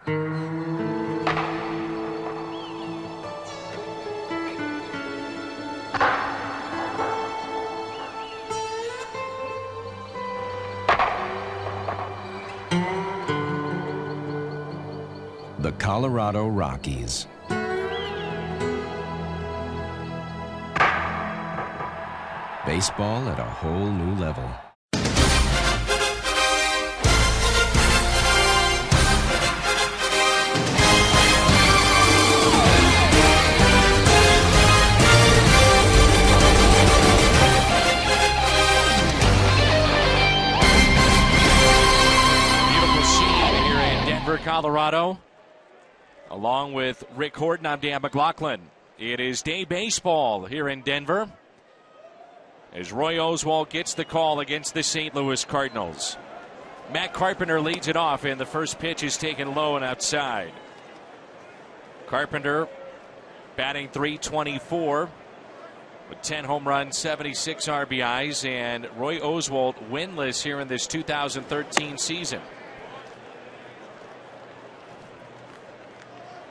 The Colorado Rockies. Baseball at a whole new level. Beautiful scene here in Denver, Colorado. Along with Rick Horton, I'm Dan McLaughlin. It is day baseball here in Denver as Roy Oswalt gets the call against the St. Louis Cardinals. Matt Carpenter leads it off, and the first pitch is taken low and outside. Carpenter batting .324 with 10 home runs, 76 RBIs, and Roy Oswalt winless here in this 2013 season.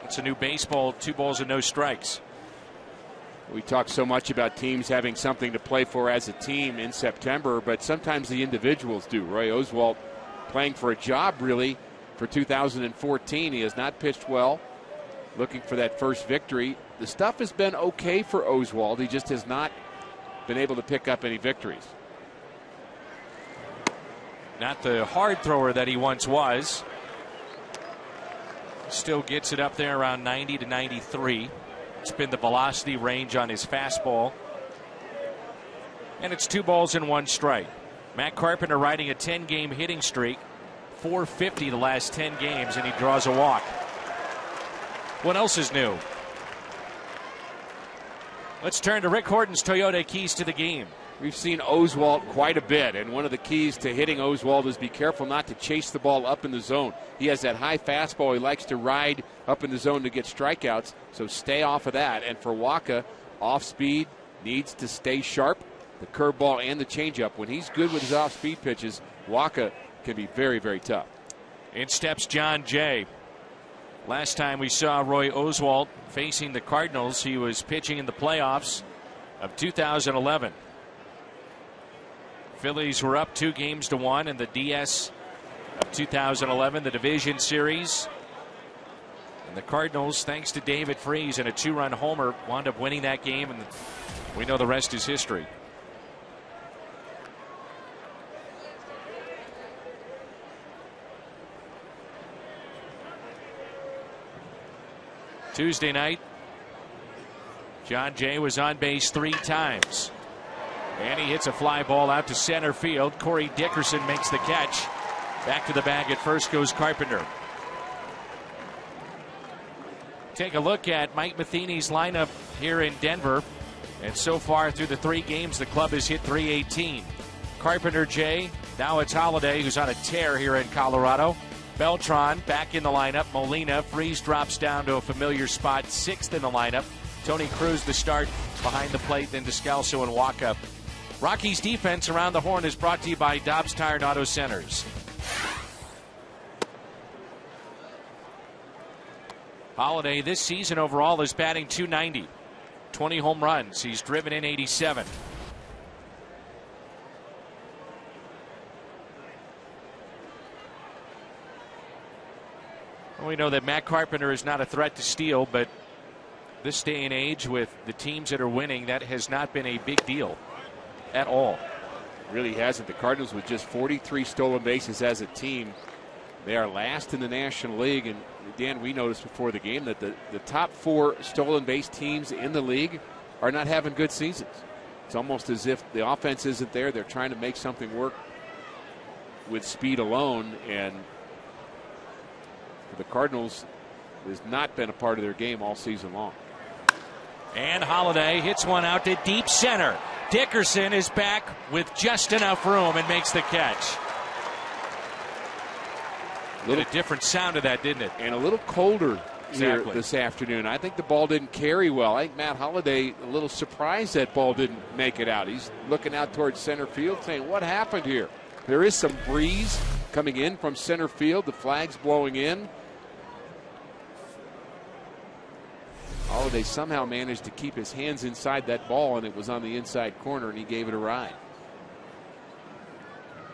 It's a new baseball, 2 balls and no strikes. We talk so much about teams having something to play for as a team in September, but sometimes the individuals do. Roy Oswalt playing for a job, really, for 2014. He has not pitched well, looking for that first victory. The stuff has been okay for Oswalt. He just has not been able to pick up any victories. Not the hard thrower that he once was. Still gets it up there around 90 to 93. It's been the velocity range on his fastball. And it's 2 balls and 1 strike. Matt Carpenter riding a 10-game hitting streak. .450 the last 10 games, and he draws a walk. What else is new? Let's turn to Rick Horton's Toyota keys to the game. We've seen Oswalt quite a bit, and one of the keys to hitting Oswalt is be careful not to chase the ball up in the zone. He has that high fastball. He likes to ride up in the zone to get strikeouts, so stay off of that. And for Wacha, off speed, needs to stay sharp. The curveball and the changeup. When he's good with his off-speed pitches, Wacha can be very, very tough. In steps Jon Jay. Last time we saw Roy Oswalt facing the Cardinals, he was pitching in the playoffs of 2011. Phillies were up 2-1 in the DS of 2011, the division series. And the Cardinals, thanks to David Freese and a 2-run homer, wound up winning that game, and we know the rest is history. Tuesday night, Jon Jay was on base 3 times. And he hits a fly ball out to center field. Corey Dickerson makes the catch. Back to the bag at first goes Carpenter. Take a look at Mike Matheny's lineup here in Denver. And so far through the 3 games, the club has hit .318. Carpenter, Jay. Now it's Holiday, who's on a tear here in Colorado. Beltran back in the lineup. Molina. Freese drops down to a familiar spot, 6th in the lineup. Tony Cruz the start behind the plate, then Descalso and Wacha. Rockies defense around the horn is brought to you by Dobbs Tire and Auto Centers. Holiday this season overall is batting .290. 20 home runs. He's driven in 87. We know that Matt Carpenter is not a threat to steal, but this day and age with the teams that are winning, that has not been a big deal at all. Really hasn't. The Cardinals with just 43 stolen bases as a team. They are last in the National League. And Dan, we noticed before the game that the top 4 stolen base teams in the league are not having good seasons. It's almost as if the offense isn't there. They're trying to make something work with speed alone. And for the Cardinals, it has not been a part of their game all season long. And Holiday hits one out to deep center. Dickerson is back with just enough room and makes the catch. A little different sound to that, didn't it? And a little colder here this afternoon. I think the ball didn't carry well. I think Matt Holiday a little surprised that ball didn't make it out. He's looking out towards center field saying, what happened here? There is some breeze coming in from center field. The flag's blowing in. Holliday somehow managed to keep his hands inside that ball, and it was on the inside corner, and he gave it a ride.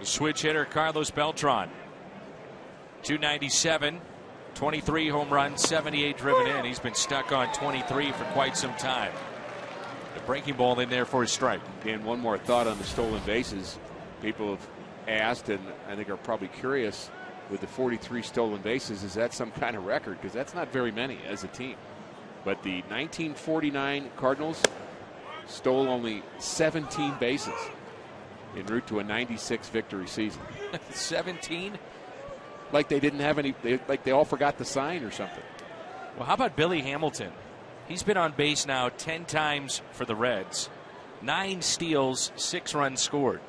The switch hitter, Carlos Beltran. 297, 23 home runs, 78 driven in. He's been stuck on 23 for quite some time. The breaking ball in there for a strike. And one more thought on the stolen bases. People have asked, and I think are probably curious, with the 43 stolen bases, is that some kind of record? Because that's not very many as a team. But the 1949 Cardinals stole only 17 bases en route to a 96 victory season. 17? Like they didn't have any, like they all forgot the sign or something. Well, how about Billy Hamilton? He's been on base now 10 times for the Reds. 9 steals, 6 runs scored.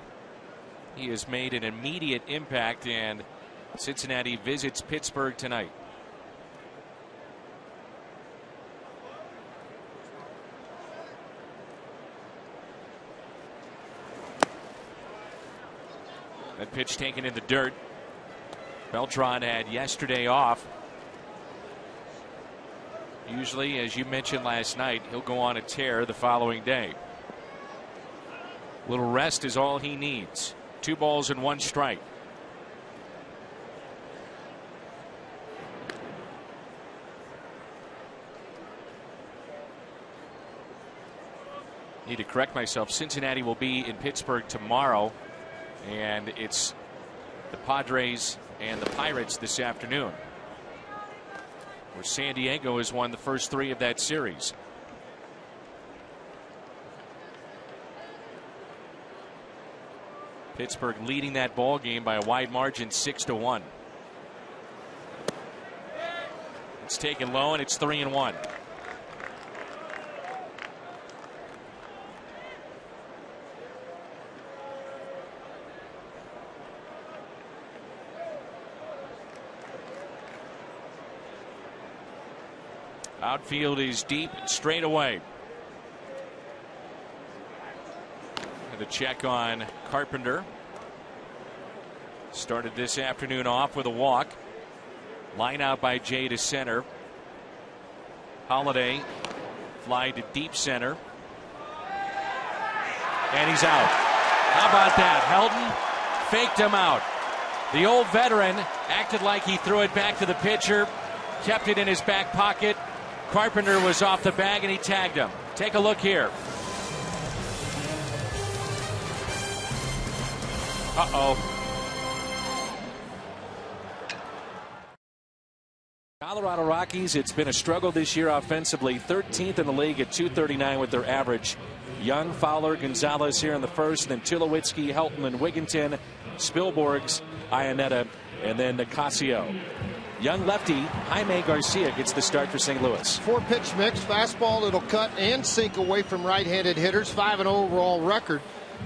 He has made an immediate impact, and Cincinnati visits Pittsburgh tonight. That pitch taken in the dirt. Beltran had yesterday off. Usually, as you mentioned last night, he'll go on a tear the following day. Little rest is all he needs. 2 balls and 1 strike. Need to correct myself. Cincinnati will be in Pittsburgh tomorrow, and it's the Padres and the Pirates this afternoon, where San Diego has won the first 3 of that series. Pittsburgh leading that ball game by a wide margin, 6-1. It's taken low, and it's 3-1. Outfield is deep and straight away. And a check on Carpenter. Started this afternoon off with a walk. Line out by Jay to center. Holliday fly to deep center. And he's out. How about that? Helton faked him out. The old veteran acted like he threw it back to the pitcher, kept it in his back pocket. Carpenter was off the bag and he tagged him. Take a look here. Colorado Rockies, it's been a struggle this year offensively. 13th in the league at .239 with their average. Young, Fowler, Gonzalez here in the first, then Tulowitzki, Helton, and Wigginton, Spilborghs, Iannetta, and then Nicasio. Young lefty Jaime Garcia gets the start for St. Louis. 4-pitch mix, fastball, it'll cut and sink away from right-handed hitters. 5-0 overall record.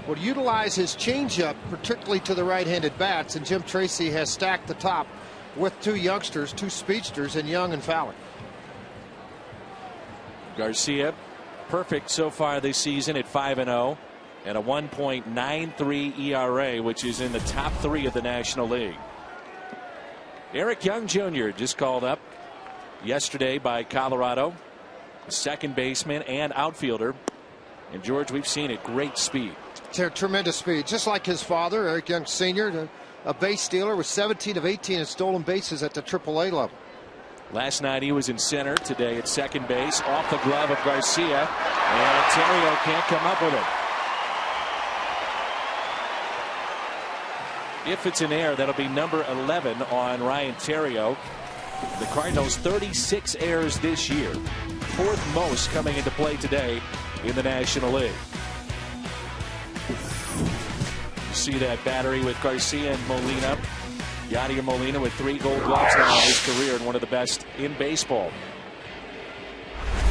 Will utilize his changeup, particularly to the right-handed bats, and Jim Tracy has stacked the top with 2 youngsters, 2 speedsters, in Young and Fowler. Garcia, perfect so far this season at 5-0, and a 1.93 ERA, which is in the top 3 of the National League. Eric Young Jr. just called up yesterday by Colorado, second baseman and outfielder. And George, we've seen it, great speed. Tremendous speed, just like his father, Eric Young Sr., a base stealer with 17 of 18 in stolen bases at the AAA level. Last night he was in center, today at second base, off the glove of Garcia, and Ontario can't come up with it. If it's an error, that'll be number 11 on Ryan Theriot. The Cardinals 36 errors this year, 4th most coming into play today in the National League. You see that battery with Garcia and Molina. Yadier Molina with 3 Gold Gloves now in his career, and one of the best in baseball.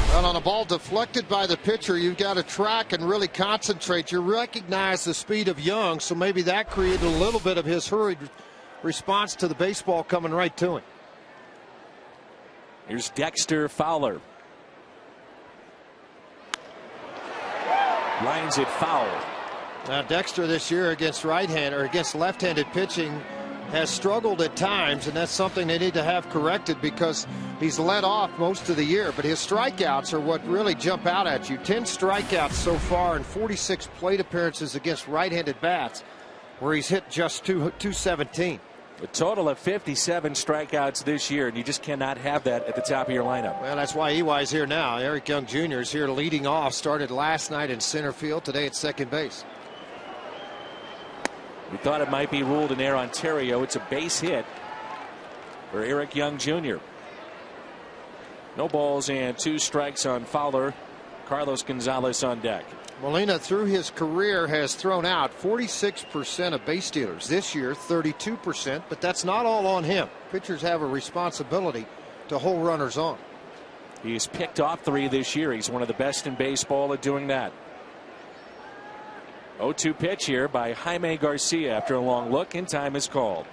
Well, on a ball deflected by the pitcher, you've got to track and really concentrate. You recognize the speed of Young, so maybe that created a little bit of his hurried response to the baseball coming right to him. Here's Dexter Fowler. Lines it foul. Now Dexter this year against left-handed pitching has struggled at times, and that's something they need to have corrected because he's led off most of the year. But his strikeouts are what really jump out at you. 10 strikeouts so far in 46 plate appearances against right-handed bats, where he's hit just 217. A total of 57 strikeouts this year, and you just cannot have that at the top of your lineup. Well, that's why EY's here now. Eric Young Jr. is here leading off. Started last night in center field, today at second base. We thought it might be ruled in Air Ontario. It's a base hit for Eric Young Jr. No balls and 2 strikes on Fowler. Carlos Gonzalez on deck. Molina, through his career, has thrown out 46% of base stealers. This year, 32%, but that's not all on him. Pitchers have a responsibility to hold runners on. He's picked off 3 this year. He's one of the best in baseball at doing that. 0-2 pitch here by Jaime Garcia after a long look, and time is called.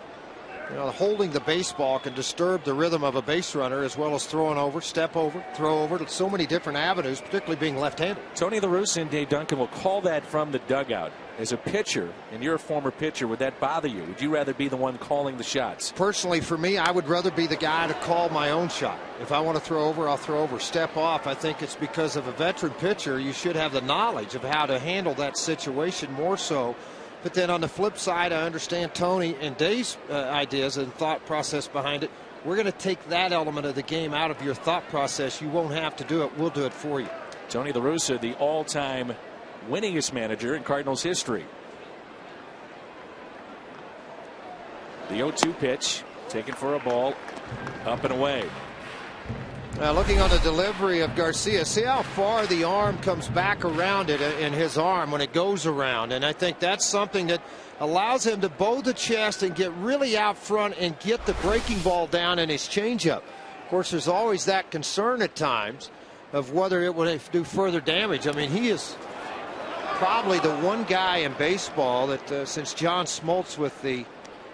You know, holding the baseball can disturb the rhythm of a base runner, as well as throwing over, step over, throw over. So many different avenues, particularly being left-handed. Tony La Russa and Dave Duncan will call that from the dugout. As a pitcher, and you're a former pitcher, would that bother you? Would you rather be the one calling the shots? Personally, for me, I would rather be the guy to call my own shot. If I want to throw over, I'll throw over. Step off, I think it's because of a veteran pitcher. You should have the knowledge of how to handle that situation more so. But then on the flip side, I understand Tony and Dave's ideas and thought process behind it. We're going to take that element of the game out of your thought process. You won't have to do it. We'll do it for you. Tony La Russa, the all-time winningest manager in Cardinals history. The 0-2 pitch taken for a ball, up and away. Now looking on the delivery of Garcia, see how far the arm comes back around it in his arm when it goes around, and I think that's something that allows him to bow the chest and get really out front and get the breaking ball down in his changeup. Of course, there's always that concern at times of whether it would do further damage. I mean, he is probably the one guy in baseball that since John Smoltz with the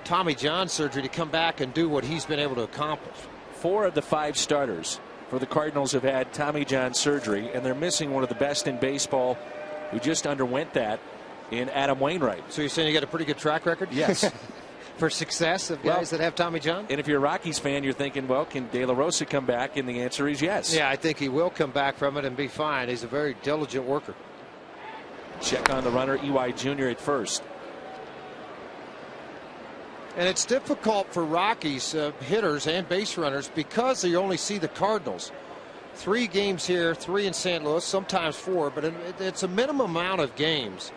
Tommy John surgery to come back and do what he's been able to accomplish. 4 of the 5 starters for the Cardinals have had Tommy John surgery, and they're missing one of the best in baseball who just underwent that in Adam Wainwright. So you're saying you got a pretty good track record? Yes. For success of guys that have Tommy John? And if you're a Rockies fan, you're thinking, well, can De La Rosa come back? And the answer is yes. Yeah, I think he will come back from it and be fine. He's a very diligent worker. Check on the runner, EY Jr. at first. And it's difficult for Rockies hitters and base runners because you only see the Cardinals. 3 games here, 3 in St. Louis, sometimes 4, but it's a minimum amount of games.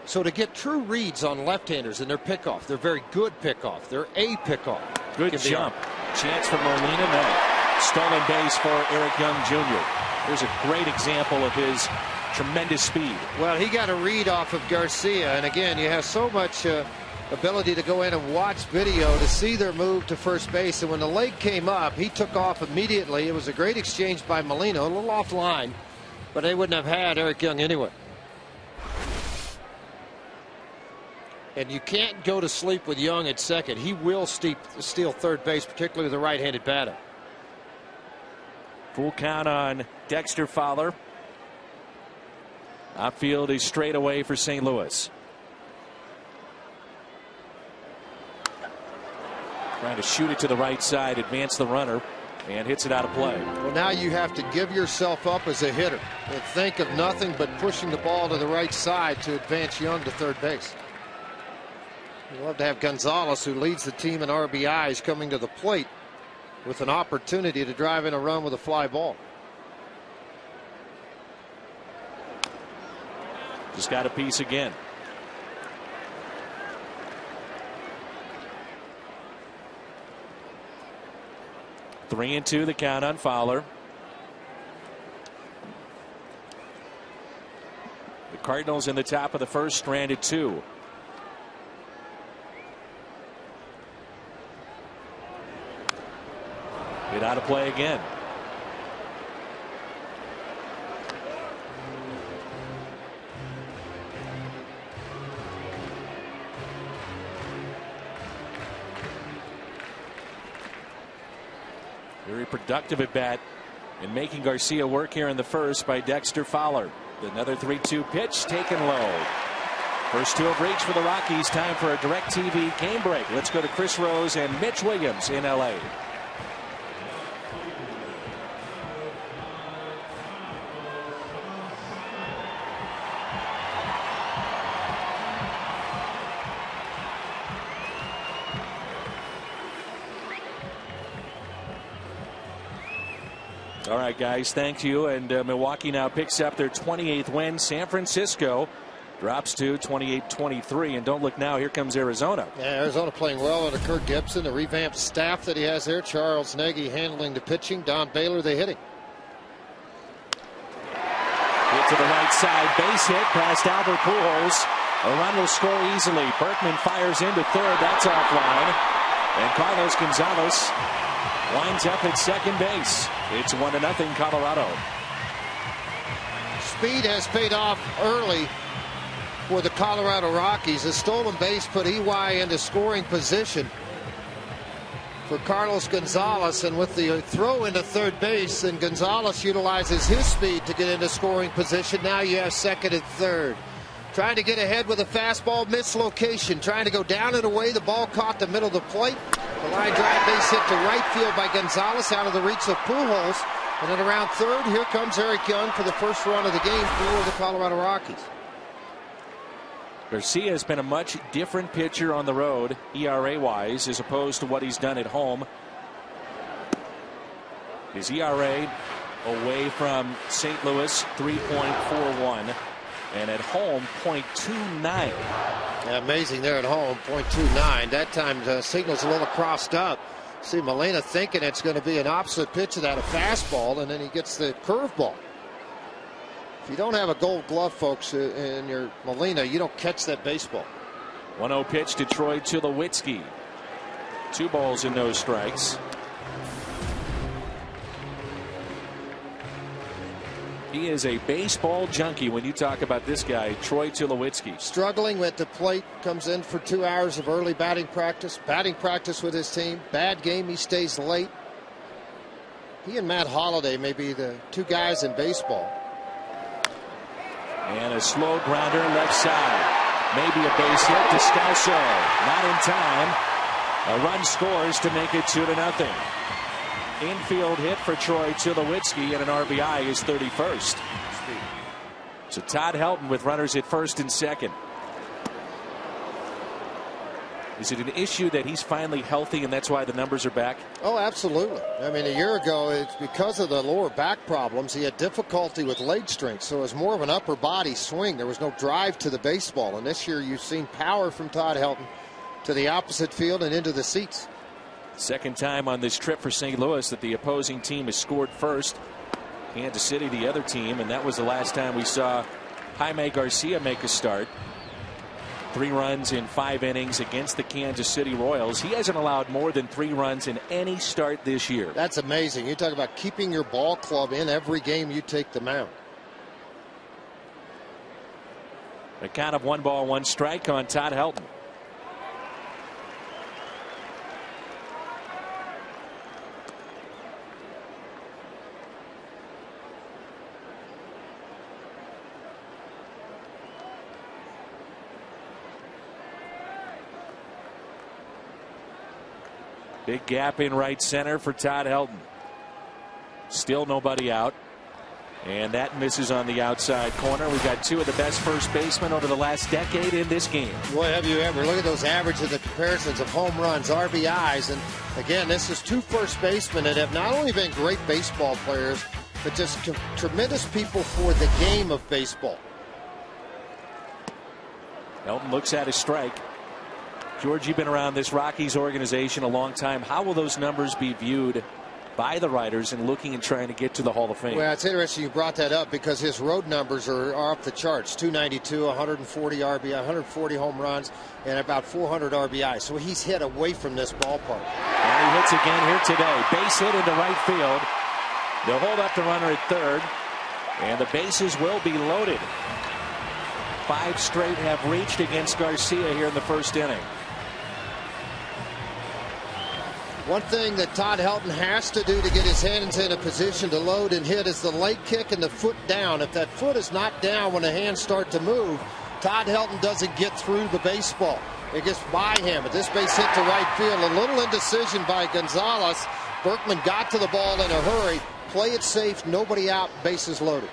So to get true reads on left-handers and their pickoff, they're very good pickoff. They're a pickoff. Good jump. Chance for Molina. No. Stolen base for Eric Young Jr. Here's a great example of his tremendous speed. Well, he got a read off of Garcia, and again, you have so much ability to go in and watch video to see their move to first base, and when the leg came up, he took off immediately. It was a great exchange by Molina, a little offline, but they wouldn't have had Eric Young anyway. And you can't go to sleep with Young at second. He will steal third base, particularly with a right-handed batter. Full count on Dexter Fowler. Outfield is straight away for St. Louis. Trying to shoot it to the right side, advance the runner, and hits it out of play. Well, now you have to give yourself up as a hitter and think of nothing but pushing the ball to the right side to advance Young to third base. You'd love to have Gonzalez, who leads the team in RBIs, coming to the plate with an opportunity to drive in a run with a fly ball. Just got a piece again. Three and 2 the count on Fowler. The Cardinals in the top of the first, stranded 2. Get out of play again. Very productive at bat and making Garcia work here in the first by Dexter Fowler. Another 3-2 pitch taken low. First two have reached for the Rockies. Time for a DirecTV game break. Let's go to Chris Rose and Mitch Williams in L.A. All right, guys, thank you. And Milwaukee now picks up their 28th win. San Francisco drops to 28-23. And don't look now, here comes Arizona. Yeah, Arizona playing well under Kirk Gibson, the revamped staff that he has there. Charles Nagy handling the pitching. Don Baylor, the hitting. Hit to the right side, base hit past Albert Pujols. A run will score easily. Berkman fires into third. That's offline. And Carlos Gonzalez winds up at second base. It's 1-0 Colorado. Speed has paid off early for the Colorado Rockies. A stolen base put EY into scoring position for Carlos Gonzalez, and with the throw into third base, and Gonzalez utilizes his speed to get into scoring position. Now you have second and third. Trying to get ahead with a fastball, mislocation. Trying to go down and away. The ball caught the middle of the plate. The line drive base hit to right field by Gonzalez out of the reach of Pujols. And then around third, here comes Eric Young for the first run of the game for the Colorado Rockies. Garcia has been a much different pitcher on the road, ERA-wise, as opposed to what he's done at home. His ERA away from St. Louis, 3.41. And at home, 0.29. Yeah, amazing there at home, 0.29. That time the signal's a little crossed up. See Molina thinking it's going to be an opposite pitch of that, a fastball, and then he gets the curveball. If you don't have a gold glove, folks, in your Molina, you don't catch that baseball. 1-0 pitch to Troy Tulowitzki. 2 balls and no strikes. He is a baseball junkie when you talk about this guy, Troy Tulowitzki. Struggling at the plate, comes in for 2 hours of early batting practice with his team. Bad game, he stays late. He and Matt Holliday may be the 2 guys in baseball. And a slow grounder left side. Maybe a base hit to Scalzo. Not in time. A run scores to make it 2-0. Infield hit for Troy Tulowitzki, and an RBI is 31st. So Todd Helton with runners at first and second. Is it an issue that he's finally healthy and that's why the numbers are back? Oh, absolutely. I mean, a year ago, it's because of the lower back problems. He had difficulty with leg strength, so it was more of an upper body swing. There was no drive to the baseball. And this year, you've seen power from Todd Helton to the opposite field and into the seats. Second time on this trip for St. Louis that the opposing team has scored first. Kansas City, the other team, and that was the last time we saw Jaime Garcia make a start. 3 runs in 5 innings against the Kansas City Royals. He hasn't allowed more than 3 runs in any start this year. That's amazing. You talk about keeping your ball club in every game you take the mound. A count of 1 ball, 1 strike on Todd Helton. Big gap in right center for Todd Helton. Still nobody out. And that misses on the outside corner. We've got 2 of the best first basemen over the last decade in this game. Boy, have you ever. Look at those averages, the comparisons of home runs, RBIs. And again, this is 2 first basemen that have not only been great baseball players, but just tremendous people for the game of baseball. Helton looks at his strike. George, you've been around this Rockies organization a long time. How will those numbers be viewed by the writers and looking and trying to get to the Hall of Fame? Well, it's interesting you brought that up because his road numbers are off the charts. 292, 140 RBI, 140 home runs, and about 400 RBI. So he's hit away from this ballpark. And he hits again here today. Base hit into right field. They'll hold up the runner at third, and the bases will be loaded. 5 straight have reached against Garcia here in the first inning. One thing that Todd Helton has to do to get his hands in a position to load and hit is the leg kick and the foot down. If that foot is not down when the hands start to move, Todd Helton doesn't get through the baseball. It gets by him. But this base hit to right field. A little indecision by Gonzalez. Berkman got to the ball in a hurry. Play it safe. Nobody out. Bases loaded.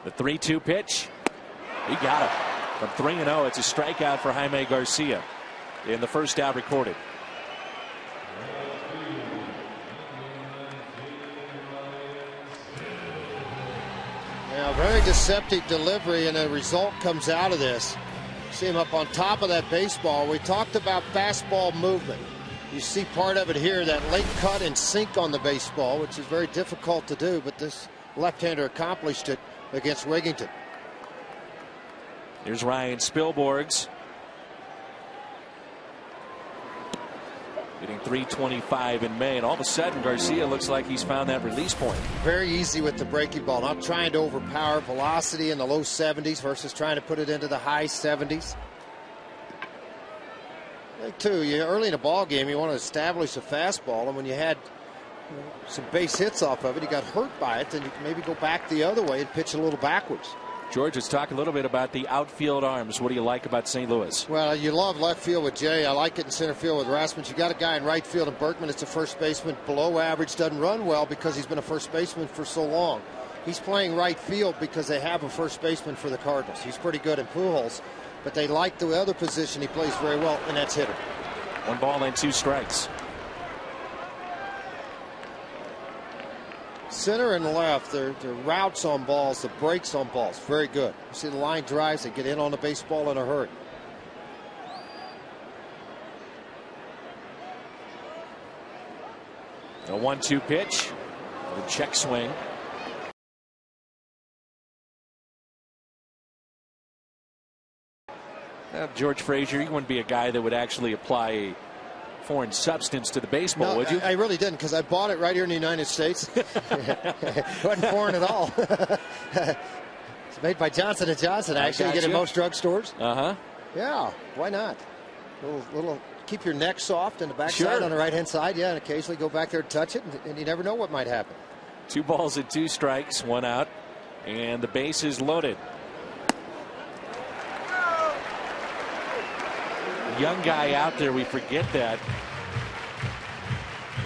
The 3-2 pitch. He got it. From 3-0, it's a strikeout for Jaime Garcia in the first out recorded. Now, very deceptive delivery, and a result comes out of this. See him up on top of that baseball. We talked about fastball movement. You see part of it here, that late cut and sink on the baseball, which is very difficult to do, but this left-hander accomplished it against Wigington. Here's Ryan Spilborghs. Hitting .325 in May, and all of a sudden Garcia looks like he's found that release point. Very easy with the breaking ball, not trying to overpower. Velocity in the low 70s versus trying to put it into the high 70s. I think too, early in a ball game you want to establish a fastball, and when you had some base hits off of it, he got hurt by it, then you can maybe go back the other way and pitch a little backwards. George, let's talk a little bit about the outfield arms. What do you like about St. Louis? Well, you love left field with Jay. I like it in center field with Rasmus. You got a guy in right field, and Berkman is a first baseman, below average, doesn't run well because he's been a first baseman for so long. He's playing right field because they have a first baseman for the Cardinals. He's pretty good in Pujols, but they like the other position he plays very well, and that's hitter. 1 ball and 2 strikes. Center and left, their routes on balls, the breaks on balls, very good. You see the line drives, they get in on the baseball in a hurry. A 1-2 pitch. The check swing. George Frazier, you wouldn't be a guy that would actually apply a foreign substance to the baseball, no, would you? I really didn't, because I bought it right here in the United States. It wasn't foreign at all. It's made by Johnson & Johnson. Actually, you get it in most drugstores. Yeah, why not? Little keep your neck soft in the backside on the right-hand side. Yeah, and occasionally go back there and touch it, and you never know what might happen. 2 balls and 2 strikes, 1 out, and the base is loaded. Young guy out there, we forget that,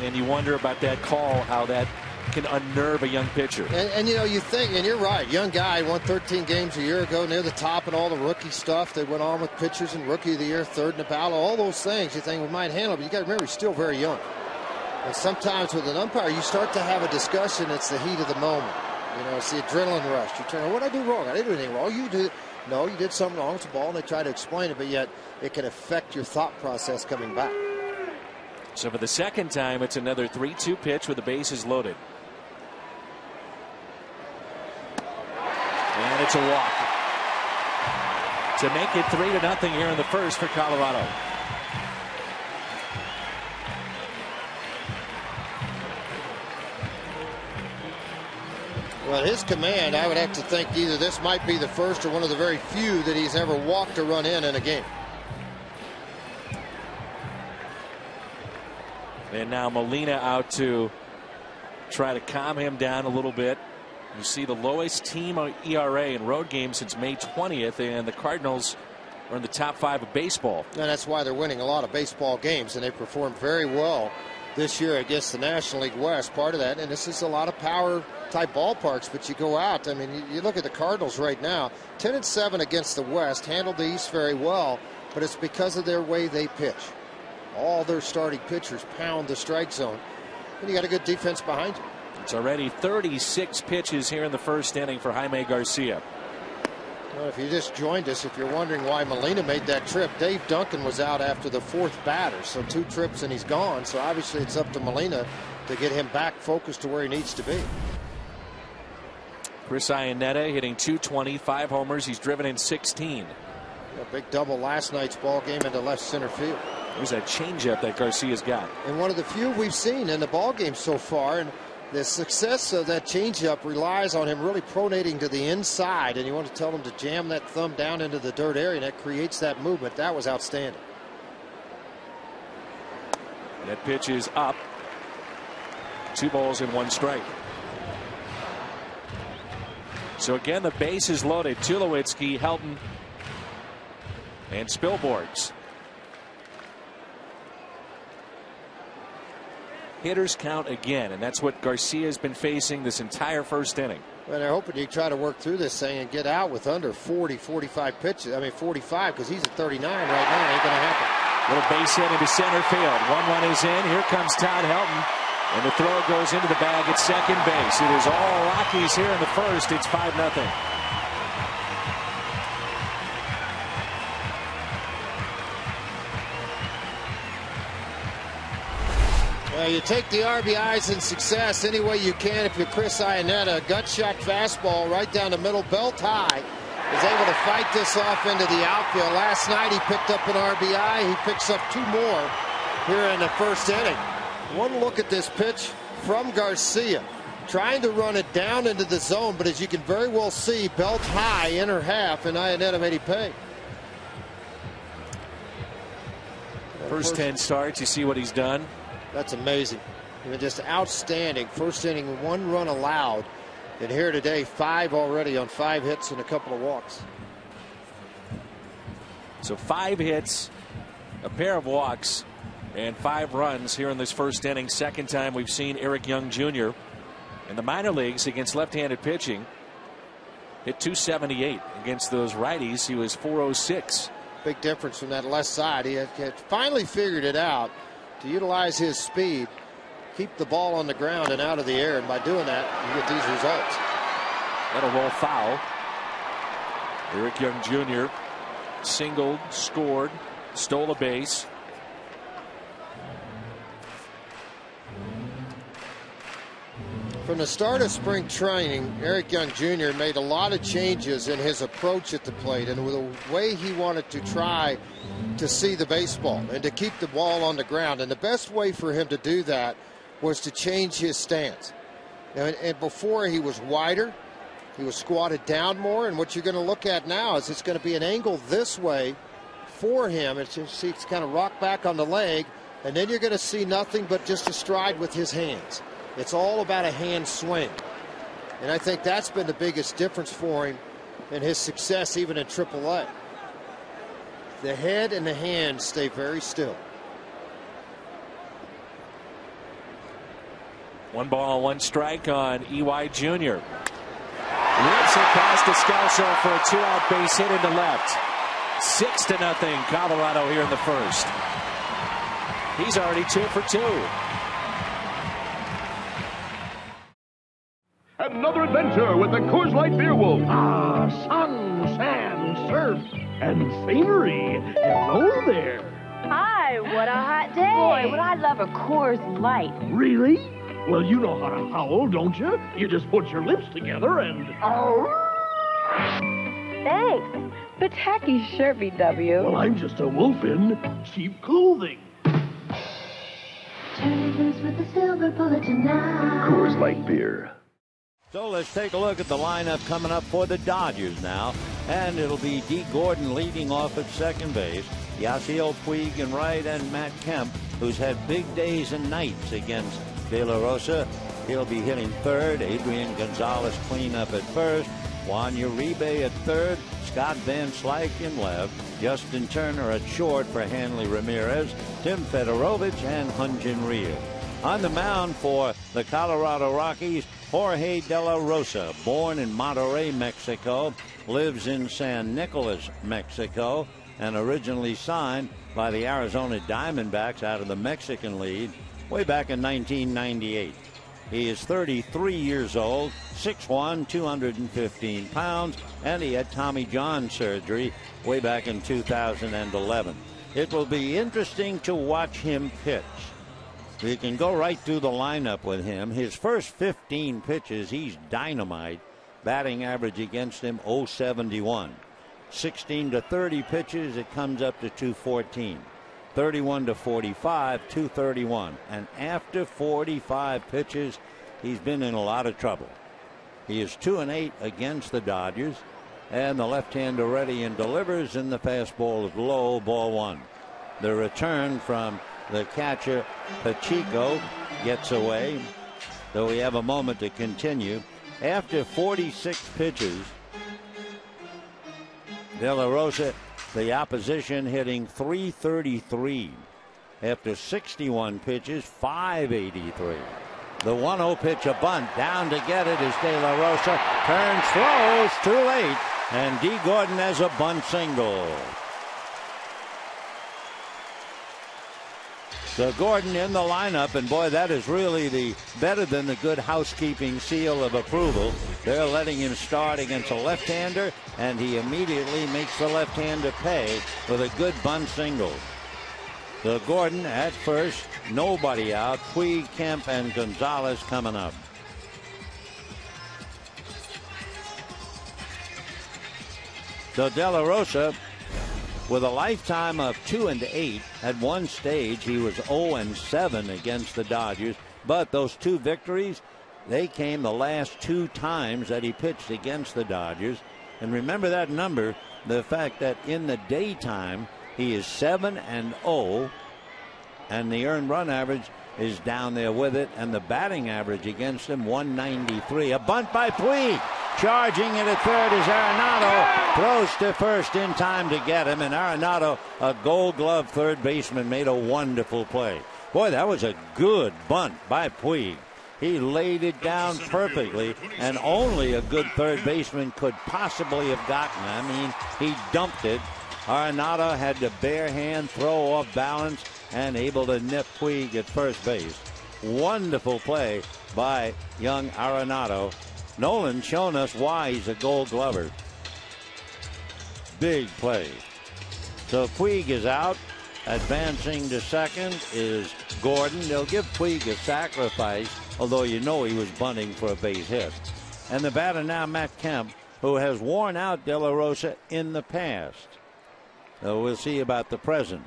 and you wonder about that call, how that can unnerve a young pitcher. And you know, you think, and you're right, young guy, won 13 games a year ago, near the top and all the rookie stuff that went on with pitchers and rookie of the year, third in the ballot, all those things you think we might handle, but you got to remember he's still very young. And sometimes with an umpire you start to have a discussion. It's the heat of the moment, you know, it's the adrenaline rush. You turn, what did I do wrong? I didn't do anything wrong. You did. No, you did something wrong with the ball, and they try to explain it, but yet it can affect your thought process coming back. So for the second time, it's another 3-2 pitch with the bases loaded. And it's a walk to make it 3-0 here in the first for Colorado. Well, his command, I would have to think either this might be the first or one of the very few that he's ever walked or run in a game. And now Molina out to try to calm him down a little bit. You see the lowest team ERA in road games since May 20th, and the Cardinals are in the top 5 of baseball. And that's why they're winning a lot of baseball games, and they performed very well this year against the National League West. Part of that, and this is a lot of power type ballparks, but you go out, I mean, you look at the Cardinals right now, 10-7 against the West, handled the East very well, but it's because of their way they pitch. All their starting pitchers pound the strike zone, and you got a good defense behind you. It's already 36 pitches here in the first inning for Jaime Garcia. Well, if you just joined us, if you're wondering why Molina made that trip, Dave Duncan was out after the 4th batter, so 2 trips and he's gone. So obviously it's up to Molina to get him back focused to where he needs to be. Chris Iannetta hitting .220, 5 homers. He's driven in 16. A big double last night's ball game into left center field. There's that changeup that Garcia's got. And one of the few we've seen in the ball game so far. And the success of that changeup relies on him really pronating to the inside, and you want to tell him to jam that thumb down into the dirt area, and that creates that movement. That was outstanding. That pitch is up. 2 balls and 1 strike. So again, the base is loaded. Tulowitzki, Helton, and Spilborghs. Hitters count again, and that's what Garcia has been facing this entire first inning. Well, they're hoping you try to work through this thing and get out with under 40, 45 pitches. I mean, 45, because he's at 39 right now. Ain't going to happen. Little base hit into center field. 1-1 is in. Here comes Todd Helton. And the throw goes into the bag at second base. It is all Rockies here in the first. It's 5-0. Well, you take the RBIs and success any way you can. If you're Chris Iannetta, gut shot fastball right down the middle, belt high, is able to fight this off into the outfield. Last night he picked up an RBI. He picks up 2 more here in the first inning. One look at this pitch from Garcia, trying to run it down into the zone, but as you can very well see, belt high, inner half, and Iannetta made it pay. First 10 starts, you see what he's done. That's amazing. I mean, just outstanding. First inning, 1 run allowed. And here today, 5 already on 5 hits and a couple of walks. So 5 hits, a pair of walks, and 5 runs here in this first inning. Second time we've seen Eric Young Jr. in the minor leagues against left-handed pitching. Hit .278 against those righties. He was .406. Big difference from that left side. He had finally figured it out to utilize his speed, keep the ball on the ground and out of the air, and by doing that, you get these results. That'll roll foul. Eric Young Jr. singled, scored, stole a base. From the start of spring training, Eric Young Jr. made a lot of changes in his approach at the plate and with the way he wanted to try to see the baseball and to keep the ball on the ground. And the best way for him to do that was to change his stance. And before, he was wider, he was squatted down more, and what you're going to look at now is it's going to be an angle this way for him. It's kind of rock back on the leg, and then you're going to see nothing but just a stride with his hands. It's all about a hand swing. And I think that's been the biggest difference for him in his success even in AAA. The head and the hand stay very still. 1 ball, 1 strike on EY Jr. Rips it past Descalso for a 2-out base hit into left. 6-0 Colorado here in the first. He's already 2 for 2. Another adventure with the Coors Light Beer Wolf. Ah, sun, sand, surf, and scenery. Hello there. Hi, what a hot day. Boy, would I love a Coors Light. Really? Well, you know how to howl, don't you? You just put your lips together and... Thanks. But tacky sure be W. Well, I'm just a wolf in cheap clothing. Turn it loose with the silver bullet tonight. Coors Light Beer. So let's take a look at the lineup coming up for the Dodgers now. And it'll be Dee Gordon leading off at second base. Yasiel Puig in right, and Matt Kemp, who's had big days and nights against De La Rosa. He'll be hitting third. Adrian Gonzalez clean up at first. Juan Uribe at third. Scott Van Slyke in left. Justin Turner at short for Hanley Ramirez. Tim Fedorovich and Hyun-Jin Ryu. On the mound for the Colorado Rockies, Jorge De La Rosa, born in Monterrey, Mexico, lives in San Nicolas, Mexico, and originally signed by the Arizona Diamondbacks out of the Mexican League way back in 1998. He is 33 years old, 6'1", 215 pounds, and he had Tommy John surgery way back in 2011. It will be interesting to watch him pitch. We can go right through the lineup with him. His first 15 pitches, he's dynamite. Batting average against him, .071. 16 to 30 pitches, it comes up to .214. 31 to 45, .231. And after 45 pitches, he's been in a lot of trouble. He is 2-8 against the Dodgers, and the left-hander ready and delivers, and the fastball is low, ball 1. The return from the catcher Pacheco gets away, though we have a moment to continue. After 46 pitches, De La Rosa, the opposition, hitting .333. After 61 pitches, .583. The 1-0 pitch, a bunt. Down to get it is De La Rosa. Turns, throws, too late. And Dee Gordon has a bunt single. So Gordon in the lineup, and boy, that is really the better than the good housekeeping seal of approval. They're letting him start against a left-hander, and he immediately makes the left-hander pay with a good bunt single. So Gordon at first, nobody out. Puig, Kemp, and Gonzalez coming up. So De La Rosa, with a lifetime of 2-8, at one stage he was 0-7 against the Dodgers. But those two victories, they came the last two times that he pitched against the Dodgers. And remember that number, the fact that in the daytime he is 7-0, and the earned run average is down there with it, and the batting average against him 193. A bunt by Puig. Charging it at third is Arenado. Throws to first in time to get him, and Arenado, a Gold Glove third baseman, made a wonderful play. Boy, that was a good bunt by Puig. He laid it down perfectly, and only a good third baseman could possibly have gotten it. I mean, he dumped it. Arenado had to bare hand throw off balance and able to nip Puig at first base. Wonderful play by young Arenado. Nolan's shown us why he's a Gold Glover. Big play. So Puig is out. Advancing to second is Gordon. They'll give Puig a sacrifice, although you know he was bunting for a base hit. And the batter now, Matt Kemp, who has worn out De La Rosa in the past. So we'll see about the present.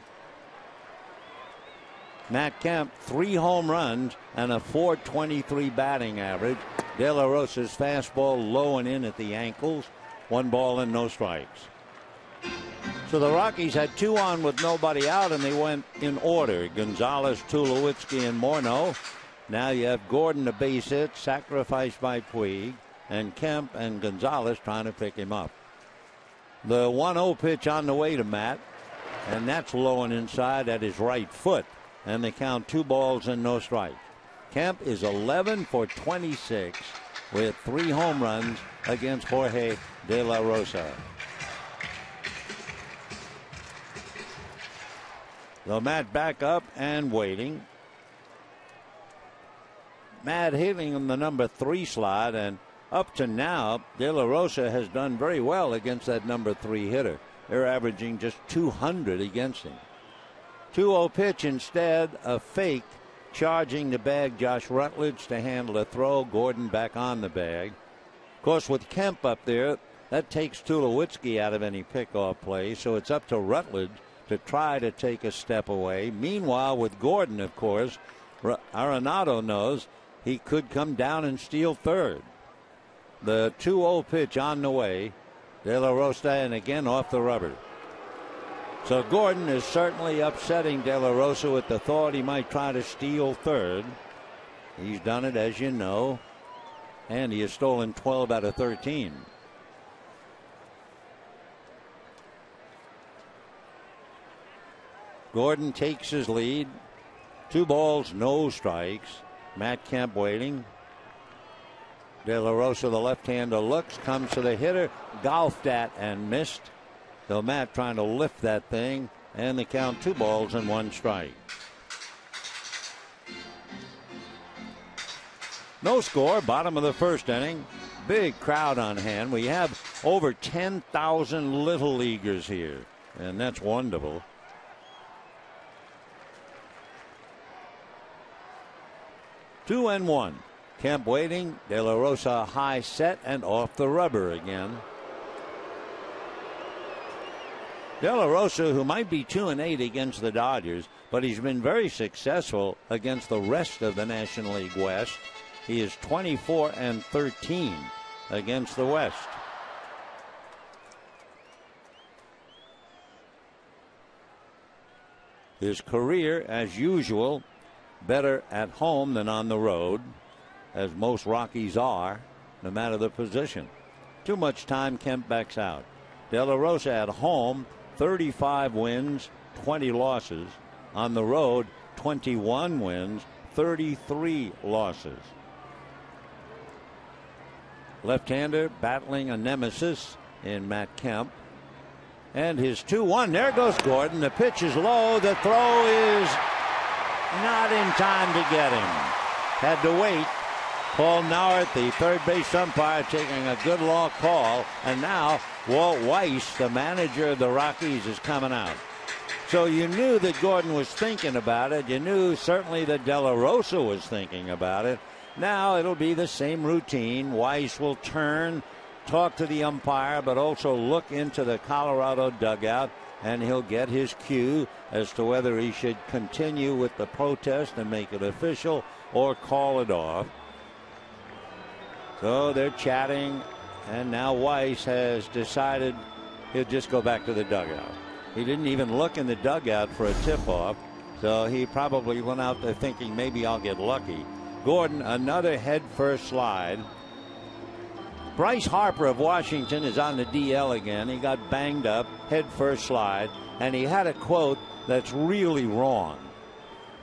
Matt Kemp, 3 home runs and a .423 batting average. De La Rosa's fastball low and in at the ankles. 1 ball and no strikes. So the Rockies had 2 on with nobody out, and they went in order. Gonzalez, Tulowitzki, and Morneau. Now you have Gordon, a base hit, sacrificed by Puig, and Kemp and Gonzalez trying to pick him up. The 1-0 pitch on the way to Matt, and that's low and inside at his right foot. And they count 2 balls and no strike. Kemp is 11 for 26 with 3 home runs against Jorge De La Rosa. So Matt back up and waiting. Matt hitting him the number 3 slot, and up to now, De La Rosa has done very well against that number 3 hitter. They're averaging just 200 against him. 2-0 pitch instead, a fake, charging to bag Josh Rutledge to handle a throw. Gordon back on the bag. Of course, with Kemp up there, that takes Tulowitzki out of any pickoff play, so it's up to Rutledge to try to take a step away. Meanwhile, with Gordon, of course, Arenado knows he could come down and steal third. The 2-0 pitch on the way. De La Rosa, and again off the rubber. So Gordon is certainly upsetting De La Rosa with the thought he might try to steal third. He's done it, as you know, and he has stolen 12 out of 13. Gordon takes his lead. 2 balls, no strikes. Matt Kemp waiting. De La Rosa, the left-hander, looks, comes to the hitter, golfed at and missed. So Matt trying to lift that thing, and they count 2 balls and 1 strike. No score, bottom of the first inning. Big crowd on hand. We have over 10,000 little leaguers here, and that's wonderful. Two and one. Kemp waiting. De La Rosa high set and off the rubber again. De La Rosa, who might be 2-8 against the Dodgers, but he's been very successful against the rest of the National League West. He is 24-13 against the West. His career, as usual, better at home than on the road, as most Rockies are. no matter the position. Too much time, Kemp backs out. De La Rosa at home, 35 wins, 20 losses. On the road, 21 wins, 33 losses. Left-hander battling a nemesis in Matt Kemp. And his 2-1. There goes Gordon. The pitch is low. The throw is not in time to get him. Had to wait. Paul Nauert, the third base umpire, taking a good long call. And now Walt Weiss, the manager of the Rockies, is coming out. So you knew that Gordon was thinking about it. You knew certainly that De La Rosa was thinking about it. Now it'll be the same routine. Weiss will turn, talk to the umpire, but also look into the Colorado dugout, and he'll get his cue as to whether he should continue with the protest and make it official or call it off. So they're chatting, and now Weiss has decided he'll just go back to the dugout. He didn't even look in the dugout for a tip-off, so he probably went out there thinking maybe I'll get lucky. Gordon, another head-first slide. Bryce Harper of Washington is on the DL again. He got banged up, head-first slide, and he had a quote that's really wrong.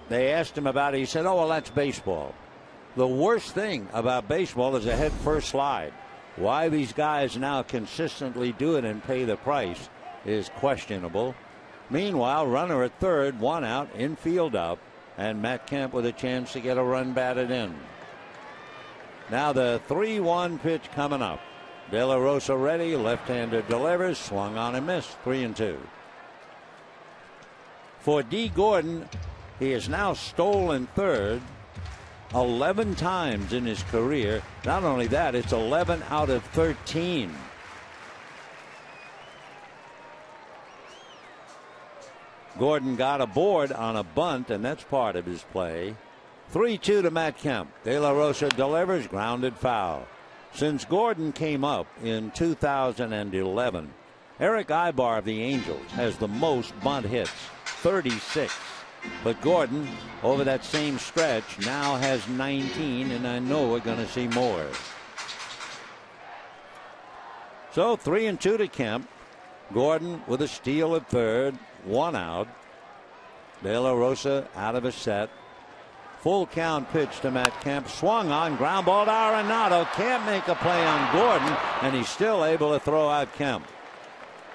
They asked him about it. He said, oh, well, that's baseball. The worst thing about baseball is a head-first slide. Why these guys now consistently do it and pay the price is questionable. Meanwhile, runner at third, one out, infield up, and Matt Kemp with a chance to get a run batted in. Now the 3-1 pitch coming up. De La Rosa ready, left-hander delivers, swung on and missed, 3-2. For D. Gordon, he has now stolen third 11 times in his career. Not only that, it's 11 out of 13. Gordon got aboard on a bunt, and that's part of his play. 3-2 to Matt Kemp. De La Rosa delivers, grounded foul. Since Gordon came up in 2011, Eric Ibar of the Angels has the most bunt hits, 36. But Gordon, over that same stretch, now has 19, and I know we're going to see more. So 3-2 to Kemp. Gordon with a steal at third, one out. De La Rosa out of a set. Full count pitch to Matt Kemp. Swung on, ground ball to Arenado. Can't make a play on Gordon, and he's still able to throw out Kemp.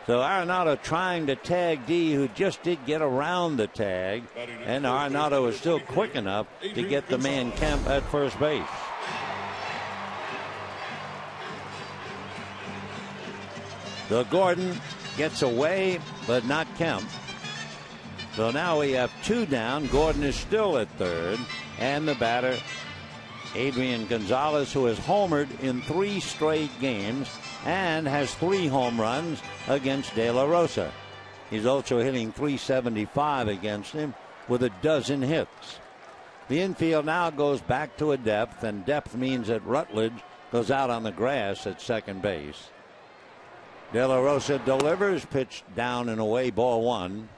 So Arenado trying to tag D, who just did get around the tag, and Arenado is still quick enough to get the man Kemp at first base. So Gordon gets away, but not Kemp. So now we have two down. Gordon is still at third, and the batter, Adrian Gonzalez, who has homered in 3 straight games and has 3 home runs against De La Rosa. He's also hitting .375 against him with a dozen hits. The infield now goes back to a depth, and depth means that Rutledge goes out on the grass at second base. De La Rosa delivers, pitched down and away, ball 1.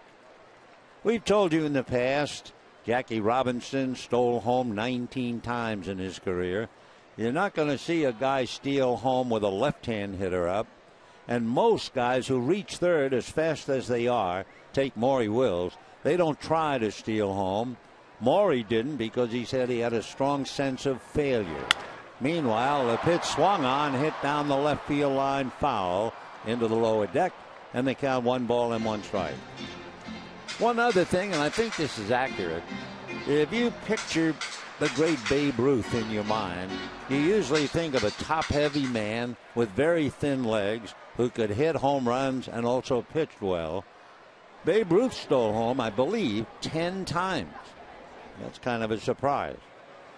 We've told you in the past, Jackie Robinson stole home 19 times in his career. You're not going to see a guy steal home with a left-hand hitter up. And most guys who reach third as fast as they are, take Maury Wills, they don't try to steal home. Maury didn't because he said he had a strong sense of failure. Meanwhile, the pitch swung on, hit down the left field line, foul into the lower deck, and they count 1 ball and 1 strike. One other thing, and I think this is accurate, if you picture the great Babe Ruth in your mind, you usually think of a top-heavy man with very thin legs who could hit home runs and also pitched well. Babe Ruth stole home, I believe, 10 times. That's kind of a surprise.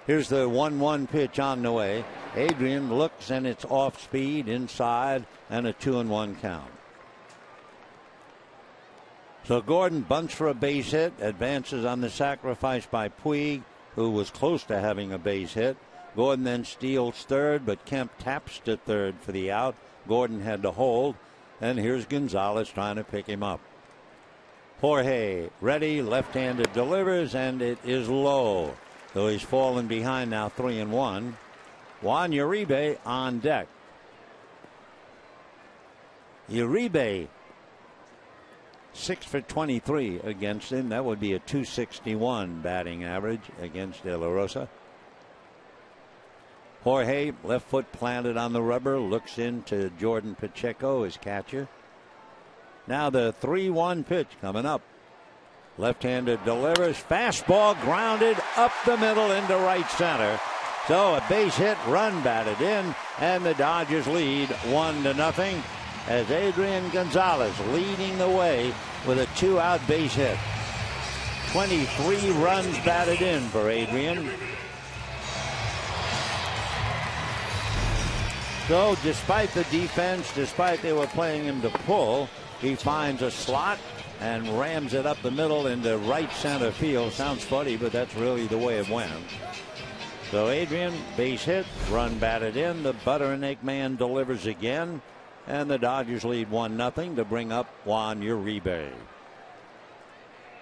Here's the 1-1 pitch on the way. Adrian looks, and it's off speed inside, and a 2-1 count. So Gordon bunts for a base hit, advances on the sacrifice by Puig, who was close to having a base hit. Gordon then steals third, but Kemp taps to third for the out. Gordon had to hold, and here's Gonzalez trying to pick him up. Jorge ready, left-handed delivers, and it is low. So he's fallen behind now, 3-1. Juan Uribe on deck. Uribe 6 for 23 against him. That would be a .261 batting average against De La Rosa. Jorge, left foot planted on the rubber, looks into Jordan Pacheco, his catcher. Now the 3-1 pitch coming up. Left-hander delivers, fastball grounded up the middle into right center. So a base hit, run batted in, and the Dodgers lead 1-0 as Adrian Gonzalez leading the way with a 2-out base hit. 23 runs batted in for Adrian. So despite the defense, despite they were playing him to pull, he finds a slot and rams it up the middle into right center field. Sounds funny, but that's really the way it went. So Adrian, base hit, run batted in. The butter and egg man delivers again, and the Dodgers lead 1-0 to bring up Juan Uribe.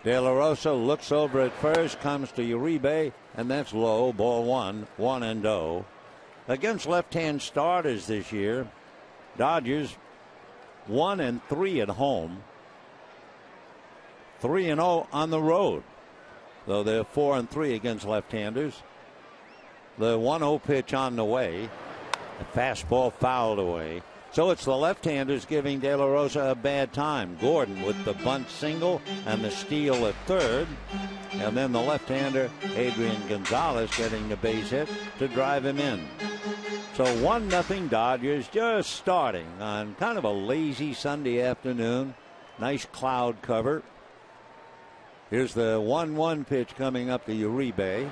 De La Rosa looks over at first, comes to Uribe, and that's low. Ball 1-0. Against left-hand starters this year, Dodgers 1-3 at home, 3-0 on the road, though they're 4-3 against left-handers. The 1-0 pitch on the way, a fastball fouled away. So it's the left-handers giving De La Rosa a bad time. Gordon with the bunt single and the steal at third, and then the left-hander Adrian Gonzalez getting the base hit to drive him in. So 1-0 Dodgers, just starting on kind of a lazy Sunday afternoon. Nice cloud cover. Here's the 1-1 pitch coming up to Uribe.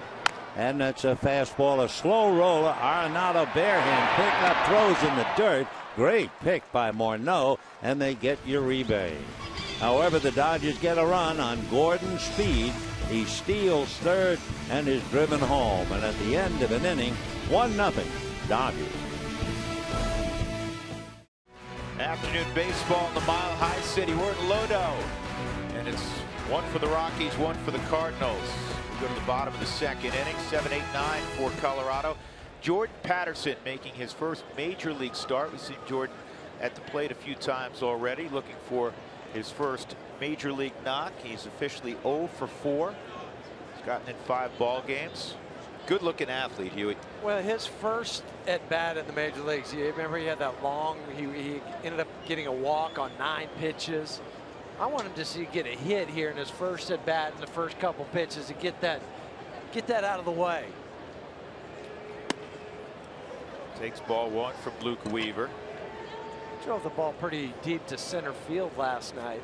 And that's a fastball, a slow roller. Arenado barehand pick up, throws in the dirt. Great pick by Morneau, and they get Uribe. However, the Dodgers get a run on Gordon's speed. He steals third and is driven home. And at the end of an inning, 1-0 Dodgers. Afternoon baseball in the Mile High City. We're at Lodo, and it's one for the Rockies, one for the Cardinals. We go to the bottom of the second inning, 7-8-9 for Colorado. Jordan Patterson making his first major league start. We've seen Jordan at the plate a few times already, looking for his first major league knock. He's officially 0 for 4. He's gotten in 5 ball games. Good looking athlete, Huey. Well, his first at bat in the major leagues, you remember he had that long, he ended up getting a walk on 9 pitches. I want him to see get a hit here in his first at bat in the first couple pitches to get that out of the way. Takes ball 1 from Luke Weaver. Drove the ball pretty deep to center field last night.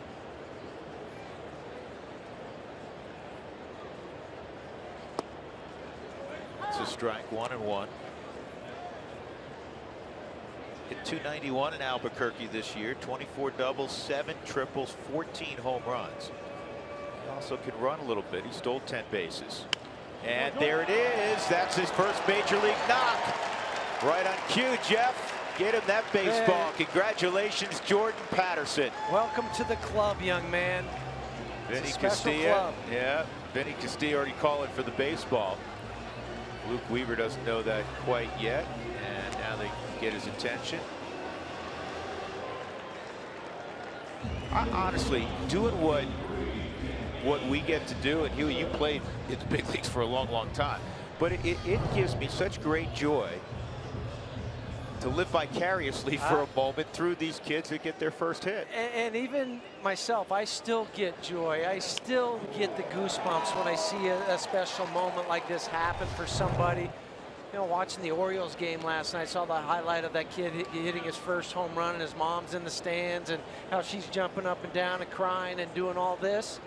It's a strike, 1-1. Hit 291 in Albuquerque this year. 24 doubles, 7 triples, 14 home runs. He also can run a little bit. He stole 10 bases. And there it is. That's his first major league knock. Right on cue, Jeff. Get him that baseball. Hey. Congratulations, Jordan Patterson. Welcome to the club, young man. Vinny Castilla. Yeah, Vinny Castilla already calling for the baseball. Luke Weaver doesn't know that quite yet, and now they get his attention. Honestly, doing what we get to do, and Huey, you played in the big leagues for a long time, but it gives me such great joy to live vicariously for a moment through these kids that get their first hit. And even myself, I still get joy. I still get the goosebumps when I see a special moment like this happen for somebody. You know, watching the Orioles game last night, I saw the highlight of that kid hitting his first home run, and his mom's in the stands, and how she's jumping up and down and crying and doing all this.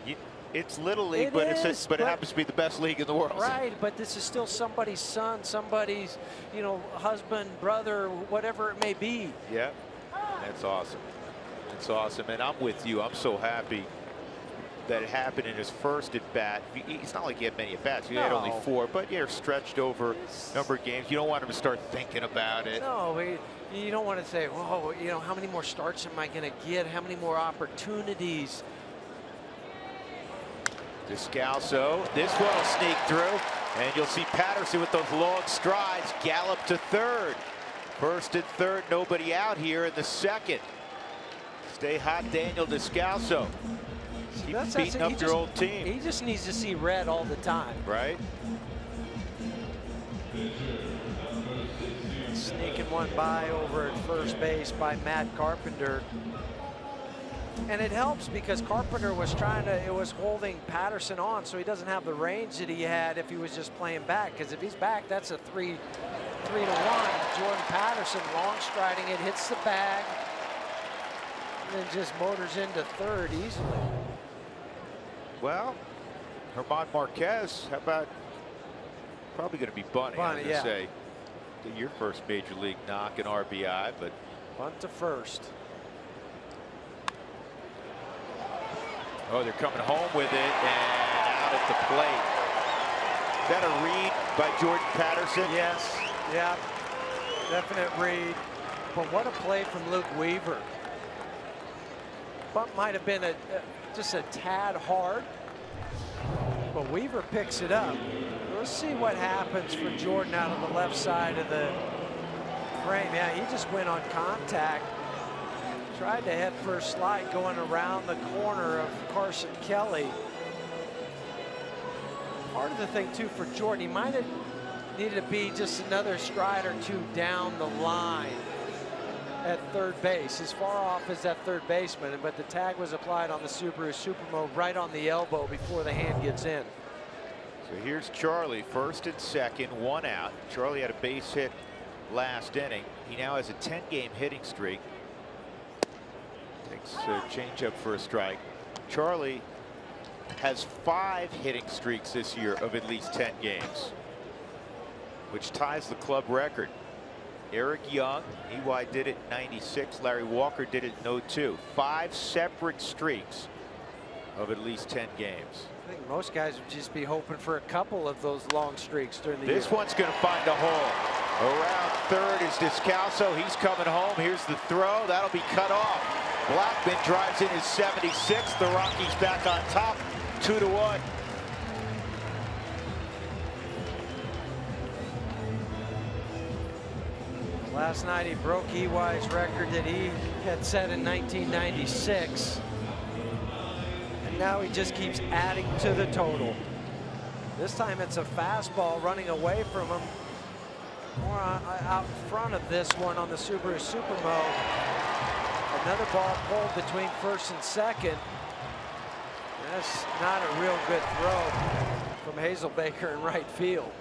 It's Little League, but it happens to be the best league in the world. Right, but this is still somebody's son, somebody's, you know, husband, brother, whatever it may be. Yeah, that's awesome. It's awesome, and I'm with you. I'm so happy that it happened in his first at bat. It's not like he had many at bats. He had only 4, but you're stretched over a number of games. You don't want him to start thinking about it. No, you don't want to say, "Whoa, you know, how many more starts am I going to get? How many more opportunities?" Descalso, this one will sneak through, and you'll see Patterson with those long strides gallop to third. First and third, nobody out here in the second. Stay hot, Daniel Descalso. Keep beating up your old team. He just needs to see red all the time. Right. Sneaking one by over at first base by Matt Carpenter. And it helps because Carpenter was holding Patterson on, so he doesn't have the range that he had if he was just playing back. Because if he's back, that's a 3-1. Jordan Patterson long striding it, hits the bag, and then just motors into third easily. Well, German Marquez, how about probably going to be bunting, I was going to say. Your first major league knock in RBI, but bunt to first. Oh, they're coming home with it and out at the plate. Is that a read by Jordan Patterson? Yes. Yeah. Definite read. But what a play from Luke Weaver. Bunt might have been just a tad hard, but Weaver picks it up. Let's see what happens for Jordan out on the left side of the frame. Yeah, he just went on contact. Tried to head first slide going around the corner of Carson Kelly. Part of the thing too for Jordan, he might have needed to be just another stride or two down the line at third base, as far off as that third baseman, but the tag was applied on the Subaru Supermo right on the elbow before the hand gets in. So here's Charlie, first and second, one out. Charlie had a base hit last inning. He now has a 10-game hitting streak. Takes a changeup for a strike. Charlie has 5 hitting streaks this year of at least 10 games, which ties the club record. Eric Young, EY did it in '96. Larry Walker did it in '02. 5 separate streaks of at least 10 games. I think most guys would just be hoping for a couple of those long streaks during the year. This one's going to find a hole. Around third is Descalso. He's coming home. Here's the throw. That'll be cut off. Blackman drives in his 76th. The Rockies back on top, 2-1. Last night he broke EY's record that he had set in 1996. And now he just keeps adding to the total. This time it's a fastball running away from him. More out in front of this one on the Subaru Supermo. Another ball pulled between first and second. That's not a real good throw from Hazelbaker in right field.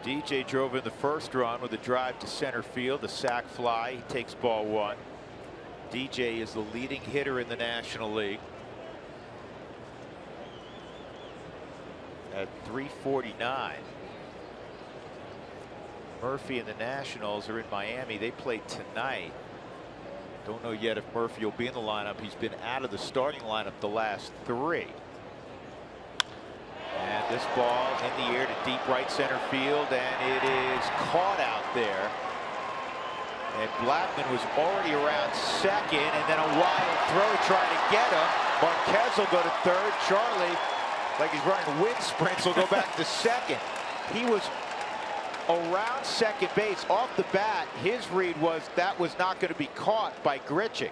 DJ drove in the first run with a drive to center field, a sac fly. He takes ball 1. DJ is the leading hitter in the National League at .349. Murphy and the Nationals are in Miami. They play tonight. Don't know yet if Murphy will be in the lineup. He's been out of the starting lineup the last 3. And this ball in the air to deep right center field, and it is caught out there. And Blackman was already around second, and then a wild throw trying to get him. Marquez will go to third. Charlie, like he's running wind sprints, will go back to second. He was around second base off the bat. His read was that was not going to be caught by Grichuk.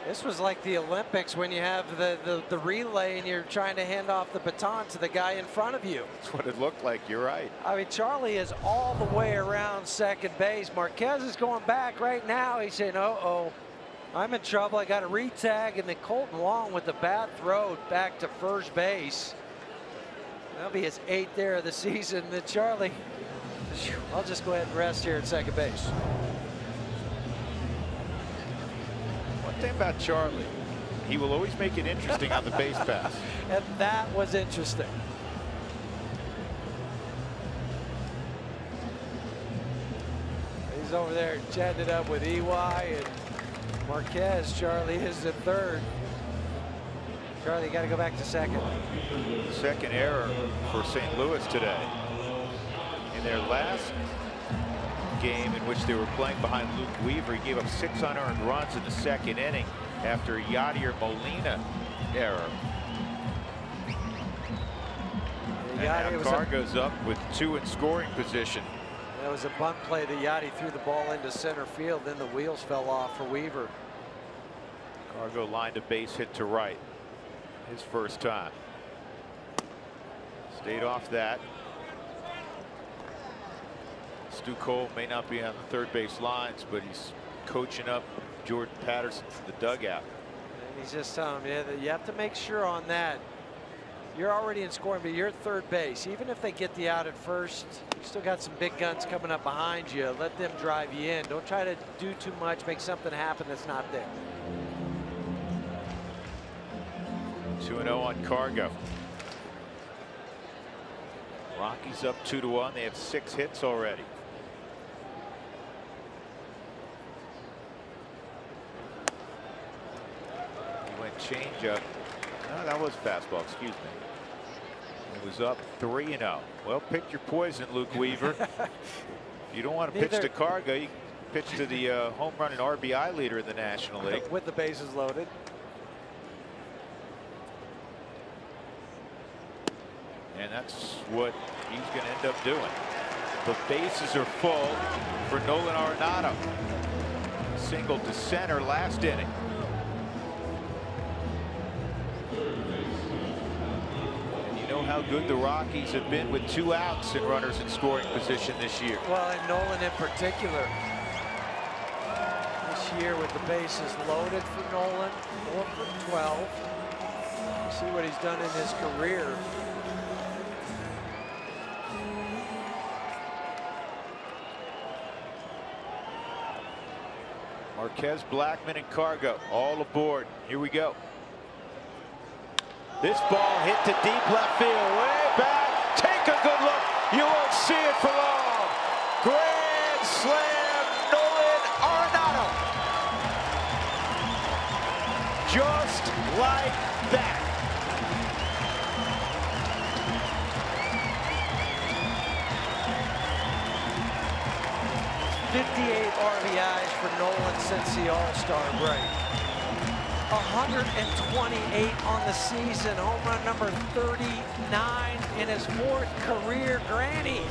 This was like the Olympics when you have the relay and you're trying to hand off the baton to the guy in front of you. That's what it looked like. You're right. I mean, Charlie is all the way around second base. Marquez is going back right now. He's saying, uh-oh, I'm in trouble. I got a retag. And then Colton Wong with the bad throw back to first base. That'll be his 8th there of the season. Then Charlie, I'll just go ahead and rest here at second base. Thing about Charlie, he will always make it interesting on the base pass. And that was interesting. He's over there chatting it up with EY and Marquez. Charlie is at third. Charlie, got to go back to second. Second error for St. Louis today. In their last game in which they were playing behind Luke Weaver, he gave up 6 unearned runs in the second inning. after a Yadier Molina error. And now Carr goes up with 2 in scoring position. That was a bunt play that Yadi threw the ball into center field. Then the wheels fell off for Weaver. Cargo lined a base hit to right. His first time. Stayed off that. Stu Cole may not be on the third base lines, but he's coaching up Jordan Patterson to the dugout. And he's just telling him, yeah, you have to make sure on that. You're already in scoring, but you're at third base. Even if they get the out at first, you still got some big guns coming up behind you. Let them drive you in. Don't try to do too much, make something happen that's not there. 2-0 on Cargo. Rockies up 2-1. They have 6 hits already. He went changeup. No, that was fastball. Excuse me. It was up 3-0. Well, pick your poison, Luke Weaver. You don't want to pitch to Cargo. You pitch to the home run and RBI leader in the National League. With the bases loaded. And that's what he's going to end up doing. The bases are full for Nolan Arenado. Single to center last inning. And you know how good the Rockies have been with 2 outs and runners in scoring position this year. Well, and Nolan in particular. This year with the bases loaded for Nolan, 4 for 12. See what he's done in his career. Marquez, Blackmon, and Cargo all aboard. Here we go. This ball hit to deep left field, way back. Take a good look. You won't see it for long. Grand slam, Nolan Arenado. Just like that. RBIs for Nolan since the All-Star break. 128 on the season, home run number 39 in his 4th career granny.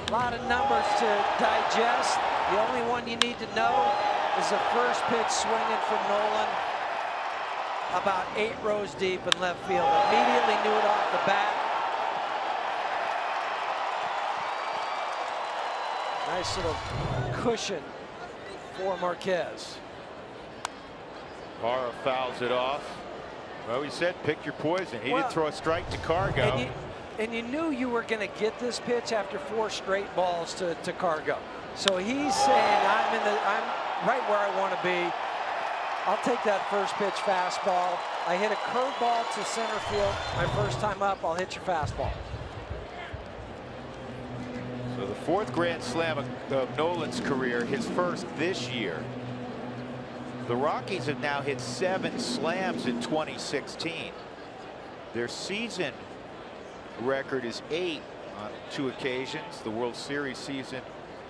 A lot of numbers to digest. The only one you need to know is the first pitch swinging from Nolan about 8 rows deep in left field. Immediately knew it off the bat. Nice little cushion for Marquez. Parra fouls it off. Well, he said pick your poison. He didn't throw a strike to Cargo. And you knew you were going to get this pitch after 4 straight balls to Cargo. So he's saying, I'm right where I want to be. I'll take that first pitch fastball. I hit a curveball to center field. My first time up, I'll hit your fastball. So the 4th grand slam of Nolan's career, his first this year. The Rockies have now hit 7 slams in 2016. Their season record is 8 on 2 occasions. The World Series season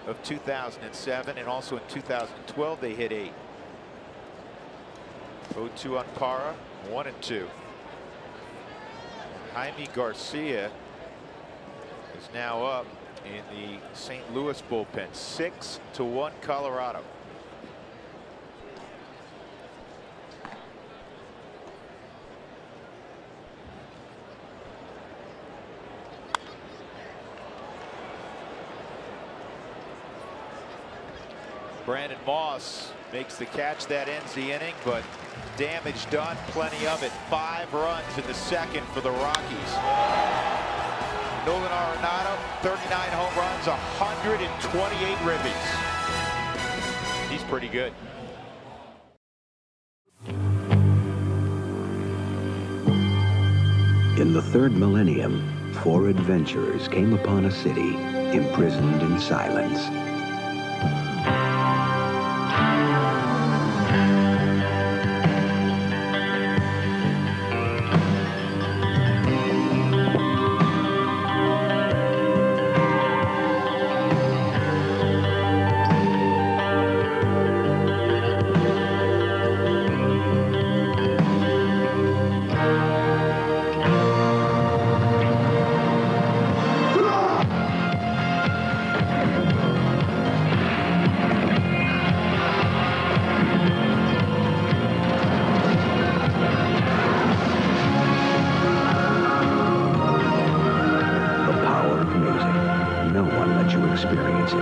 of 2007, and also in 2012 they hit 8. 0-2 on Parra, 1-2. Jaime Garcia is now up in the St. Louis bullpen. 6-1 Colorado. Brandon Moss makes the catch that ends the inning, but damage done, plenty of it. 5 runs in the 2nd for the Rockies. Nolan Arenado, 39 home runs, 128 ribbies. He's pretty good. In the 3rd millennium, 4 adventurers came upon a city imprisoned in silence. let you experience it.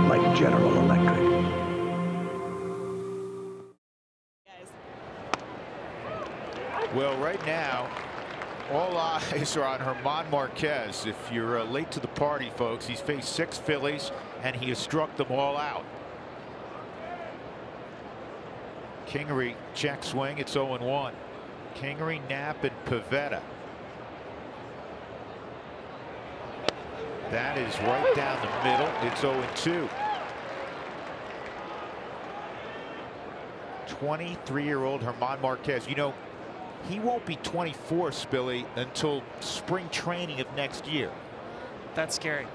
Like General Electric. Well, right now, all eyes are on German Marquez. If you're late to the party, folks, he's faced 6 Phillies, and he has struck them all out. Kingery check swing. It's 0-1. Kingery, Knapp, and Pivetta. That is right down the middle. It's 0-2. 23-year-old German Marquez. You know, he won't be 24, Spilly, until spring training of next year. That's scary.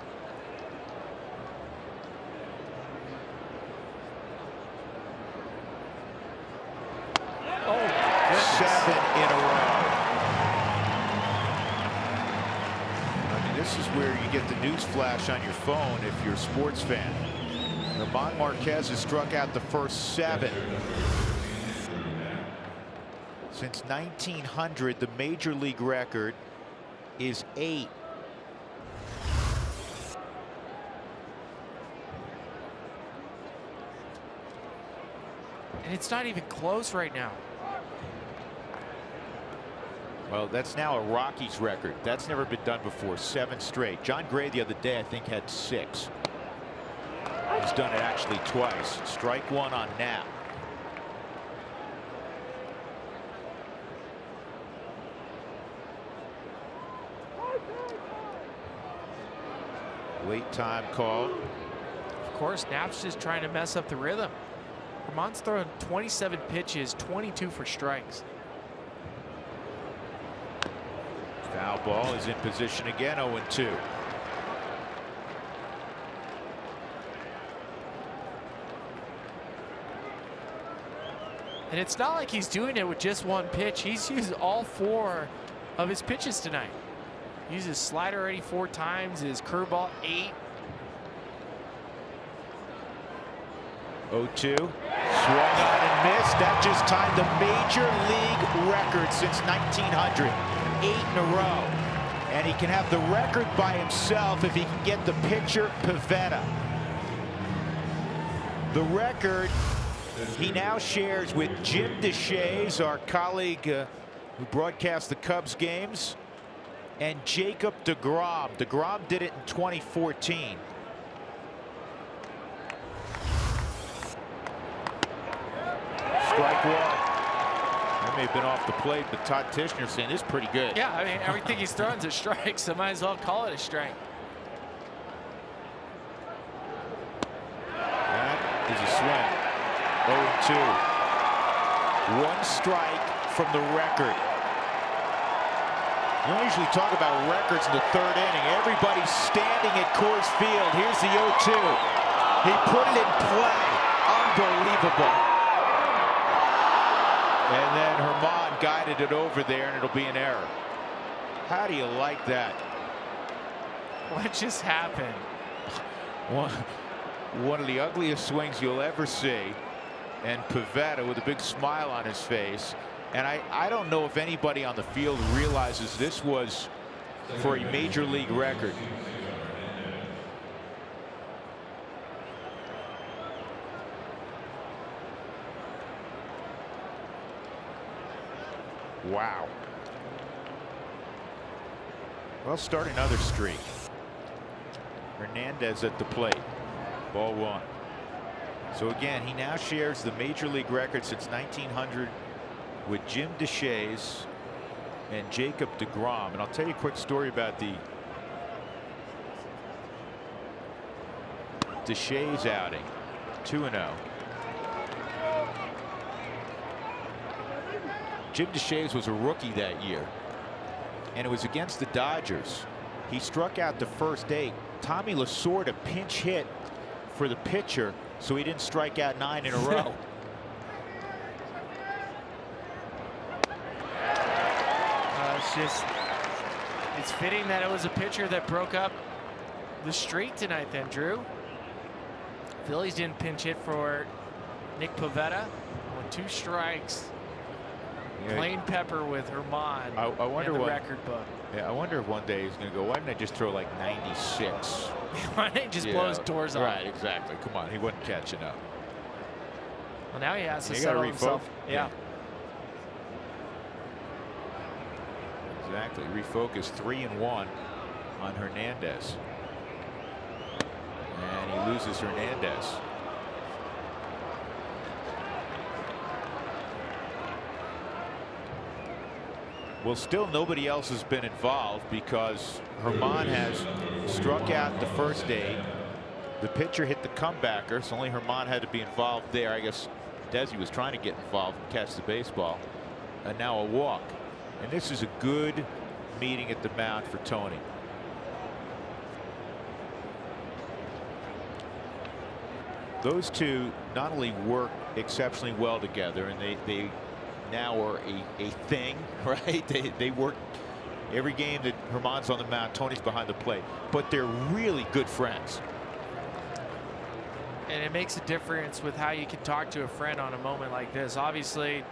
Oh, 7 in a row. I mean, this is where you get the news flash on your phone if you're a sports fan. German Marquez has struck out the first 7. Since 1900, the major league record is 8. And it's not even close right now. Well, that's now a Rockies record. That's never been done before. 7 straight. John Gray the other day, I think, had 6. He's done it actually twice. Strike 1 on Knapp. Late time call. Of course, Knapp's just trying to mess up the rhythm. German's throwing 27 pitches, 22 for strikes. Foul ball is in position again. 0-2. And it's not like he's doing it with just one pitch. He's used all 4 of his pitches tonight. He used his slider already 4 times, his curveball 8. 0-2. Swung on and missed. That just tied the major league record since 1900. 8 in a row. And he can have the record by himself if he can get the pitcher Pivetta. The record he now shares with Jim Deshaies, our colleague who broadcasts the Cubs games, and Jacob deGrom. deGrom did it in 2014. Strike 1. That may have been off the plate, but Todd Tishner saying this is pretty good. Yeah, I mean, everything he's throwing is a strike, so might as well call it a strike. That is a swing. 0-2. 1 strike from the record. We don't usually talk about records in the 3rd inning. Everybody's standing at Coors Field. Here's the 0-2. He put it in play. Unbelievable. And then German guided it over there, and it'll be an error. How do you like that? What just happened? One of the ugliest swings you'll ever see. And Pivetta with a big smile on his face. And I don't know if anybody on the field realizes this was for a major league record. Wow. Well, start another streak. Hernandez at the plate. Ball 1. So again, he now shares the major league record since 1900 with Jim Deshaies and Jacob deGrom. And I'll tell you a quick story about the Deshaies outing. 2-0. Jim Deshaies was a rookie that year, and it was against the Dodgers. He struck out the first 8. Tommy Lasorda pinch hit for the pitcher, so he didn't strike out 9 in a row. It's fitting that it was a pitcher that broke up the streak tonight then, Drew. Phillies didn't pinch hit for Nick Pivetta on 2 strikes. Plain pepper with Herman. I wonder in the what record book. Yeah, I wonder if one day he's going to go, why didn't I just throw like 96? Why didn't he just blow his doors off? Right, exactly. Come on, he wasn't catching up. Well, now he has to You settle gotta himself. Yeah. Exactly. Refocus 3-1 on Hernandez. And he loses Hernandez. Well, still nobody else has been involved because Herman has struck out the first 8. The pitcher hit the comebacker, so only Herman had to be involved there. I guess Desi was trying to get involved and catch the baseball. And now a walk. And this is a good meeting at the mound for Tony. Those two not only work exceptionally well together, and they now are a thing, right? They work every game that Herman's on the mound, Tony's behind the plate, but they're really good friends. And it makes a difference with how you can talk to a friend on a moment like this. Obviously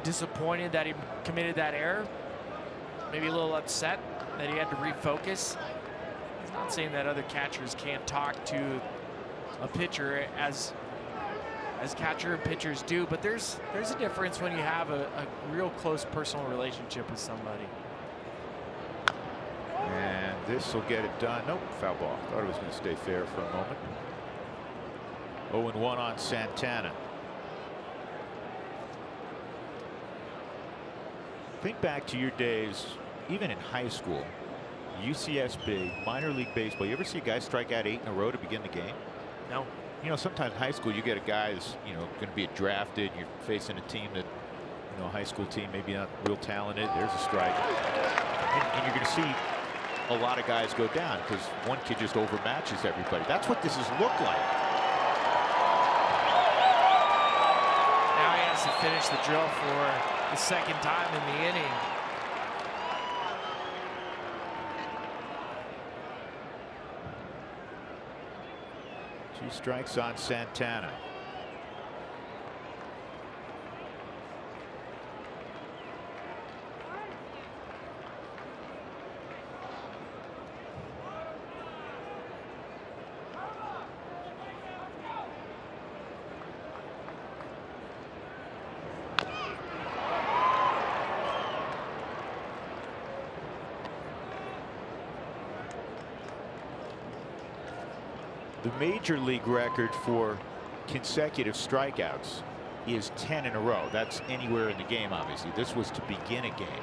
disappointed that he committed that error, maybe a little upset that he had to refocus. He's not saying that other catchers can't talk to a pitcher as catcher and pitchers do, but there's a difference when you have a real close personal relationship with somebody. And this will get it done. Nope, foul ball. Thought it was going to stay fair for a moment. 0-1 on Santana. Think back to your days, even in high school, UCSB, minor league baseball. You ever see a guy strike out 8 in a row to begin the game? No. You know, sometimes in high school you get a guy that's, you know, going to be drafted. You're facing a team that, you know, a high school team maybe not real talented. There's a strike, and you're going to see a lot of guys go down because one kid just overmatches everybody. That's what this has looked like. Now he has to finish the drill for the second time in the inning. Two strikes on Santana. The major league record for consecutive strikeouts is 10 in a row. That's anywhere in the game, obviously. This was to begin a game.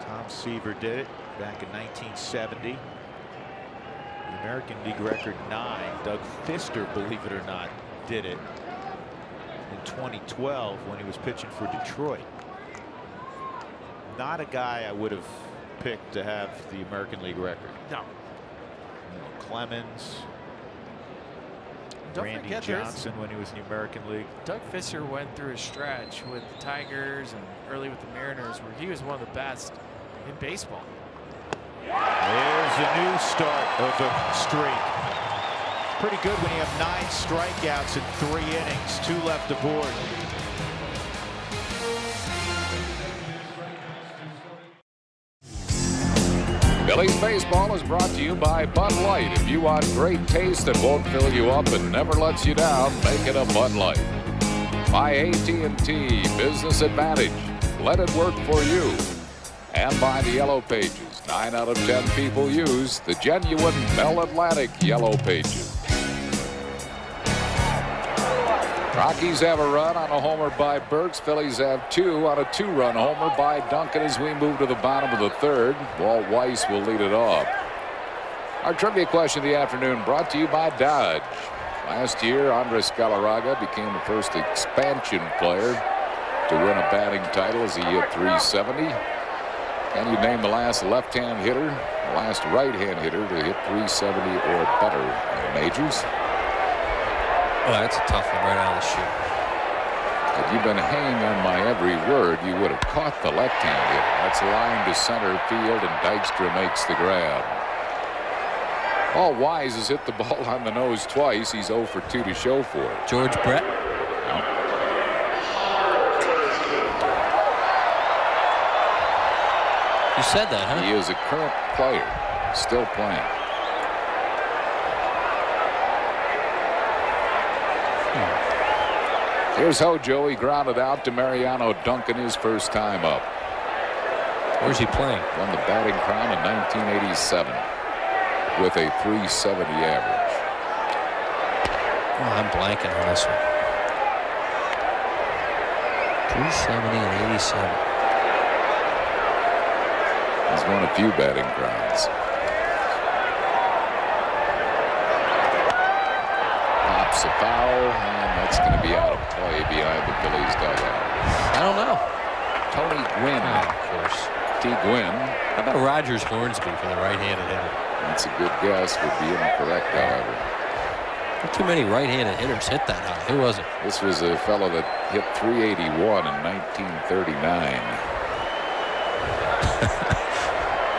Tom Seaver did it back in 1970. The American League record 9. Doug Fister, believe it or not, did it in 2012 when he was pitching for Detroit. Not a guy I would have picked to have the American League record. No. Clemens, Randy Johnson when he was in the American League. Doug Fister went through a stretch with the Tigers and early with the Mariners where he was one of the best in baseball. There's a new start of a streak. Pretty good when you have 9 strikeouts in 3 innings, 2 left aboard. Phillies baseball is brought to you by Bud Light. If you want great taste that won't fill you up and never lets you down, make it a Bud Light. By AT&T Business Advantage. Let it work for you. And by the Yellow Pages. 9 out of 10 people use the genuine Bell Atlantic Yellow Pages. Rockies have a run on a homer by Burks. Phillies have 2 on a 2-run homer by Duncan as we move to the bottom of the 3rd. Walt Weiss will lead it off. Our trivia question of the afternoon brought to you by Dodge. Last year, Andres Galarraga became the first expansion player to win a batting title as he hit .370. Can you name the last left-hand hitter, the last right-hand hitter to hit .370 or better in the majors? Oh, that's a tough one right out of the chute. Had you been hanging on my every word, you would have caught the left-hand hit. That's line to center field, and Dykstra makes the grab. Paul Wise has hit the ball on the nose twice. He's 0 for 2 to show for it. George Brett. No. You said that, huh? He is a current player, still playing. Here's Hojo. He grounded out to Mariano Duncan his first time up. Where's he playing? Won the batting crown in 1987 with a .370 average. Oh, I'm blanking on this one. 370 and 87. He's won a few batting crowns. Pops a foul, and that's going to be out of play behind the Phillies dugout. I don't know. Tony Gwynn. Oh, of course. T. Gwynn. How about Rogers Hornsby for the right-handed hitter? That's a good guess. Would be incorrect, however. Not too many right-handed hitters hit that high. Who was it? This was a fellow that hit .381 in 1939.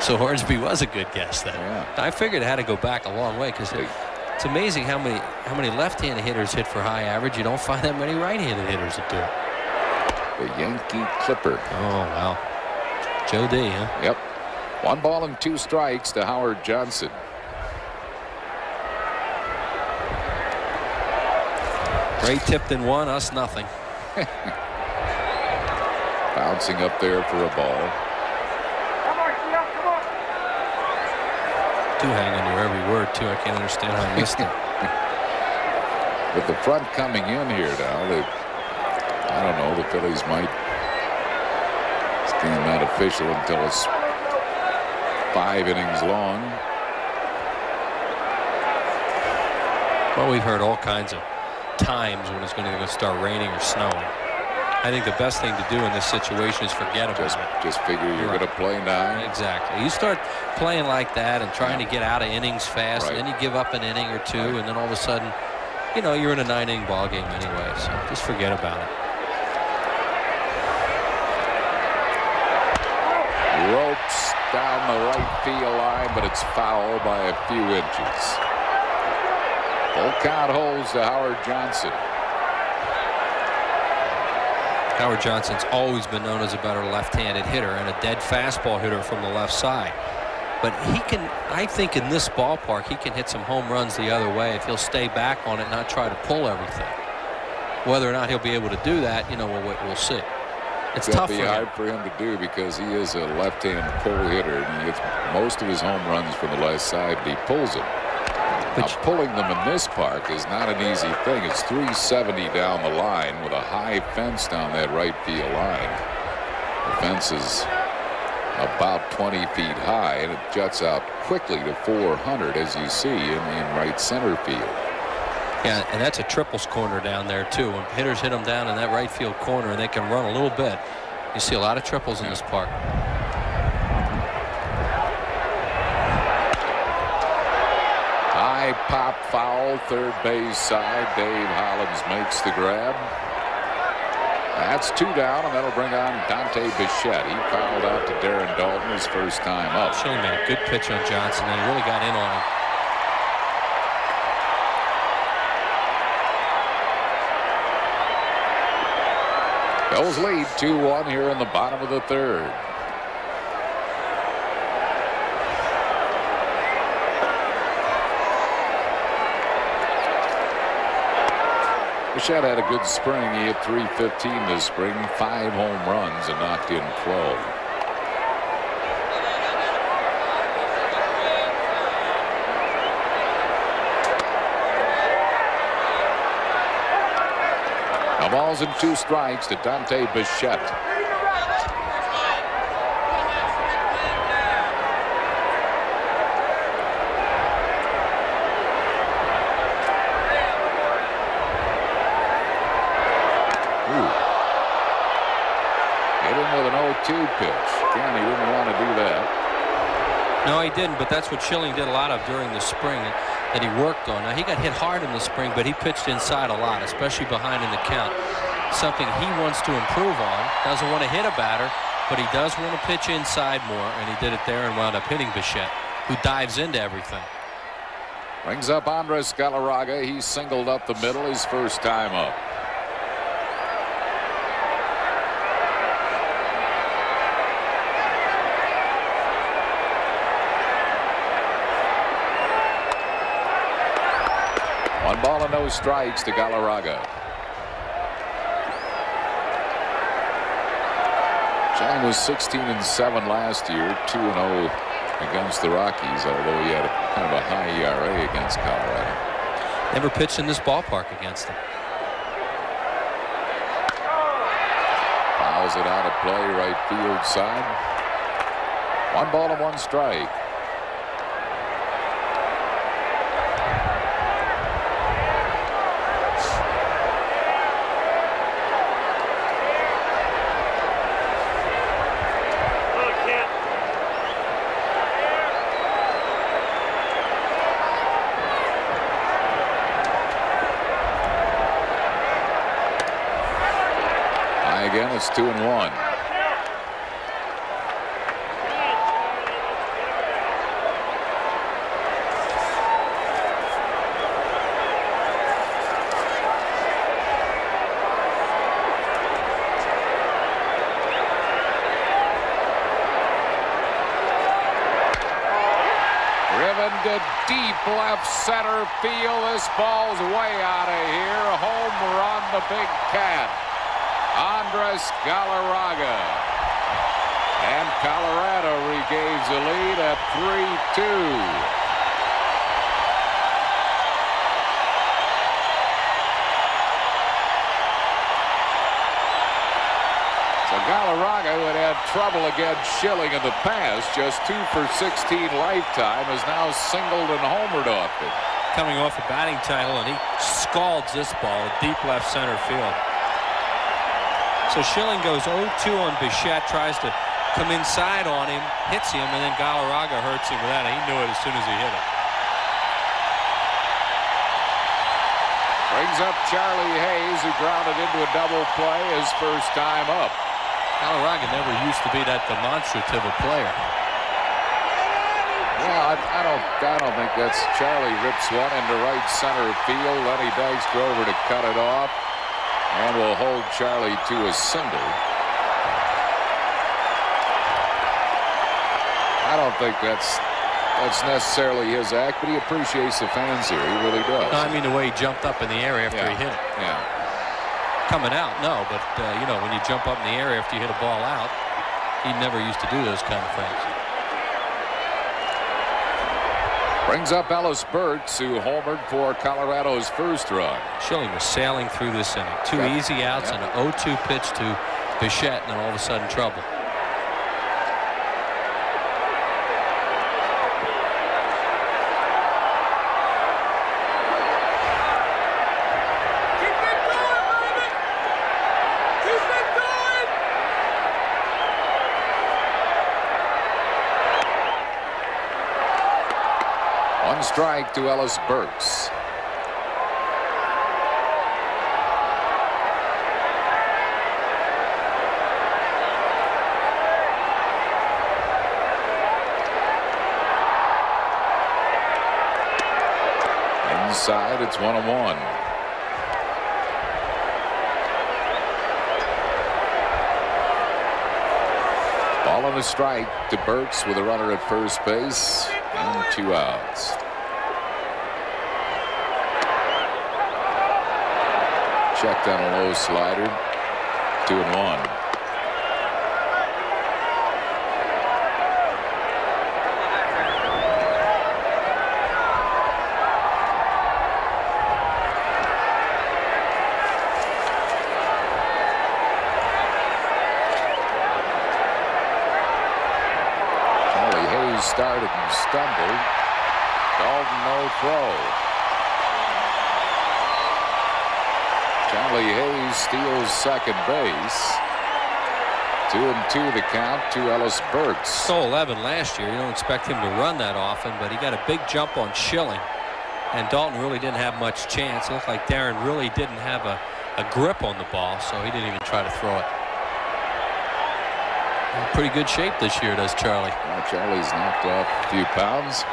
So Hornsby was a good guess then. Yeah. I figured it had to go back a long way because it's amazing how many left-handed hitters hit for high average. You don't find that many right-handed hitters that do it. The Yankee Clipper. Oh, wow. Joe D, huh? Yep. 1 ball and 2 strikes to Howard Johnson. Ray Tipton won, us nothing. Bouncing up there for a ball. Do hang on your every word, too. I can't understand how I missed it. With the front coming in here now, I don't know, the Phillies might stand that official until it's 5 innings long. Well, we've heard all kinds of times when it's going to start raining or snowing. I think the best thing to do in this situation is forget about it. Just figure you're going to play 9. Exactly. You start playing like that and trying to get out of innings fast, and then you give up an inning or 2, and then all of a sudden, you know, you're in a 9-inning ball game anyway. So just forget about it. Ropes down the right field line, but it's foul by a few inches. Full count holds to Howard Johnson. Howard Johnson's always been known as a better left-handed hitter and a dead fastball hitter from the left side. But he can, I think in this ballpark, he can hit some home runs the other way if he'll stay back on it and not try to pull everything. Whether or not he'll be able to do that, you know, we'll see. It's tough for him. It'll be hard for him to do because he is a left-hand pull hitter, and he hits most of his home runs from the left side, but he pulls them. Now, pulling them in this park is not an easy thing. It's 370 down the line with a high fence down that right field line. The fence is about 20 feet high, and it juts out quickly to 400, as you see, in right center field. Yeah, and that's a triples corner down there, too. When hitters hit them down in that right field corner and they can run a little bit, you see a lot of triples in this park. High pop foul, third base side. Dave Hollins makes the grab. That's 2 down, and that'll bring on Dante Bichette. He fouled out to Darren Dalton his first time up. Shilling made a good pitch on Johnson, and he really got in on him. Bills lead 2-1 here in the bottom of the 3rd. Bichette had a good spring. He hit .315 this spring, 5 home runs, and knocked in 12. Now balls and 2 strikes to Dante Bichette. With an 0-2 pitch. Again, he didn't want to do that. No, he didn't, but that's what Schilling did a lot of during the spring that he worked on. Now, he got hit hard in the spring, but he pitched inside a lot, especially behind in the count. Something he wants to improve on. Doesn't want to hit a batter, but he does want to pitch inside more, and he did it there and wound up hitting Bichette, who dives into everything. Brings up Andres Galarraga. He singled up the middle his first time up. ball and no strikes to Galarraga. Chang was 16-7 last year, 2-0 against the Rockies, although he had kind of a high ERA against Colorado. Never pitched in this ballpark against them. Fouls it out of play, right field side. 1 ball and 1 strike. Again, it's 2-1. Driven to deep left center field. This ball's way out of here. A home run, the Big Cat. Andres Galarraga. And Colorado regains the lead at 3-2. So Galarraga, who had had trouble against Schilling in the past, just 2 for 16 lifetime, is now singled and homered off it. Coming off a batting title, and he scalds this ball deep left center field. So Schilling goes 0-2 on Bichette, tries to come inside on him, hits him, and then Galarraga hurts him with that. He knew it as soon as he hit it. Brings up Charlie Hayes, who grounded into a double play his first time up. Galarraga never used to be that demonstrative a player. Yeah, I don't think that's. Charlie rips one into right center field. Lenny Dykstra over to cut it off. And will hold Charlie to a single. I don't think that's necessarily his act, but he appreciates the fans here. He really does. No, I mean the way he jumped up in the air after he hit it. Yeah. Coming out, no, but you know, when you jump up in the air after you hit a ball out, he never used to do those kind of things. Brings up Ellis Burks, who homered for Colorado's first run. Schilling was sailing through this inning. Two easy outs and an 0-2 pitch to Bichette, and then all of a sudden trouble. Strike to Ellis Burks. Inside, it's 1-1. Ball on a strike to Burks with a runner at first base and 2 outs. Checked on a low slider. 2-1. Charlie Hayes started and stumbled. Dalton no throw. Charlie Hayes steals second base. 2-2 the count to Ellis Burks. Stole 11 last year. You don't expect him to run that often, but he got a big jump on Schilling. And Dalton really didn't have much chance. It looked like Darren really didn't have a grip on the ball, so he didn't even try to throw it. In pretty good shape this year, does Charlie. Well, Charlie's knocked off a few pounds.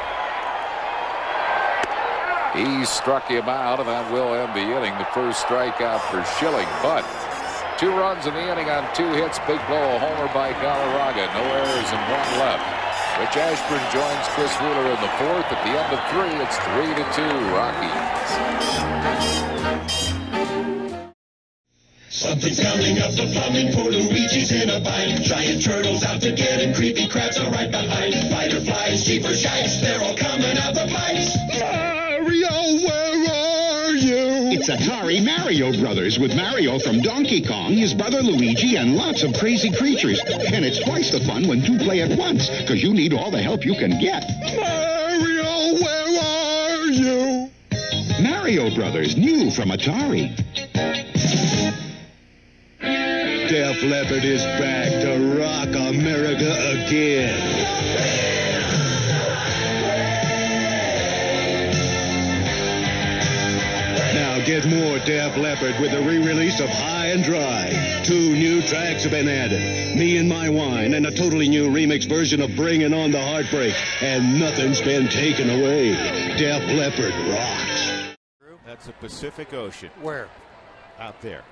He struck him out, and that will end the inning. The first strikeout for Schilling, but 2 runs in the inning on 2 hits. Big blow, a homer by Galarraga. No errors and 1 left. Rich Ashburn joins Chris Wheeler in the fourth. At the end of 3, it's 3-2 Rockies. Something's coming up the plumbing for Luigi's in a bind. Giant turtles out to get him, creepy crabs are right behind. Spider flies, cheaper shikes, they're all coming out the pipes. Mario, where are you? It's Atari Mario Brothers with Mario from Donkey Kong, his brother Luigi, and lots of crazy creatures. And it's twice the fun when two play at once, because you need all the help you can get. Mario, where are you? Mario Brothers, new from Atari. Def Leppard is back to rock America again. Now get more Def Leppard with the re-release of High and Dry. 2 new tracks have been added. Me and My Wine, and a totally new remix version of Bringing on the Heartbreak. And nothing's been taken away. Def Leppard rocks. That's the Pacific Ocean. Where? Out there.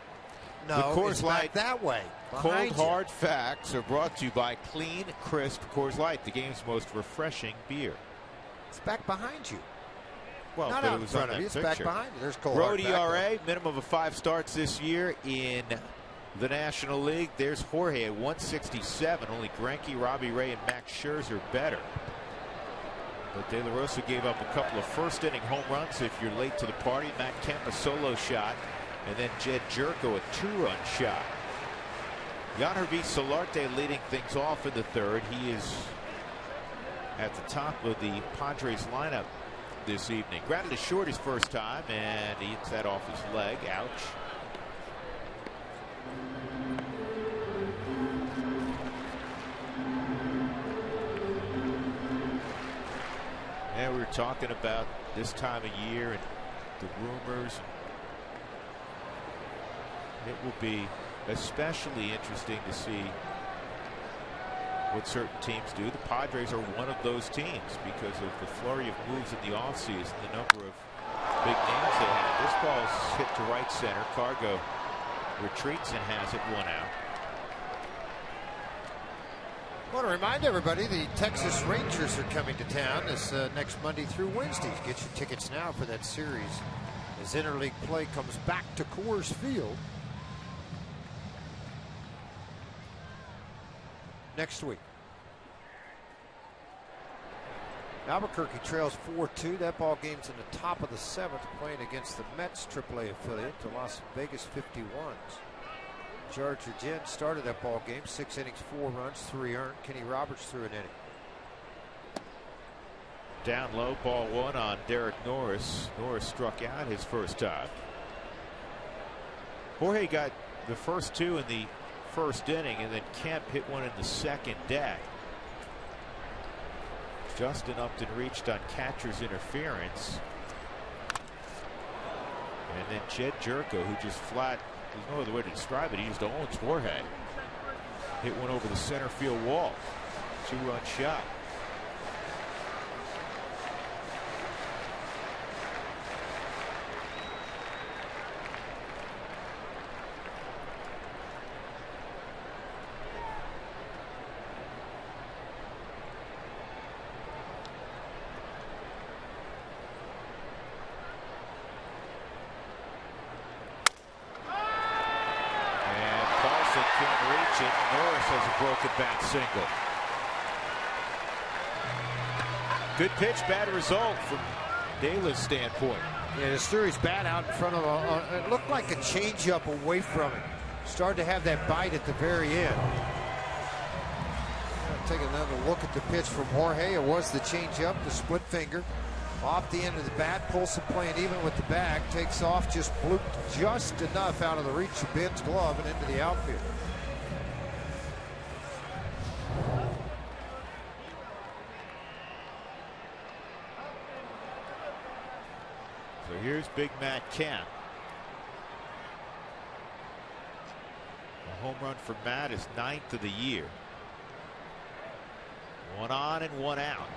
No, the Coors it's Light that way. Cold Hard Facts are brought to you by Clean, Crisp Coors Light, the game's most refreshing beer. It's back behind you. Well, not but out it was in front on of you. that It's back picture. behind you. There's Cold Road Hard ERA, minimum of 5 starts this year in the National League. There's Jorge at 167. Only Greinke, Robbie Ray, and Max Scherzer better. But De La Rosa gave up a couple of first-inning home runs. If you're late to the party, Matt Kemp a solo shot, and then Jed Jerko a 2-run shot. Yangervis Solarte leading things off in the third. He is at the top of the Padres lineup this evening. Grounded to short his first time, and he hits that off his leg. Ouch. And we were talking about this time of year and the rumors. It will be especially interesting to see what certain teams do. The Padres are one of those teams because of the flurry of moves in the offseason, the number of big names they have. This ball's hit to right center. Cargo retreats and has it 1 out. I want to remind everybody the Texas Rangers are coming to town this next Monday through Wednesday. Get your tickets now for that series as interleague play comes back to Coors Field next week. Albuquerque trails 4-2. That ball game's in the top of the 7th, playing against the Mets AAA affiliate, the Las Vegas 51s. George Urgent started that ball game. 6 innings, 4 runs, 3 earned. Kenny Roberts threw an inning. Down low, ball 1 on Derek Norris. Norris struck out his first time. Jorge got the first 2 in the first inning, and then Kemp hit one in the second deck. Justin Upton reached on catcher's interference. And then Jed Jerko, who just flat, there's no other way to describe it, he just owns Jorge. Hit one over the center field wall. 2-run shot. Norris has a broken bat single. Good pitch, bad result from Dela's standpoint. Yeah, the series bat out in front of it looked like a changeup away from him. Started to have that bite at the very end. Take another look at the pitch from Jorge. It was the changeup, the split finger. Off the end of the bat, Pulson playing even with the bag, takes off, just blooped just enough out of the reach of Ben's glove and into the outfield. So here's Big Matt Kemp. A home run for Matt is 9th of the year. 1 on and 1 out.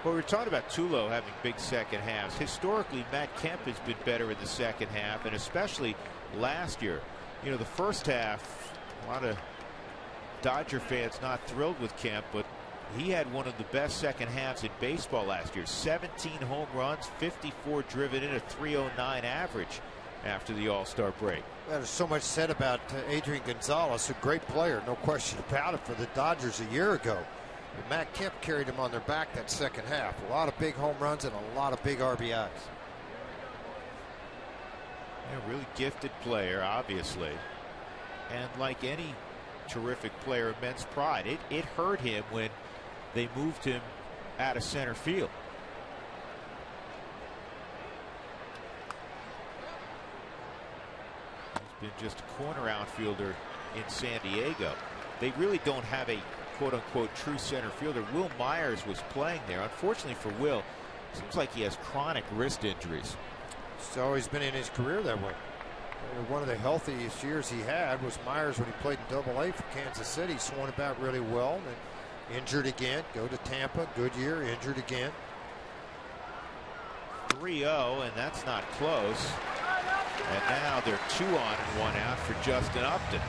Well, we were talking about Tulo having big second halves. Historically, Matt Kemp has been better in the second half, and especially last year. You know, the first half, a lot of Dodger fans not thrilled with Kemp, but he had one of the best second halves in baseball last year. 17 home runs, 54 driven in, a .309 average after the All-Star break. Well, there's so much said about Adrian Gonzalez, a great player, no question about it, for the Dodgers a year ago. And Matt Kemp carried him on their back that second half. A lot of big home runs and a lot of big RBIs. Yeah, really gifted player, obviously. And like any terrific player, immense pride. It hurt him when they moved him out of center field. He's been just a corner outfielder in San Diego. They really don't have a quote-unquote true center fielder. Will Myers was playing there. Unfortunately for Will, seems like he has chronic wrist injuries. It's always been in his career that way. One of the healthiest years he had was Myers when he played in Double-A for Kansas City. Swung about really well, and injured again. Go to Tampa, good year, injured again. 3-0, and that's not close. And now they're 2 on and 1 out for Justin Upton.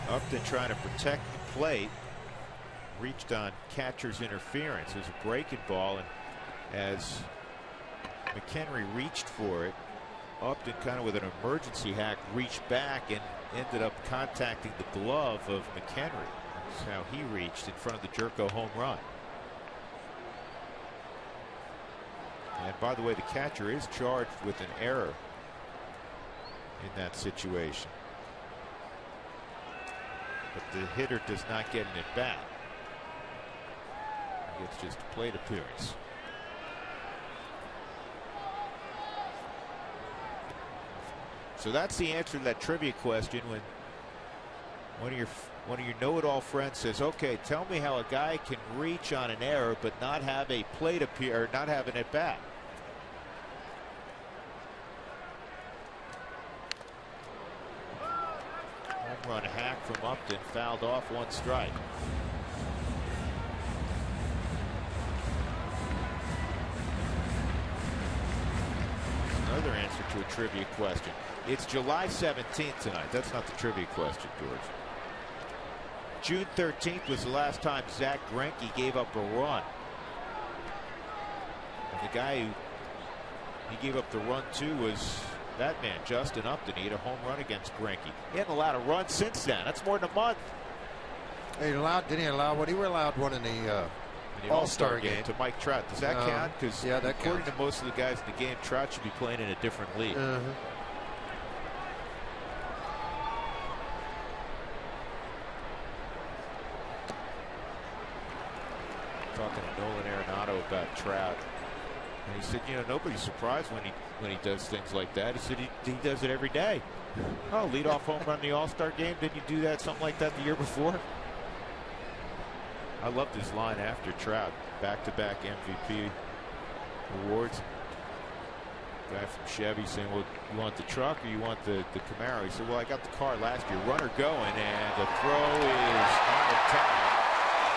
Upton trying to protect the plate, reached on catcher's interference. It was a breaking ball, and as McHenry reached for it, Upton kind of with an emergency hack reached back and ended up contacting the glove of McHenry. That's how he reached in front of the Jerko home run. And by the way, the catcher is charged with an error in that situation. But the hitter does not get an at-bat. It's just a plate appearance. So that's the answer to that trivia question when one of your know-it-all friends says, okay, tell me how a guy can reach on an error but not have a plate appear, or not have an at-bat. Home run hack from Upton, fouled off, 1 strike. Another answer to a trivia question. It's July 17th tonight. That's not the trivia question, George. June 13th was the last time Zach Greinke gave up a run. And the guy who he gave up the run to was that man, Justin Upton. He had a home run against Greinke. He hadn't allowed a run since then. That's more than a month. He allowed, didn't he allow one? He allowed one in the All-Star game to Mike Trout. Does that count? Because yeah, that according counts. to most of the guys in the game, Trout should be playing in a different league. Talking to Nolan Arenado about Trout, and he said, you know, nobody's surprised when he does things like that. He said he does it every day. Oh, leadoff home run in the All-Star game. Didn't you do that something like that the year before? I loved his line after Trout. Back-to-back MVP awards. Guy from Chevy saying, well, you want the truck or you want the Camaro? He said, well, I got the car last year. Runner going, and the throw is out of time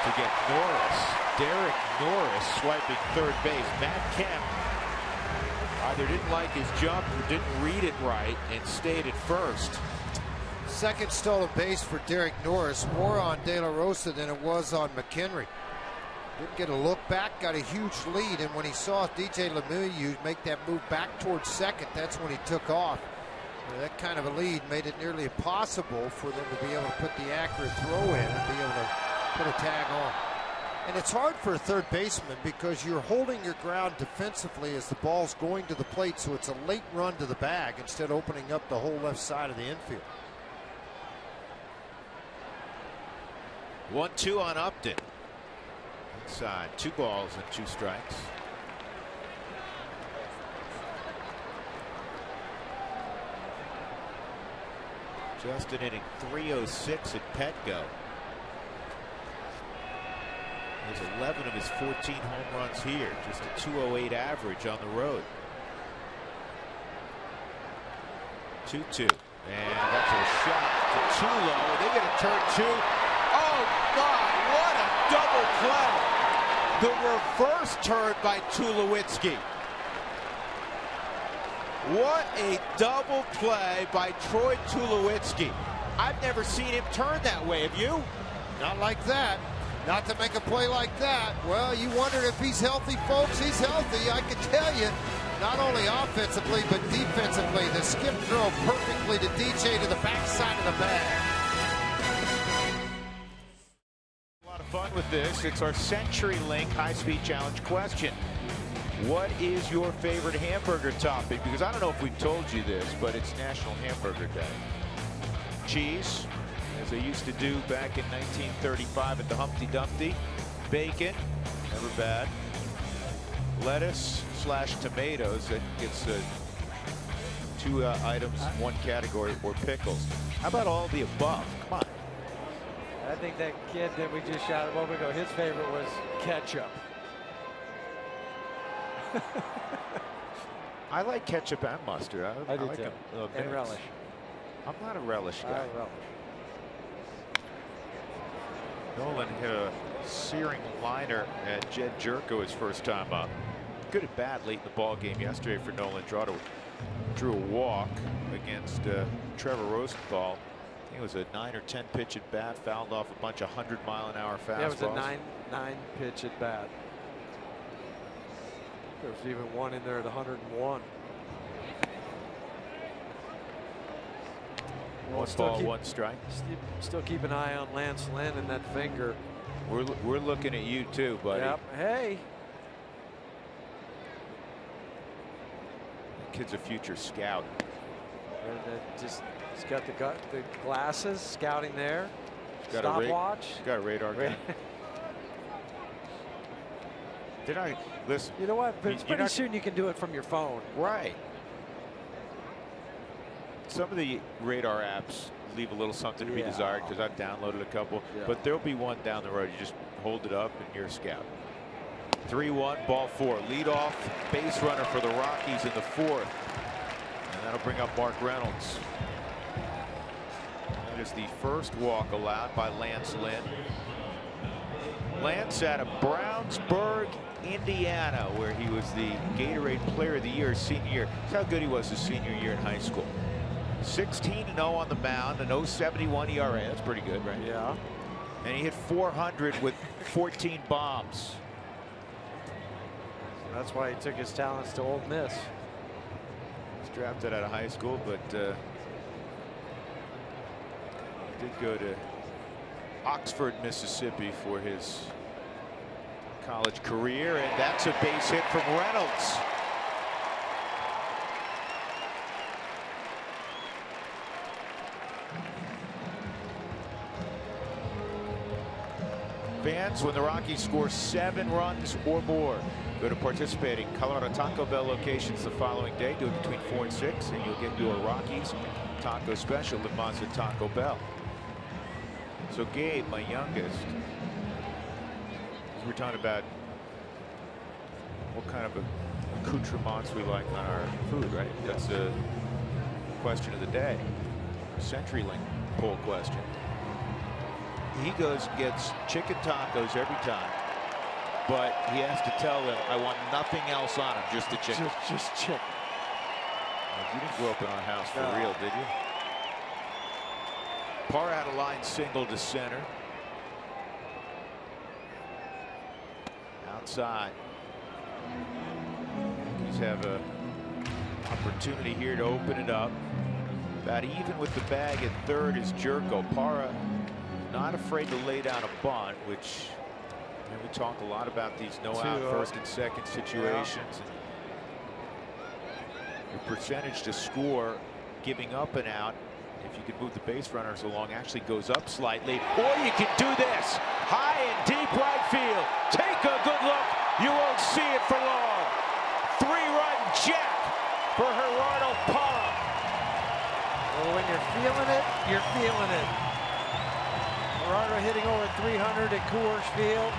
to get Norris. Derek Norris swiping third base. Matt Kemp either didn't like his jump or didn't read it right and stayed at first. Second stolen base for Derek Norris, more on De La Rosa than it was on McHenry. Didn't get a look back, got a huge lead, and when he saw DJ LeMahieu make that move back towards second, that's when he took off. That kind of a lead made it nearly impossible for them to be able to put the accurate throw in and be able to put a tag on. And it's hard for a third baseman because you're holding your ground defensively as the ball's going to the plate, so it's a late run to the bag instead of opening up the whole left side of the infield. 1-2 on Upton. Inside, 2 balls and 2 strikes. Justin hitting .306 at Petco. There's 11 of his 14 home runs here. Just a .208 average on the road. 2-2. And that's a shot to Tulo. They get a turn 2. Oh, my, what a double play. The reverse turn by Tulowitzki. What a double play by Troy Tulowitzki. I've never seen him turn that way. Have you? Not like that. Not to make a play like that. Well, you wondered if he's healthy, folks. He's healthy. I can tell you. Not only offensively, but defensively. The skip throw perfectly to DJ to the backside of the bag. A lot of fun with this. It's our CenturyLink high-speed challenge question. What is your favorite hamburger topping? Because I don't know if we've told you this, but it's National Hamburger Day. Cheese, as they used to do back in 1935 at the Humpty Dumpty. Bacon, never bad. Lettuce/tomatoes, that gets 2 items in one category, or pickles. How about all the above? Come on. I think that kid that we just shot a moment ago, his favorite was ketchup. I like ketchup and mustard. I do like too. And relish. I'm not a relish guy. I relish. Nolan hit a searing liner at Jed Jerko his first time up. Good at bat late in the ball game yesterday for Nolan. Drew a walk against Trevor Rosenthal. I think it was a 9 or 10 pitch at bat, fouled off a bunch of 100-mile-an-hour fastballs. Yeah, it was a 9 pitch at bat. There was even one in there at 101. One ball, 1 strike. Still keep an eye on Lance Lynn and that finger. We're looking at you too, buddy. Yep. Hey. That kid's a future scout. He's got the glasses, scouting there. Stopwatch. He's got a radar gun. Did I listen? You know what? Pretty soon you can do it from your phone. Right. Some of the radar apps leave a little something to be desired, because I've downloaded a couple. Yeah. But there'll be one down the road. You just hold it up and you're a scout. 3-1, ball 4. Lead off base runner for the Rockies in the 4th. And that'll bring up Mark Reynolds. That is the first walk allowed by Lance Lynn. Lance out of Brownsburg, Indiana, where he was the Gatorade Player of the Year senior year. That's how good he was his senior year in high school. 16-0 on the mound, an 0.71 ERA. That's pretty good, right? Yeah. And he hit 400 with 14 bombs. That's why he took his talents to Ole Miss. He was drafted out of high school, but he did go to Oxford, Mississippi for his college career, and that's a base hit from Reynolds. Fans, when the Rockies score 7 runs or more, go to participating Colorado Taco Bell locations the following day. Do it between 4 and 6, and you'll get your Rockies taco special at Mazda Taco Bell. So Gabe, my youngest, we're talking about what kind of accoutrements we like on our food, right? That's the question of the day. CenturyLink poll question. He goes and gets chicken tacos every time, but he has to tell them, I want nothing else on them, just the chicken. Just chicken. You didn't grow up in our house for real, did you? Parra had a line single to center. Outside. He's have an opportunity here to open it up. About even with the bag at third is Jerko. Parra not afraid to lay down a bunt, which we talk a lot about these no-out first and second situations. And your percentage to score giving up and out, if you can move the base runners along, actually goes up slightly. Or you can do this. High and deep right field. Take a good look. You won't see it for long. 3-run jack for Gerardo Parra. Well, when you're feeling it, you're feeling it. Gerardo hitting over 300 at Coors Field.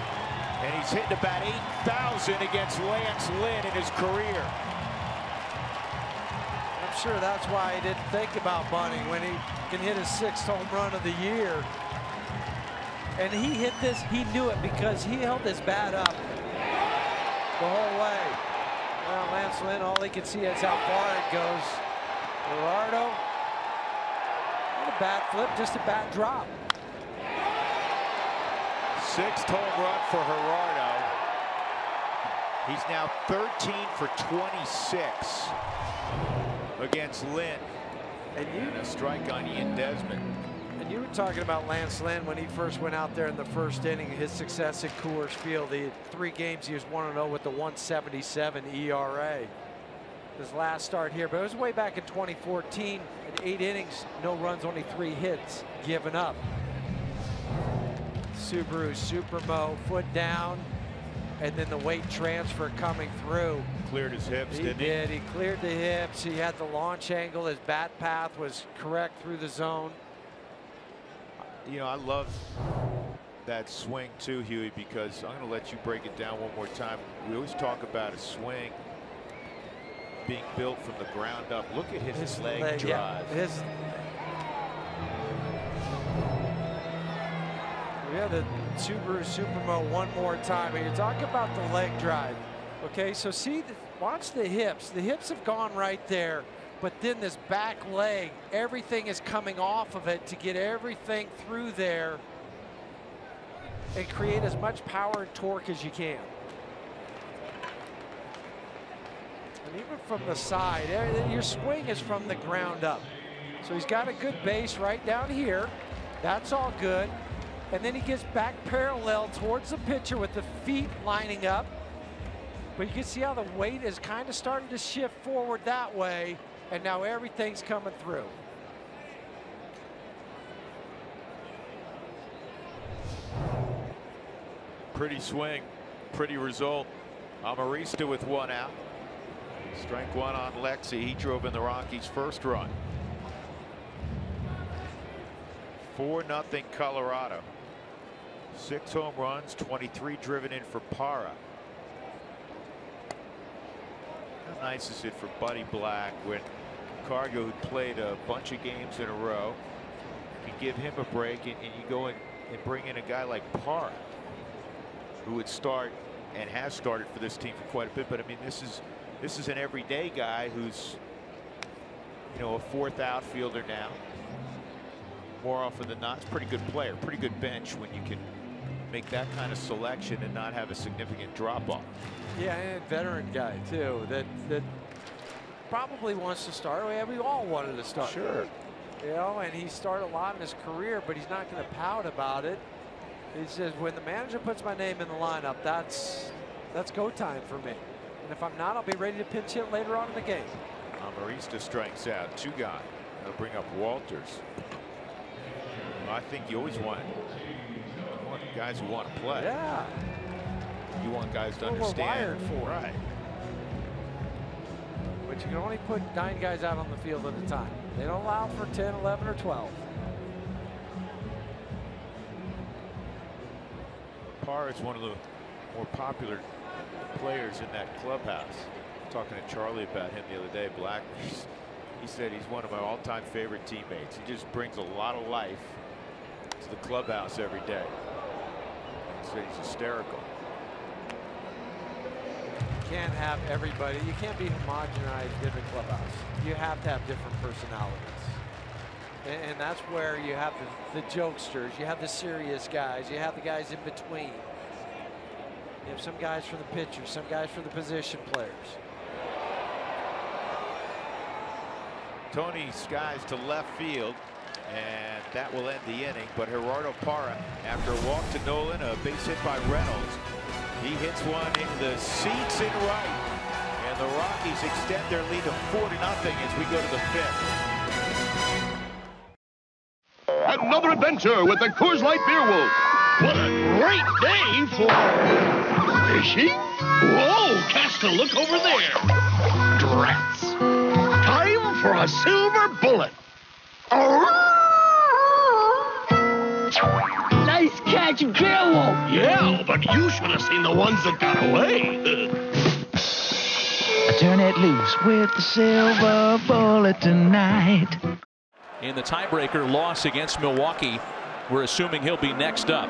And he's hitting about 8,000 against Lance Lynn in his career. I'm sure that's why he didn't think about bunting when he can hit his 6th home run of the year. And he hit this, he knew it because he held his bat up the whole way. Well, Lance Lynn, all he can see is how far it goes. Gerardo, not a bat flip, just a bat drop. 6th home run for Gerardo. He's now 13 for 26 against Lynn. And a strike on Ian Desmond. And you were talking about Lance Lynn when he first went out there in the 1st inning, his success at Coors Field. He had 3 games, he was 1-0 with the 1.77 ERA. His last start here, but it was way back in 2014. In 8 innings, no runs, only 3 hits given up. Subaru Supermo, foot down, and then the weight transfer coming through. Cleared his hips, didn't he? He did. He cleared the hips. He had the launch angle. His bat path was correct through the zone. You know, I love that swing too, Huey, because I'm going to let you break it down one more time. We always talk about a swing being built from the ground up. Look at his leg drive. Yeah, we have the Subaru Supermo one more time. And you're talking about the leg drive. Okay, so see, watch the hips. The hips have gone right there. But then this back leg, everything is coming off of it to get everything through there and create as much power and torque as you can. And even from the side, your swing is from the ground up. So he's got a good base right down here. That's all good. And then he gets back parallel towards the pitcher with the feet lining up. But you can see how the weight is kind of starting to shift forward that way. And now everything's coming through. Pretty swing, pretty result. Amarista with 1 out. Strike 1 on Lexi. He drove in the Rockies' first run. 4-0 Colorado. 6 home runs, 23 driven in for Parra. How nice is it for Buddy Black when Cargo, who played a bunch of games in a row, can give him a break, and you go and bring in a guy like Parra, who would start and has started for this team for quite a bit. But I mean, this is an everyday guy who's, you know, a 4th outfielder now. More often than not, it's a pretty good player, pretty good bench when you can make that kind of selection and not have a significant drop off. Yeah, and veteran guy too that probably wants to start. We all wanted to start. Sure. You know, and he started a lot in his career, but he's not going to pout about it. He says, when the manager puts my name in the lineup, that's go time for me. And if I'm not, I'll be ready to pinch hit later on in the game. Amarista strikes out. 2 gone. They'll bring up Walters. I think you always want guys who want to play. Yeah. You want guys to That's what understand. we're wired for. Right. But you can only put 9 guys out on the field at a time. They don't allow for 10, 11, or 12. Parra is one of the more popular players in that clubhouse. Talking to Charlie about him the other day, Black. He said he's one of my all-time favorite teammates. He just brings a lot of life to the clubhouse every day. He said he's hysterical. You can't have everybody. You can't be homogenized in the clubhouse. You have to have different personalities. And that's where you have the jokesters, you have the serious guys, you have the guys in between. You have some guys for the pitchers, some guys for the position players. Tony skies to left field, and that will end the inning. But Gerardo Parra, after a walk to Nolan, a base hit by Reynolds, he hits one in the seats in right, and the Rockies extend their lead to 4-0 as we go to the 5th. Another adventure with the Coors Light Beer Wolf. What a great day for fishing. Whoa, cast a look over there. Drats. Time for a silver bullet. Nice catch, Beowulf. Yeah, but you should have seen the ones that got away. Turn it loose with the silver bullet tonight. In the tiebreaker loss against Milwaukee, we're assuming he'll be next up.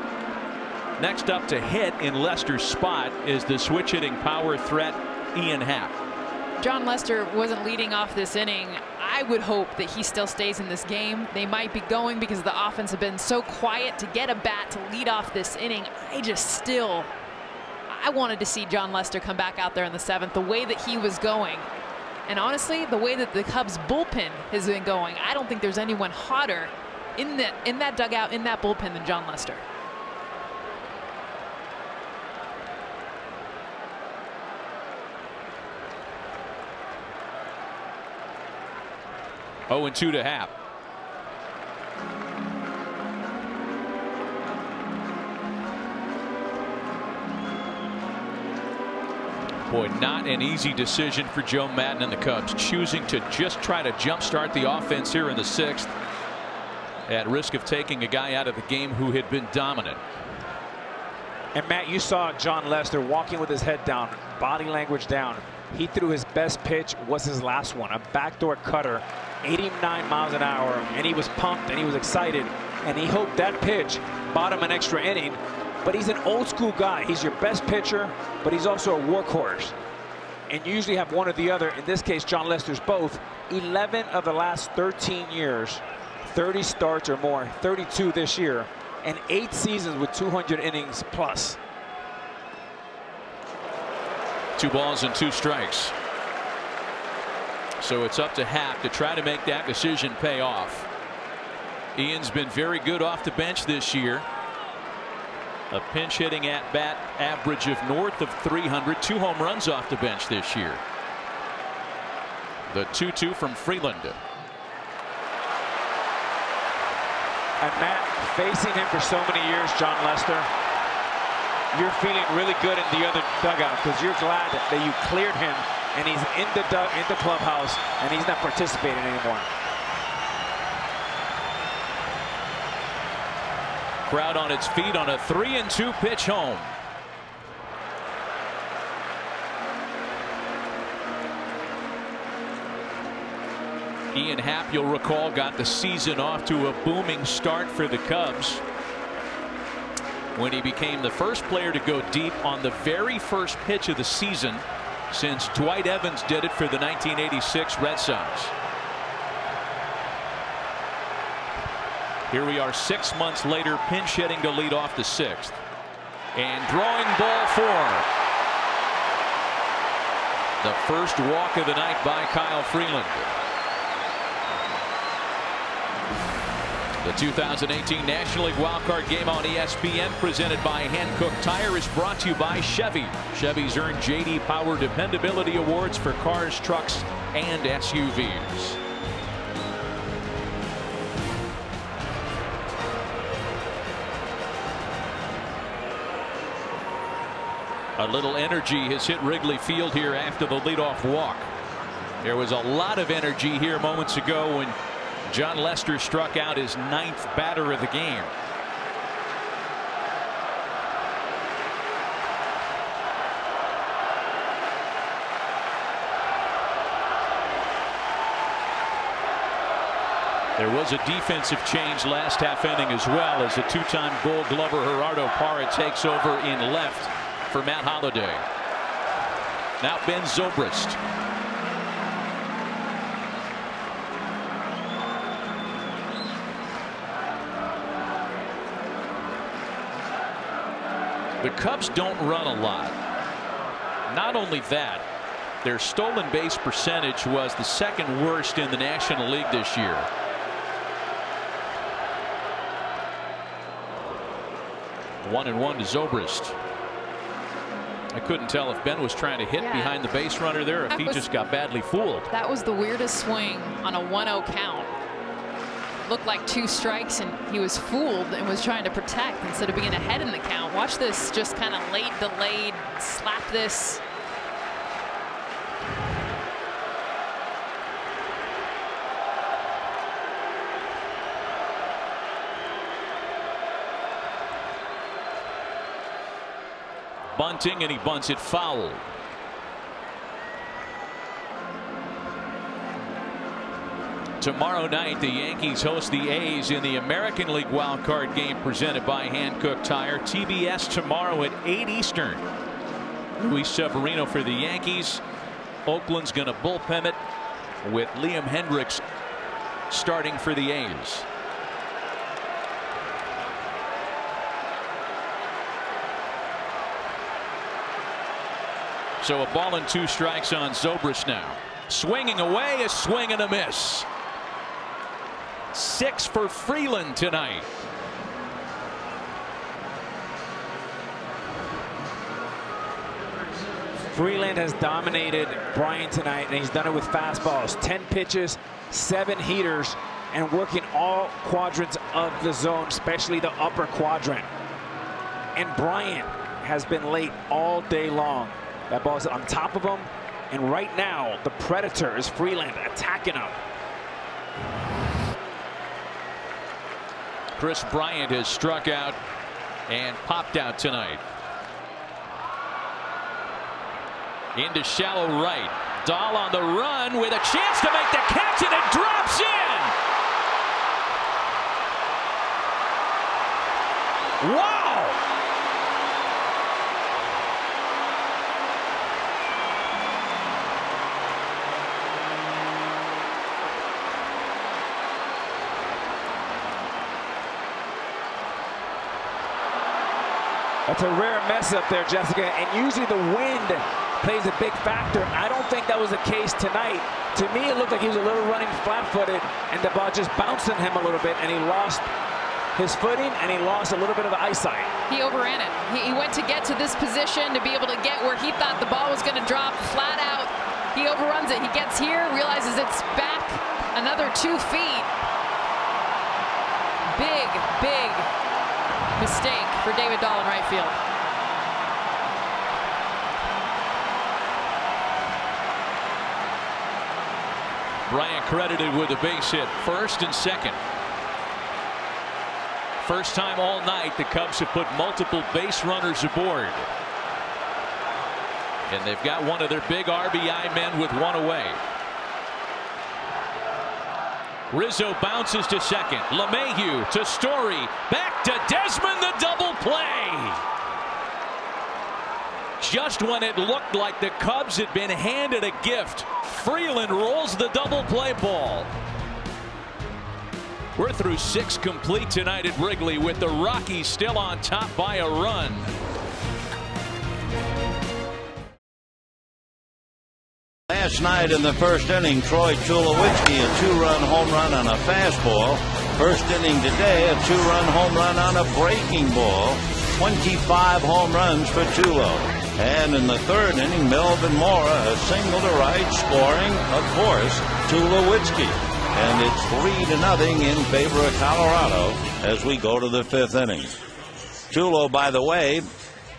Next up to hit in Lester's spot is the switch hitting power threat Ian Happ. Jon Lester wasn't leading off this inning. I would hope that he still stays in this game. They might be going because the offense have been so quiet to get a bat to lead off this inning. I wanted to see Jon Lester come back out there in the 7th, the way that he was going. And honestly, the way that the Cubs bullpen has been going, I don't think there's anyone hotter in that dugout, in that bullpen than Jon Lester. Oh, and 2 to Happ. Boy, not an easy decision for Joe Maddon and the Cubs, choosing to just try to jumpstart the offense here in the 6th at risk of taking a guy out of the game who had been dominant. And Matt, you saw Jon Lester walking with his head down, body language down. He threw his best pitch, was his last one, a backdoor cutter, 89 miles an hour, and he was pumped and he was excited, and he hoped that pitch bought him an extra inning. But he's an old school guy. He's your best pitcher, but he's also a workhorse. And you usually have one or the other. In this case, Jon Lester's both. 11 of the last 13 years, 30 starts or more, 32 this year, and 8 seasons with 200 innings plus. 2 balls and 2 strikes. So it's up to Happ to try to make that decision pay off. Ian's been very good off the bench this year. A pinch hitting at bat average of north of 300, 2 home runs off the bench this year. The 2-2 from Freeland. And Matt, facing him for so many years, Jon Lester, you're feeling really good in the other dugout because you're glad that you cleared him and he's in the clubhouse and he's not participating anymore. Crowd on its feet on a 3-2 pitch home. Ian Happ, you'll recall, got the season off to a booming start for the Cubs when he became the first player to go deep on the very first pitch of the season since Dwight Evans did it for the 1986 Red Sox. Here we are 6 months later, pinch hitting to lead off the 6th. And drawing ball 4. The first walk of the night by Kyle Freeland. The 2018 National League Wildcard Game on ESPN, presented by Hankook Tire, is brought to you by Chevy. Chevy's earned J.D. Power Dependability Awards for cars, trucks, and SUVs. A little energy has hit Wrigley Field here after the leadoff walk. There was a lot of energy here moments ago when Jon Lester struck out his 9th batter of the game. There was a defensive change last half inning as well, as a 2-time Gold Glover Gerardo Parra takes over in left for Matt Holliday. Now Ben Zobrist. The Cubs don't run a lot. Not only that, their stolen base percentage was the 2nd worst in the National League this year. One and 1 to Zobrist. I couldn't tell if Ben was trying to hit behind the base runner there, or if he just got badly fooled. That was the weirdest swing on a 1-0 count. Looked like 2 strikes, and he was fooled and was trying to protect instead of being ahead in the count. Watch this, just kind of late delayed, slap this. Bunting, and he bunts it foul. Tomorrow night, the Yankees host the A's in the American League wild card game presented by Hankook Tire. TBS tomorrow at 8 Eastern. Luis Severino for the Yankees. Oakland's going to bullpen it with Liam Hendricks starting for the A's. So a ball and 2 strikes on Zobrist now. Swinging away, a swing and a miss. 6 for Freeland tonight. Freeland has dominated Bryant tonight, and he's done it with fastballs. 10 pitches, 7 heaters, and working all quadrants of the zone, especially the upper quadrant. And Bryant has been late all day long. That ball's on top of him, and right now the predator is Freeland attacking him. Chris Bryant has struck out and popped out tonight. Into shallow right. Dahl on the run with a chance to make the catch, and it drops in. Wow! That's a rare mess up there, Jessica, and usually the wind plays a big factor. I don't think that was the case tonight. To me, it looked like he was a little running flat-footed, and the ball just bounced on him a little bit, and he lost his footing, and he lost a little bit of the eyesight. He overran it. He went to get to this position to be able to get where he thought the ball was going to drop flat out. He overruns it. He gets here, realizes it's back another 2 feet. Big, big mistake for David Dahl in right field. Bryant credited with a base hit, first and second. First time all night the Cubs have put multiple base runners aboard. And they've got one of their big RBI men with 1 away. Rizzo bounces to second. LeMahieu to Story. Back to Desmond, the double play. Just when it looked like the Cubs had been handed a gift, Freeland rolls the double play ball. We're through 6 complete tonight at Wrigley, with the Rockies still on top by a run. Last night in the first inning, Troy Tulowitzki, a 2-run home run on a fastball. First inning today, a 2-run home run on a breaking ball. 25 home runs for Tulo. And in the third inning, Melvin Mora, a single to right, scoring, of course, Tulowitzki. And it's 3-0 in favor of Colorado as we go to the 5th inning. Tulo, by the way,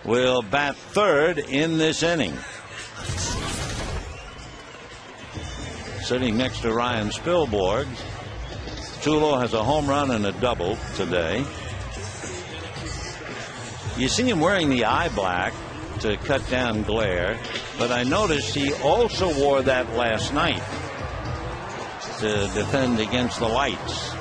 will bat third in this inning. Sitting next to Ryan Spilborghs. Tulo has a home run and a double today. You see him wearing the eye black to cut down glare, but I noticed he also wore that last night to defend against the lights.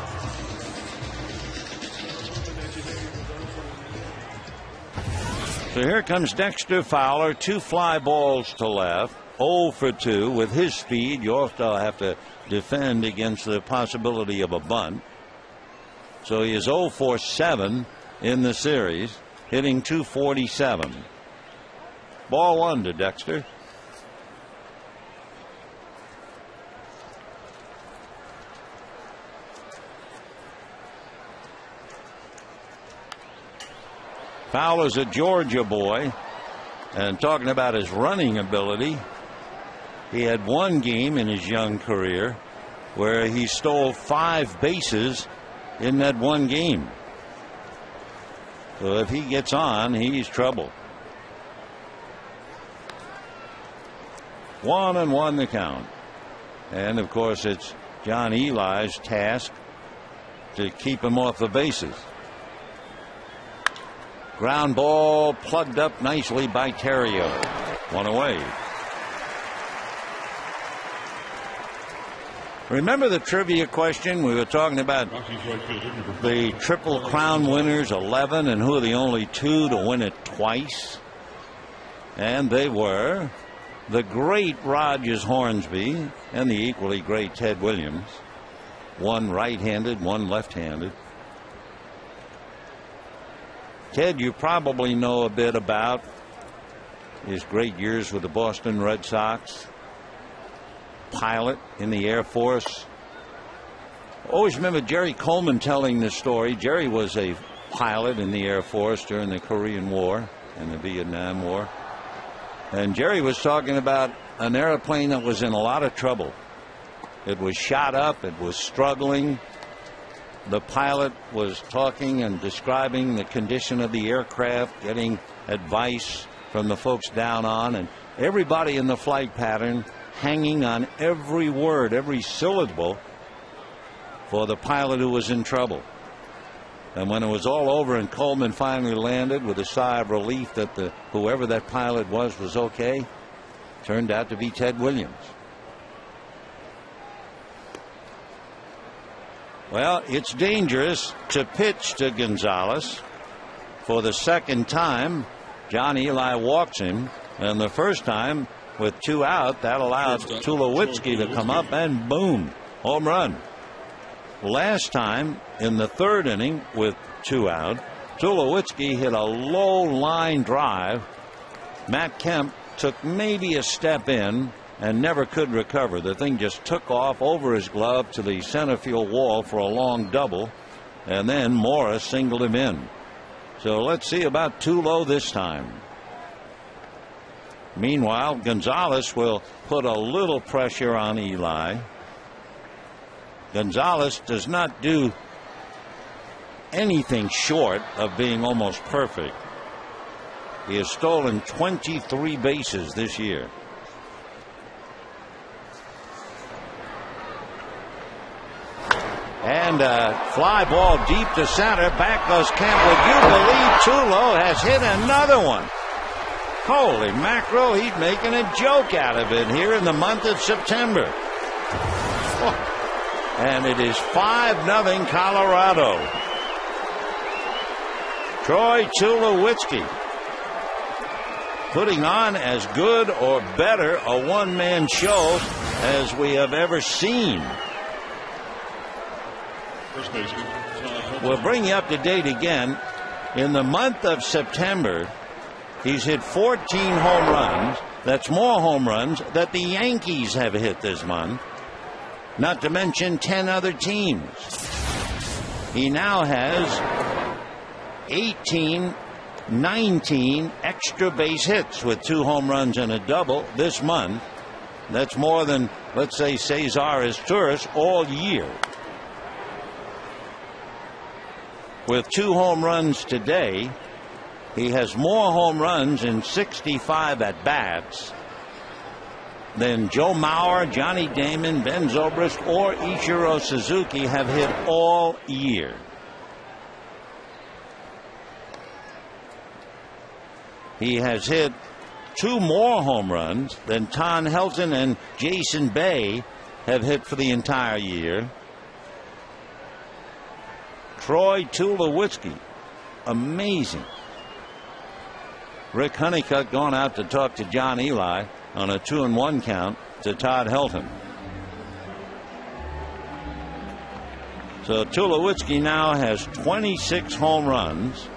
So here comes Dexter Fowler, 2 fly balls to left. 0 for 2 with his speed. You also have to defend against the possibility of a bunt. So he is 0 for 7 in the series, hitting .247. Ball 1 to Dexter. Fowler's a Georgia boy, and talking about his running ability, he had 1 game in his young career where he stole 5 bases in that 1 game. So if he gets on, he's trouble. 1-1 the count. And of course, it's John Eli's task to keep him off the bases. Ground ball plugged up nicely by Theriot. 1 away. Remember the trivia question? We were talking about the Triple Crown winners, 11, and who are the only 2 to win it twice? And they were the great Rogers Hornsby and the equally great Ted Williams. One right-handed, one left-handed. Ted, you probably know a bit about his great years with the Boston Red Sox. Pilot in the Air Force. Always remember Jerry Coleman telling this story. Jerry was a pilot in the Air Force during the Korean War and the Vietnam War. And Jerry was talking about an airplane that was in a lot of trouble. It was shot up. It was struggling. The pilot was talking and describing the condition of the aircraft, getting advice from the folks down on, and everybody in the flight pattern hanging on every word, every syllable for the pilot who was in trouble. And when it was all over and Coleman finally landed with a sigh of relief that whoever that pilot was okay, turned out to be Ted Williams. Well, it's dangerous to pitch to Gonzalez. For the second time, John Eli walks him, and the first time with 2 out, that allowed Tulowitzki to come up and boom, home run. Last time in the 3rd inning with 2 out, Tulowitzki hit a low line drive. Matt Kemp took maybe a step in and never could recover. The thing just took off over his glove to the center field wall for a long double, and then Morris singled him in. So let's see about Tulo this time. Meanwhile, Gonzalez will put a little pressure on Eli. Gonzalez does not do anything short of being almost perfect. He has stolen 23 bases this year. And a fly ball deep to center. Back goes Kemp. Would you believe Tulo has hit another one? Holy mackerel, he's making a joke out of it here in the month of September. And it is 5-0 Colorado. Troy Tulowitzki putting on as good or better a one-man show as we have ever seen. We'll bring you up to date again. In the month of September, he's hit 14 home runs. That's more home runs that the Yankees have hit this month, not to mention 10 other teams. He now has 19 extra base hits with 2 home runs and a double this month. That's more than, let's say, Cesar Izturis all year. With 2 home runs today, he has more home runs in 65 at-bats than Joe Mauer, Johnny Damon, Ben Zobrist, or Ichiro Suzuki have hit all year. He has hit 2 more home runs than Ton Helton and Jason Bay have hit for the entire year. Troy Tulowitzki, amazing. Rick Honeycutt going out to talk to John Eli on a 2-1 count to Todd Helton. So Tulowitzki now has 26 home runs,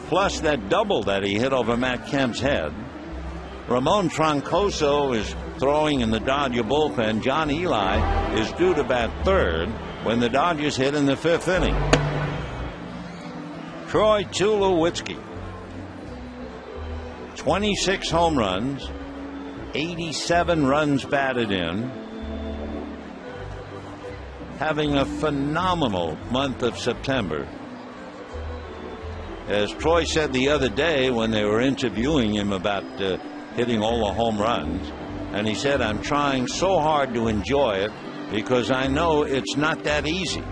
plus that double that he hit over Matt Kemp's head. Ramon Troncoso is throwing in the Dodger bullpen. John Eli is due to bat 3rd when the Dodgers hit in the 5th inning. Troy Tulowitzki, 26 home runs, 87 runs batted in, having a phenomenal month of September. As Troy said the other day when they were interviewing him about hitting all the home runs, and he said, I'm trying so hard to enjoy it because I know it's not that easy.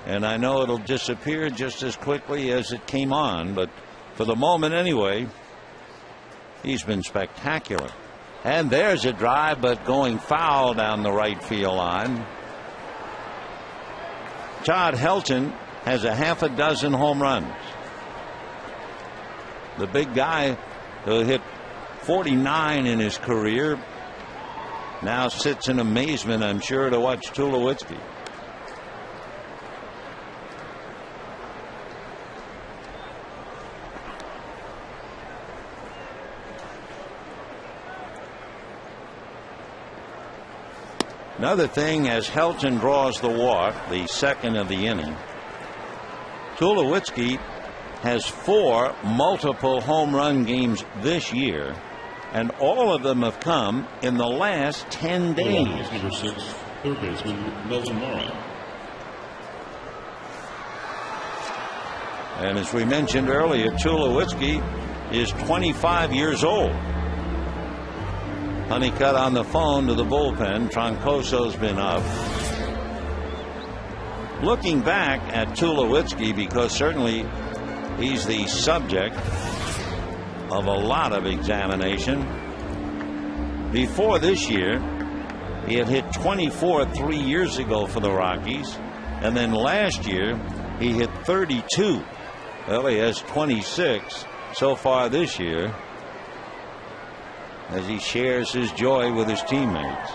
And I know it'll disappear just as quickly as it came on. But for the moment anyway, he's been spectacular. And there's a drive, but going foul down the right field line. Todd Helton has a half a dozen home runs. The big guy who hit 49 in his career now sits in amazement, I'm sure, to watch Tulowitzki. Another thing, as Helton draws the walk, the second of the inning, Tulowitzki has 4 multiple home run games this year, and all of them have come in the last 10 days. Number 6, third baseman Melvin Mora. And as we mentioned earlier, Tulowitzki is 25 years old. Honeycutt on the phone to the bullpen. Troncoso's been up. Looking back at Tulowitzki, because certainly he's the subject of a lot of examination. Before this year, he had hit 24 3 years ago for the Rockies, and then last year he hit 32. Well, he has 26 so far this year, as he shares his joy with his teammates.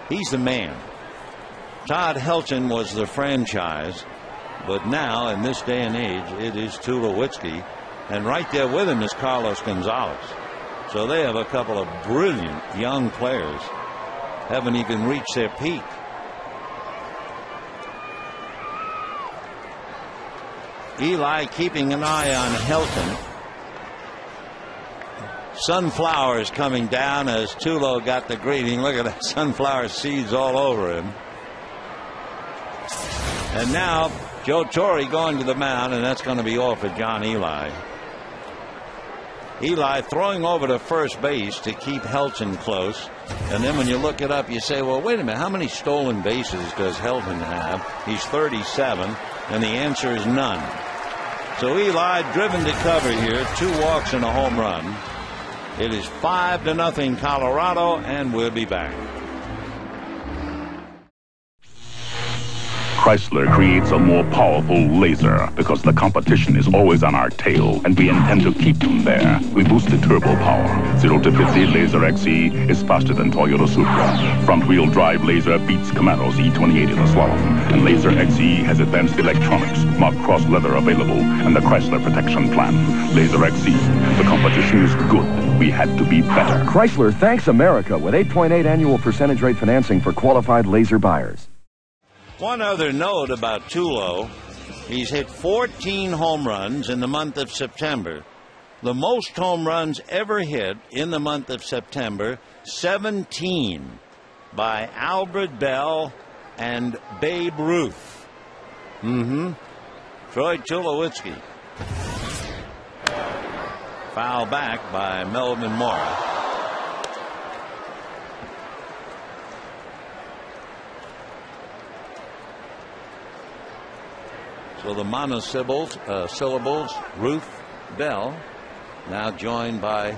He's the man. Todd Helton was the franchise, but now in this day and age it is Tulowitzki, and right there with him is Carlos Gonzalez. So they have a couple of brilliant young players, haven't even reached their peak. Eli keeping an eye on Helton. Sunflowers coming down as Tulo got the greeting. Look at that, sunflower seeds all over him. And now Joe Torre going to the mound, and that's going to be all for John Eli. Eli throwing over to first base to keep Helton close. And then when you look it up, you say, well, wait a minute, how many stolen bases does Helton have? He's 37, and the answer is none. So Eli driven to cover here, 2 walks and a home run. It is 5-0 Colorado, and we'll be back. Chrysler creates a more powerful laser because the competition is always on our tail, and we intend to keep them there. We boosted turbo power. 0 to 50 Laser XE is faster than Toyota Supra. Front-wheel drive laser beats Camaro's E28 in the slalom, and Laser XE has advanced electronics, marked cross leather available, and the Chrysler protection plan. Laser XE. The competition is good. We had to be better. Chrysler thanks America with 8.8 annual percentage rate financing for qualified laser buyers. One other note about Tulo. He's hit 14 home runs in the month of September. The most home runs ever hit in the month of September, 17, by Albert Bell and Babe Ruth. Troy Tulowitzki. Foul back by Melvin Mora. So the monosyllables, Ruth, Bell, now joined by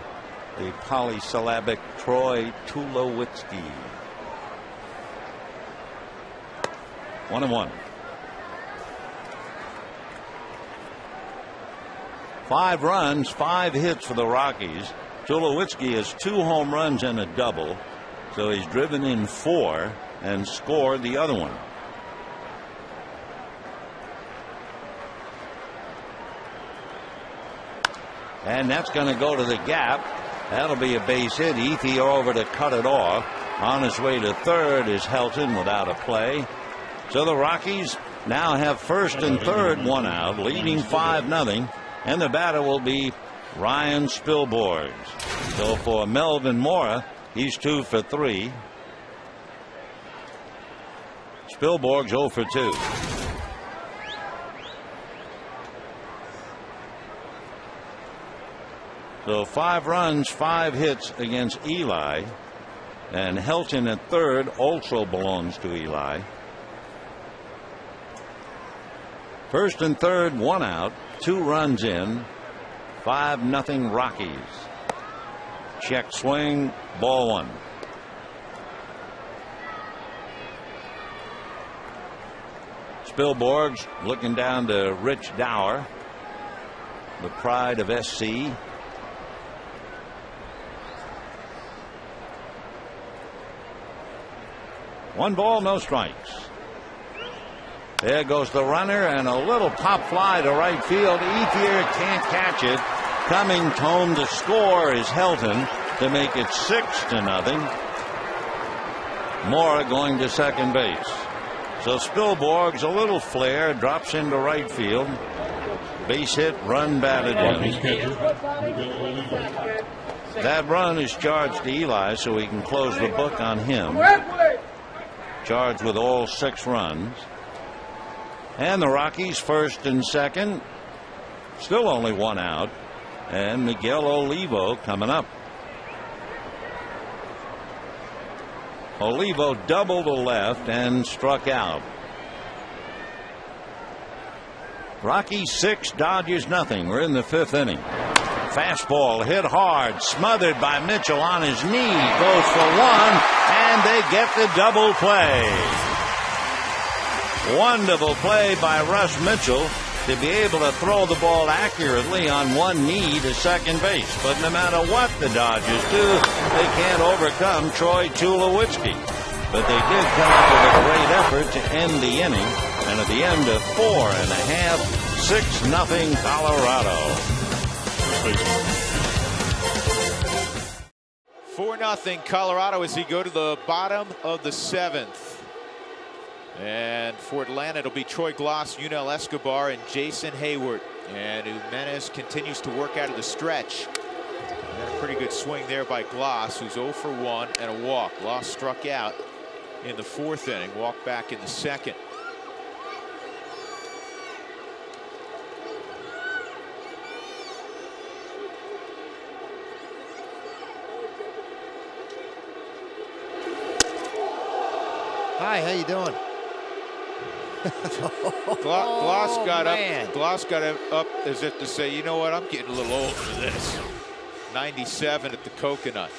the polysyllabic Troy Tulowitzki. 1-1. 5 runs, 5 hits for the Rockies. Tulowitzki has 2 home runs and a double, so he's driven in 4 and scored the other one. And that's going to go to the gap. That'll be a base hit. Ethier over to cut it off. On his way to third is Helton without a play. So the Rockies now have first and third, 1 out, leading 5-0. And the batter will be Ryan Spilborghs. So for Melvin Mora, he's 2 for 3. Spilborghs 0 for 2. So 5 runs, 5 hits against Eli, and Helton at third also belongs to Eli. First and third, 1 out, 2 runs in, 5-0 Rockies. Check swing, ball 1. Spilborghs looking down to Rich Dower, the pride of SC. One ball, no strikes. There goes the runner, and a little pop fly to right field. Ethier can't catch it. Coming home to score is Helton to make it 6-0. Mora going to second base. So Spilborghs, a little flare, drops into right field. Base hit, run batted in. That run is charged to Eli, so we can close the book on him. Charged with all 6 runs. And the Rockies first and second. Still only 1 out. And Miguel Olivo coming up. Olivo doubled to left and struck out. Rockies 6, Dodgers nothing. We're in the 5th inning. Fastball hit hard, smothered by Mitchell on his knee. Goes for 1, and they get the double play. Wonderful play by Russ Mitchell to be able to throw the ball accurately on one knee to second base. But no matter what the Dodgers do, they can't overcome Troy Tulowitzki. But they did come up with a great effort to end the inning. And at the end of 4.5, 6-0 Colorado. 4-0 Colorado as we go to the bottom of the 7th. And for Atlanta, it'll be Troy Glaus, Yunel Escobar, and Jason Hayward. And Jimenez continues to work out of the stretch. And a pretty good swing there by Glaus, who's 0 for 1 and a walk. Glaus struck out in the 4th inning, walked back in the 2nd. Hi, how you doing? Glaus got up as if to say, you know what, I'm getting a little old for this. 97 at the Coconut.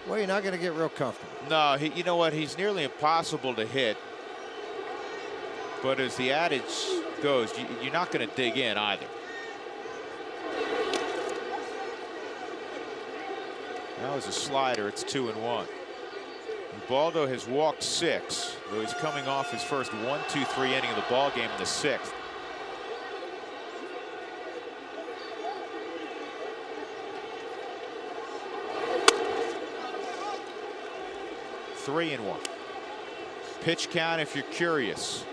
Well, you're not going to get real comfortable. No, you know what, he's nearly impossible to hit. But as the adage goes, you're not going to dig in either. That was a slider. It's 2-1. Ubaldo has walked 6, though he's coming off his first 1-2-3 inning of the ball game in the 6th. Three and 1. Pitch count if you're curious.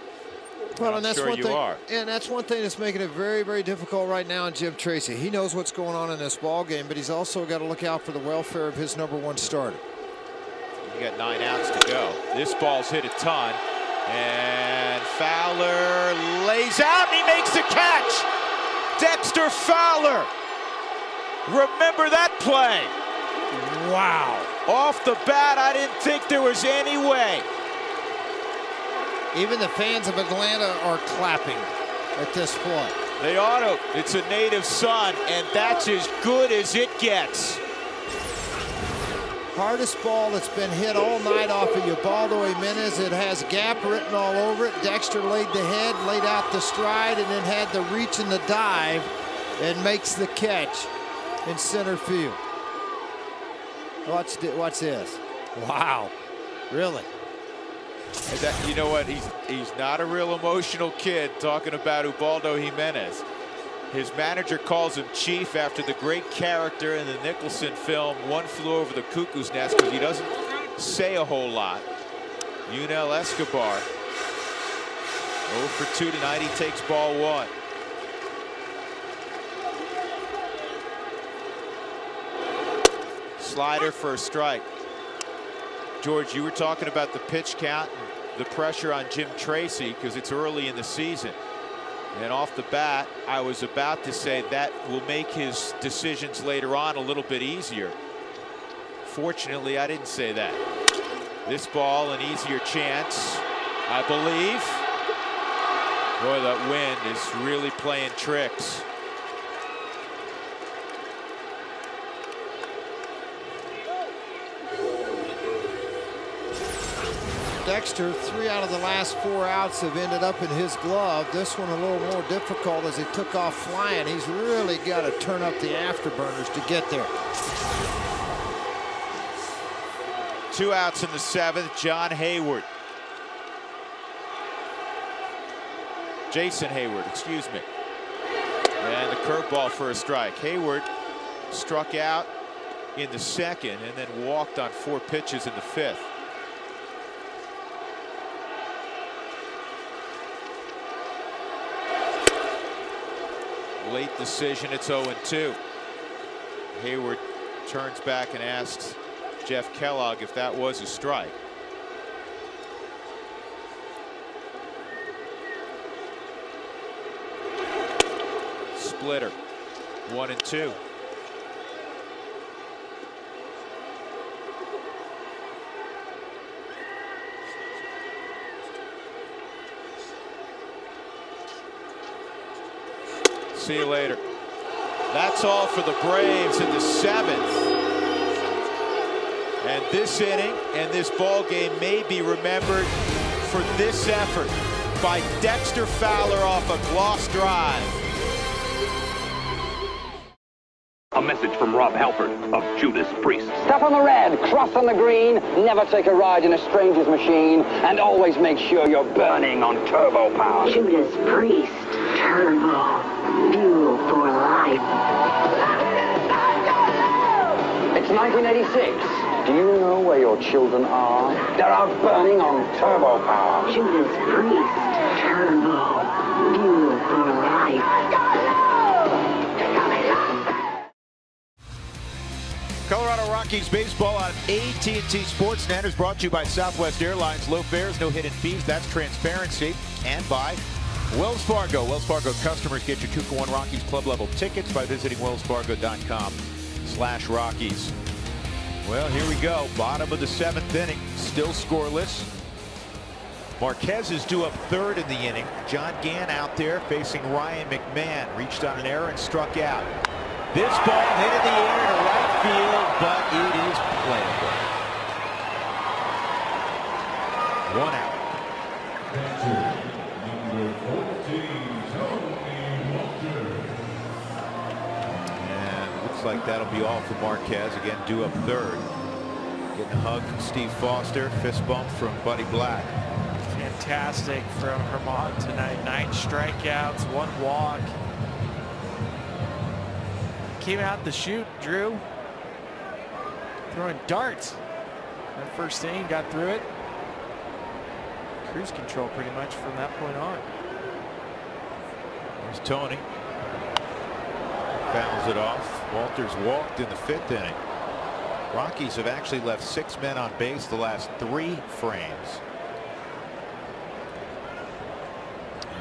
Well, and that's sure one you thing. are. And that's one thing that's making it very, very difficult right now in Jim Tracy. He knows what's going on in this ball game, but he's also got to look out for the welfare of his #1 starter. You got 9 outs to go. This ball's hit a ton, and Fowler lays out and he makes the catch. Dexter Fowler. Remember that play? Wow. Off the bat, I didn't think there was any way. Even the fans of Atlanta are clapping at this point. They ought to. It's a native son, and that's as good as it gets. Hardest ball that's been hit all night off of Ubaldo Jimenez. It has gap written all over it. Dexter laid the head, laid out the stride, and then had the reach and the dive, and makes the catch in center field. Watch this. Wow. Really? You know what? He's not a real emotional kid talking about Ubaldo Jimenez. His manager calls him Chief after the great character in the Nicholson film One Flew Over the Cuckoo's Nest, because he doesn't say a whole lot. Yunel Escobar 0 for 2 tonight. He takes ball 1. Slider for a strike. George, you were talking about the pitch count and the pressure on Jim Tracy because it's early in the season. And off the bat, I was about to say that will make his decisions later on a little bit easier. Fortunately, I didn't say that. This ball, an easier chance, I believe. Boy, that wind is really playing tricks. Dexter, 3 out of the last 4 outs have ended up in his glove. This one a little more difficult as he took off flying. He's really got to turn up the afterburners to get there. 2 outs in the 7th. John Hayward. Jason Hayward, excuse me. And the curveball for a strike. Hayward struck out in the 2nd and then walked on 4 pitches in the 5th. Late decision, it's 0-2. Hayward turns back and asks Jeff Kellogg if that was a strike. Splitter, 1-2. See you later. That's all for the Braves in the 7th. And this inning and this ball game may be remembered for this effort by Dexter Fowler off a gloss drive. A message from Rob Halford of Judas Priest. Step on the red, cross on the green, never take a ride in a stranger's machine, and always make sure you're burning on turbo power. Judas Priest, turbo, fuel for life. It's 1986. Do you know where your children are? They're out burning on turbo power. Judas Priest, turbo, fuel for life. Colorado Rockies baseball on AT&T Sportsnet is brought to you by Southwest Airlines. Low fares, no hidden fees. That's transparency. And by Wells Fargo. Wells Fargo customers get your 2-for-1 Rockies club level tickets by visiting wellsfargo.com/Rockies. Well, here we go. Bottom of the 7th inning. Still scoreless. Marquez is due up 3rd in the inning. John Gant out there facing Ryan McMahon. Reached on an error and struck out. This ball hit in the air to right field, but it is playable. 1 out. And looks like that'll be all for Marquez. Again, due up 3rd. Getting a hug from Steve Foster. Fist bump from Buddy Black. Fantastic from Herman tonight. 9 strikeouts, 1 walk. Came out the chute, Drew. Throwing darts. That first inning, got through it. Cruise control pretty much from that point on. There's Tony. Fouls it off. Walters walked in the 5th inning. Rockies have actually left 6 men on base the last 3 frames.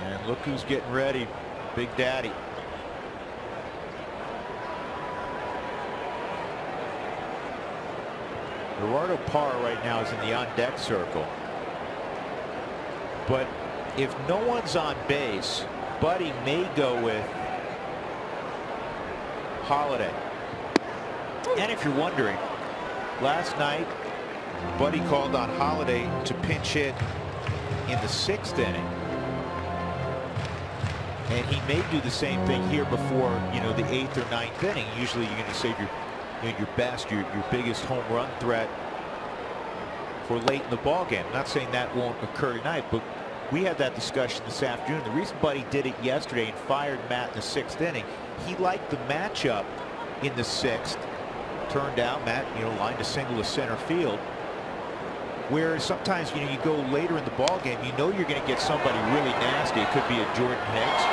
And look who's getting ready. Big Daddy. Gerardo Parra right now is in the on-deck circle. But if no one's on base, Buddy may go with Holiday. And if you're wondering, last night Buddy called on Holiday to pinch hit in the 6th inning. And he may do the same thing here before, the 8th or 9th inning. Usually you're going to save your best, your biggest home run threat for late in the ball game. I'm not saying that won't occur tonight, but we had that discussion this afternoon. The reason Buddy did it yesterday and fired Matt in the 6th inning, he liked the matchup in the 6th. Turned out Matt, lined a single to center field. Where sometimes, you go later in the ball game, you're going to get somebody really nasty. It could be a Jordan Hicks.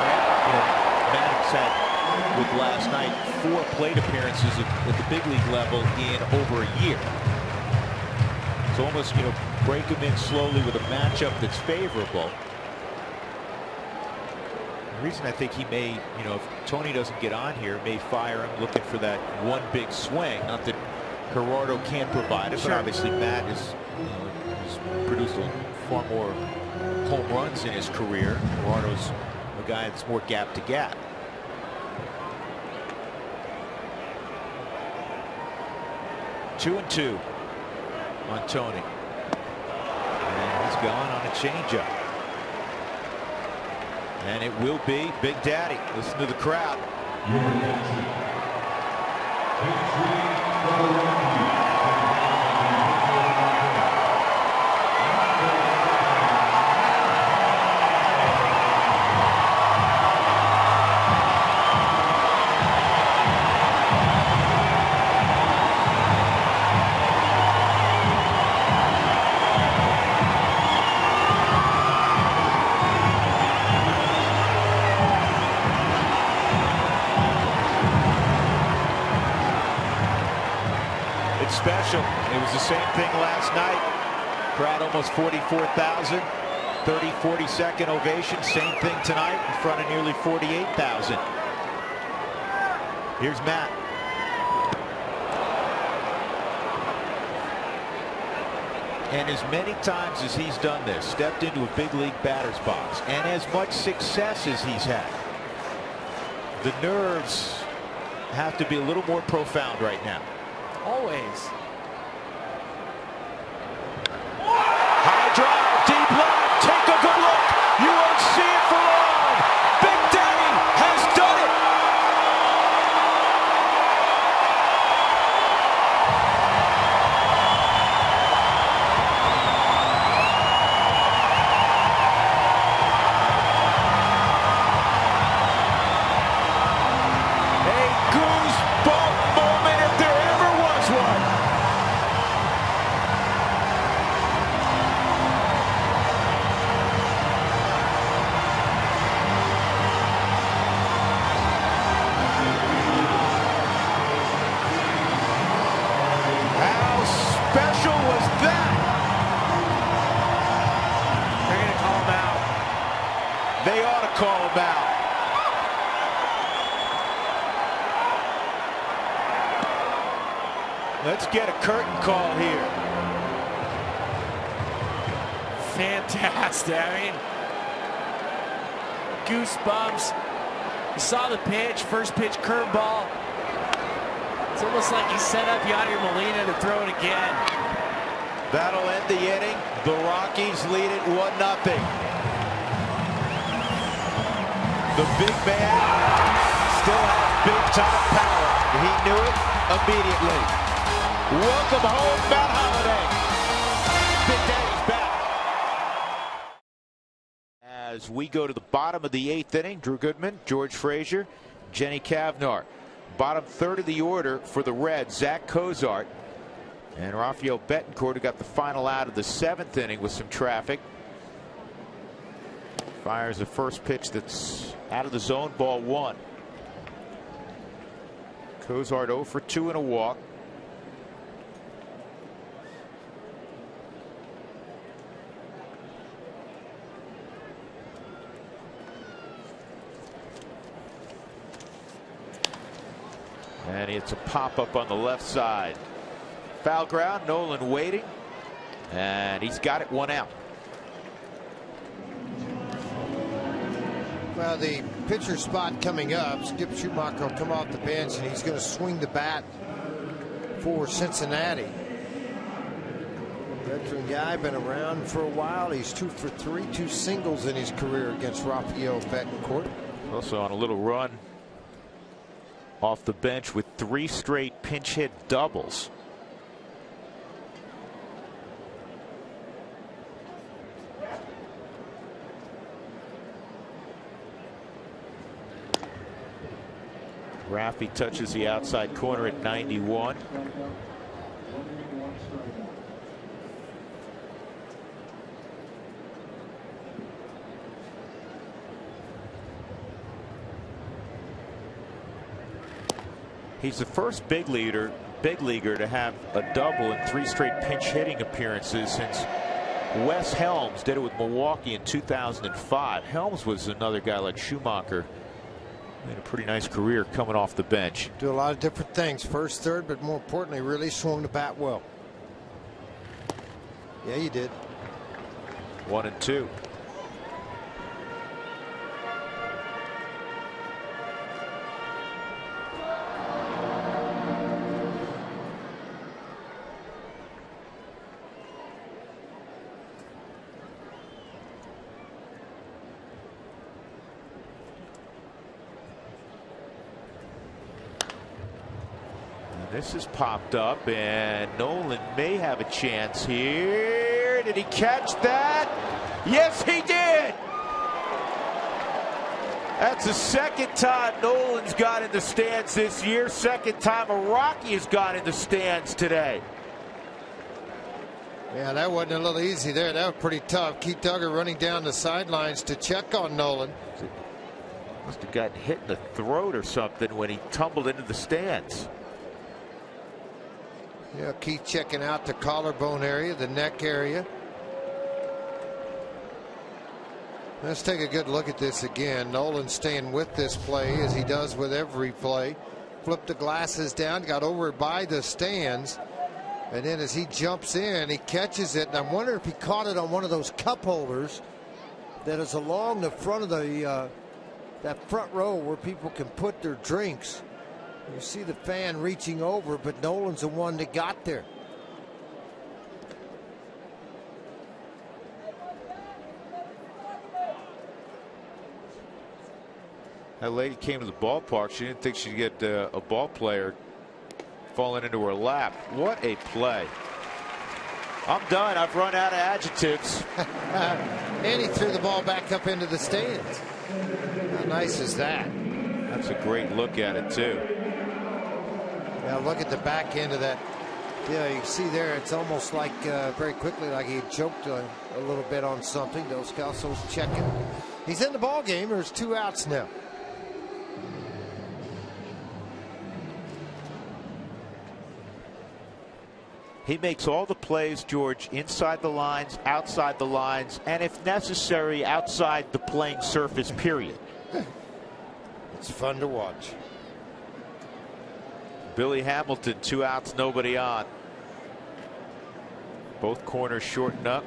Maddox had, with last night, 4 plate appearances at the big league level in over a year. So almost, break him in slowly with a matchup that's favorable. The reason I think he may, if Tony doesn't get on here, may fire him looking for that one big swing. Not that Gerardo can't provide it, but obviously Matt has produced far more home runs in his career. Gerardo's a guy that's more gap to gap. Two and 2 on Tony. And going on a changeup. And it will be Big Daddy. Listen to the crowd. Special. It was the same thing last night. Crowd almost 44,000. 40-second ovation. Same thing tonight in front of nearly 48,000. Here's Matt. And as many times as he's done this, stepped into a big league batter's box, and as much success as he's had, the nerves have to be a little more profound right now. Always. High drive, deep left. Take a good look. You won't see it for long. Big Daddy has done it. A goosebump moment if there ever was one. How special was that? They're going to call him out. They ought to call him out. Let's get a curtain call here. Fantastic. I mean, goosebumps. You saw the pitch, first pitch curveball. It's almost like he set up Yadier Molina to throw it again. That'll end the inning. The Rockies lead it 1-0. The big man still has big time power. He knew it immediately. Welcome home, Matt Holliday. Big Daddy's back. As we go to the bottom of the 8th inning, Drew Goodman, George Frazier, Jenny Cavnar. Bottom third of the order for the Reds, Zach Cozart and Rafael Betancourt, who got the final out of the 7th inning with some traffic. Fires the first pitch that's out of the zone, ball 1. Cozart 0 for 2 and a walk. And it's a pop-up on the left side. Foul ground, Nolan waiting. And he's got it, 1 out. Well, the pitcher spot coming up, Skip Schumacher will come off the bench, and he's going to swing the bat for Cincinnati. Veteran guy, been around for a while. He's 2 for 3, 2 singles in his career against Rafael Betancourt. Also on a little run off the bench with 3 straight pinch hit doubles. Raffy touches the outside corner at 91. He's the first big leaguer to have a double in 3 straight pinch hitting appearances since Wes Helms did it with Milwaukee in 2005. Helms was another guy like Schumacher. Made a pretty nice career coming off the bench. Do a lot of different things. First, third, but more importantly, really swung the bat well. Yeah, you did. 1 and 2. This has popped up, and Nolan may have a chance here. Did he catch that? Yes, he did. That's the second time Nolan's got in the stands this year. Second time a Rocky has got in the stands today. Yeah, that wasn't a little easy there. That was pretty tough. Keith Duggar running down the sidelines to check on Nolan. Must have gotten hit in the throat or something when he tumbled into the stands. Yeah, Keith checking out the collarbone area, the neck area. Let's take a good look at this again. Nolan staying with this play as he does with every play. Flipped the glasses down, got over by the stands. And then as he jumps in, he catches it. And I'm wondering if he caught it on one of those cup holders that is along the front of the that front row where people can put their drinks. You see the fan reaching over, but Nolan's the one that got there. That lady came to the ballpark. She didn't think she'd get a ball player falling into her lap. What a play. I'm done. I've run out of adjectives. And he threw the ball back up into the stands. How nice is that? That's a great look at it, too. Now look at the back end of that. Yeah, you see there, it's almost like very quickly like he choked a little bit on something. Dos Calzo's checking. He's in the ball game. There's 2 outs now. He makes all the plays, George, inside the lines, outside the lines, and if necessary, outside the playing surface, period. It's fun to watch. Billy Hamilton, 2 outs, nobody on. Both corners shorten up.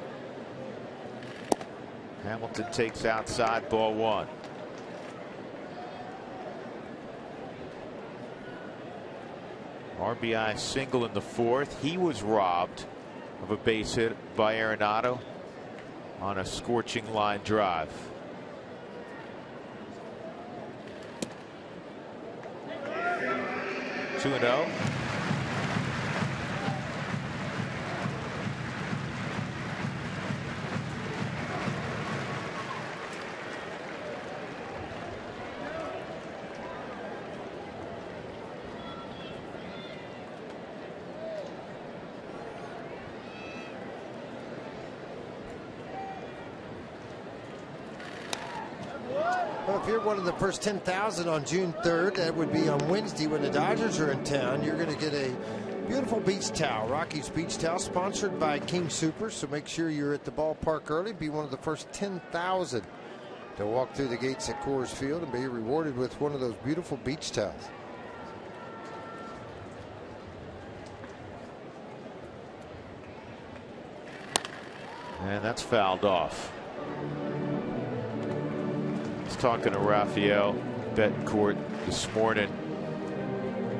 Hamilton takes outside, ball 1. RBI single in the 4th. He was robbed of a base hit by Arenado on a scorching line drive. Two and 0. Well, if you're one of the first 10,000 on June 3rd, that would be on Wednesday when the Dodgers are in town, you're going to get a beautiful beach towel. Rocky's Beach Towel, sponsored by King Soopers. So make sure you're at the ballpark early. Be one of the first 10,000 to walk through the gates at Coors Field and be rewarded with one of those beautiful beach towels. And that's fouled off. Talking to Rafael Betancourt this morning,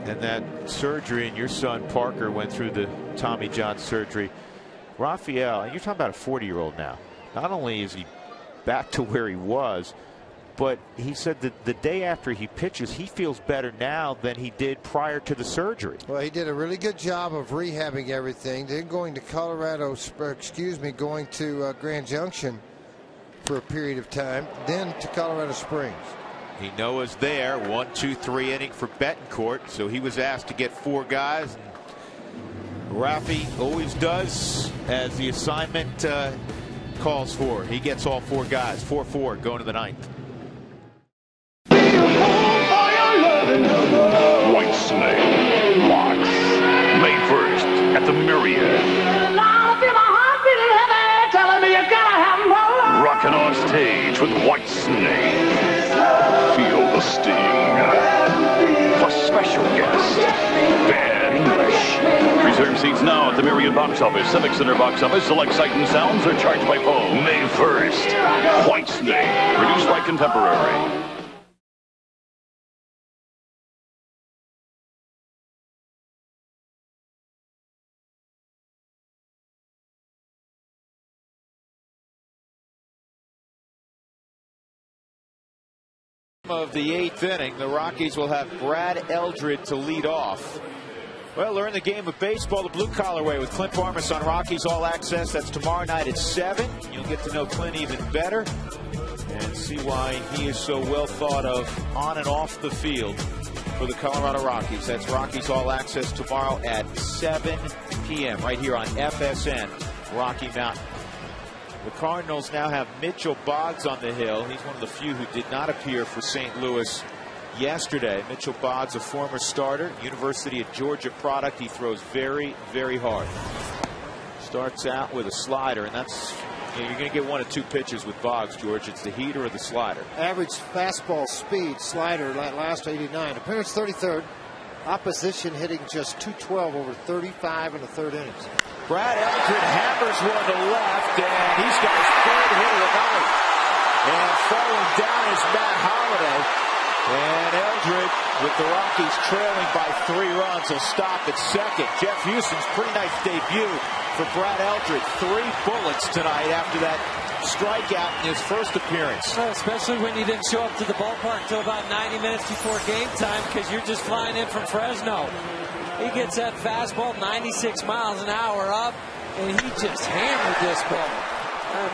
and that surgery, and your son Parker went through the Tommy John surgery. Rafael, and you're talking about a 40-year-old now. Not only is he back to where he was, but he said that the day after he pitches, he feels better now than he did prior to the surgery. Well, he did a really good job of rehabbing everything. Then going to going to Grand Junction for a period of time, then to Colorado Springs. He knows there, 1, 2, 3 inning for Betancourt, so he was asked to get 4 guys. And Rafi always does as the assignment calls for. He gets all 4 guys. 4-4 going to the 9th. Whitesnake Watch, May 1st at the Myriad. Rockin' on stage with Whitesnake. Feel the sting. Plus special guest, Bad English. Reserve seats now at the Myriad box office, Civic Center box office. Select Sight and Sounds are charged by phone. May 1st. Whitesnake, produced by Contemporary. Of the 8th inning, the Rockies will have Brad Eldred to lead off. Well, learn the game of baseball the blue-collar way with Clint Barmes on Rockies All Access. That's tomorrow night at 7. You'll get to know Clint even better and see why he is so well thought of on and off the field for the Colorado Rockies. That's Rockies All Access tomorrow at 7 p.m. right here on FSN Rocky Mountain. The Cardinals now have Mitchell Boggs on the hill. He's one of the few who did not appear for St. Louis yesterday. Mitchell Boggs, a former starter, University of Georgia product. He throws very, very hard. Starts out with a slider, and that's, you're going to get 1 of 2 pitches with Boggs, George. It's the heater or the slider. Average fastball speed, slider, last 89. Appearance 33rd. Opposition hitting just 212 over 35 in the 3rd innings. Brad Eldred hammers one to left, and he's got his 3rd hit of the night. And falling down is Matt Holliday. And Eldred, with the Rockies trailing by 3 runs, will stop at second. Jeff Houston's pretty nice debut for Brad Eldred. 3 bullets tonight after that strikeout in his first appearance. Well, especially when you didn't show up to the ballpark till about 90 minutes before game time because you're just flying in from Fresno. He gets that fastball 96 miles an hour up, and he just hammered this ball.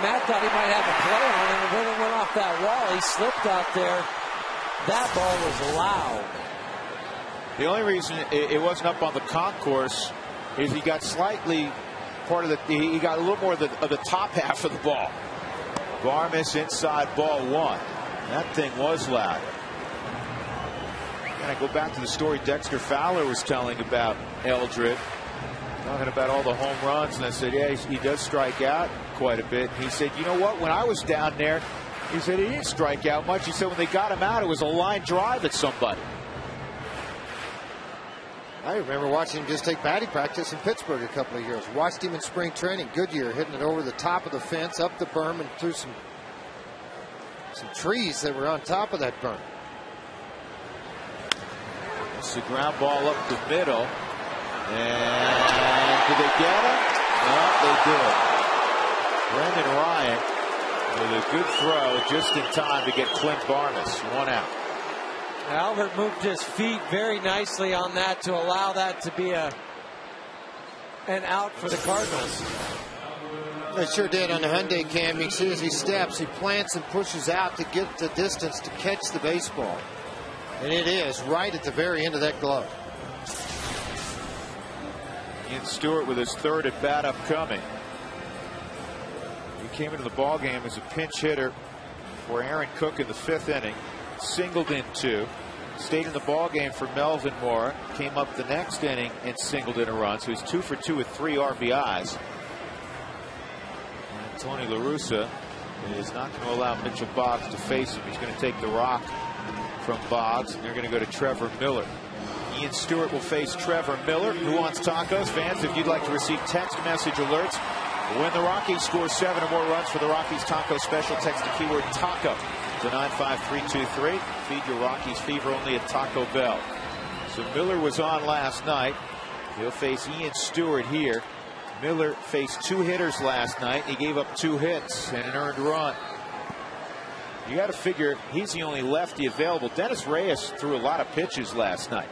Matt thought he might have a play on him, and then it went off that wall. He slipped out there. That ball was loud. The only reason it wasn't up on the concourse is he got slightly he got a little more of the top half of the ball. Barmes inside ball 1. That thing was loud. And I go back to the story Dexter Fowler was telling about Eldred, talking about all the home runs, and I said, yeah, he does strike out quite a bit. And he said, you know what, when I was down there, he said he didn't strike out much. He said when they got him out, it was a line drive at somebody. I remember watching him just take batting practice in Pittsburgh a couple of years. Watched him in spring training. Goodyear hitting it over the top of the fence, up the berm, and through some trees that were on top of that berm. It's a ground ball up the middle. And did they get him? No, they did. Brendan Ryan with a good throw just in time to get Clint Barmes. 1 out. Albert moved his feet very nicely on that to allow that to be an out for the Cardinals. They sure did on the Hyundai cam. You can see as he steps, he plants and pushes out to get the distance to catch the baseball. And it is right at the very end of that glove. Ian Stewart with his 3rd at bat upcoming. He came into the ball game as a pinch hitter for Aaron Cook in the 5th inning. Singled in 2. Stayed in the ball game for Melvin Moore. Came up the next inning and singled in a run. So he's 2 for 2 with 3 RBIs. And Tony La Russa is not going to allow Mitchell Boggs to face him. He's going to take the rock from Boggs, and they're going to go to Trevor Miller. Ian Stewart will face Trevor Miller. Who wants tacos? Fans, if you'd like to receive text message alerts when the Rockies score 7 or more runs for the Rockies Taco Special, text the keyword taco to 95323. Feed your Rockies fever only at Taco Bell. So Miller was on last night. He'll face Ian Stewart here. Miller faced 2 hitters last night. He gave up 2 hits and an earned run. You got to figure he's the only lefty available. Dennis Reyes threw a lot of pitches last night.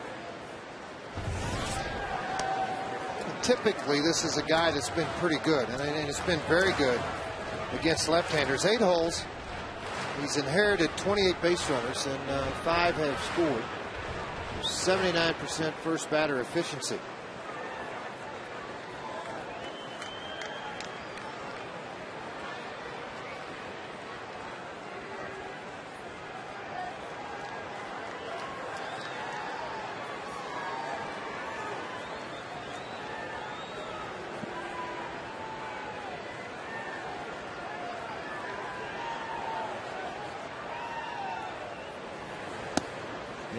Typically, this is a guy that's been pretty good, and it's been very good against left-handers. 8 holes. He's inherited 28 base runners, and 5 have scored. 79% first batter efficiency.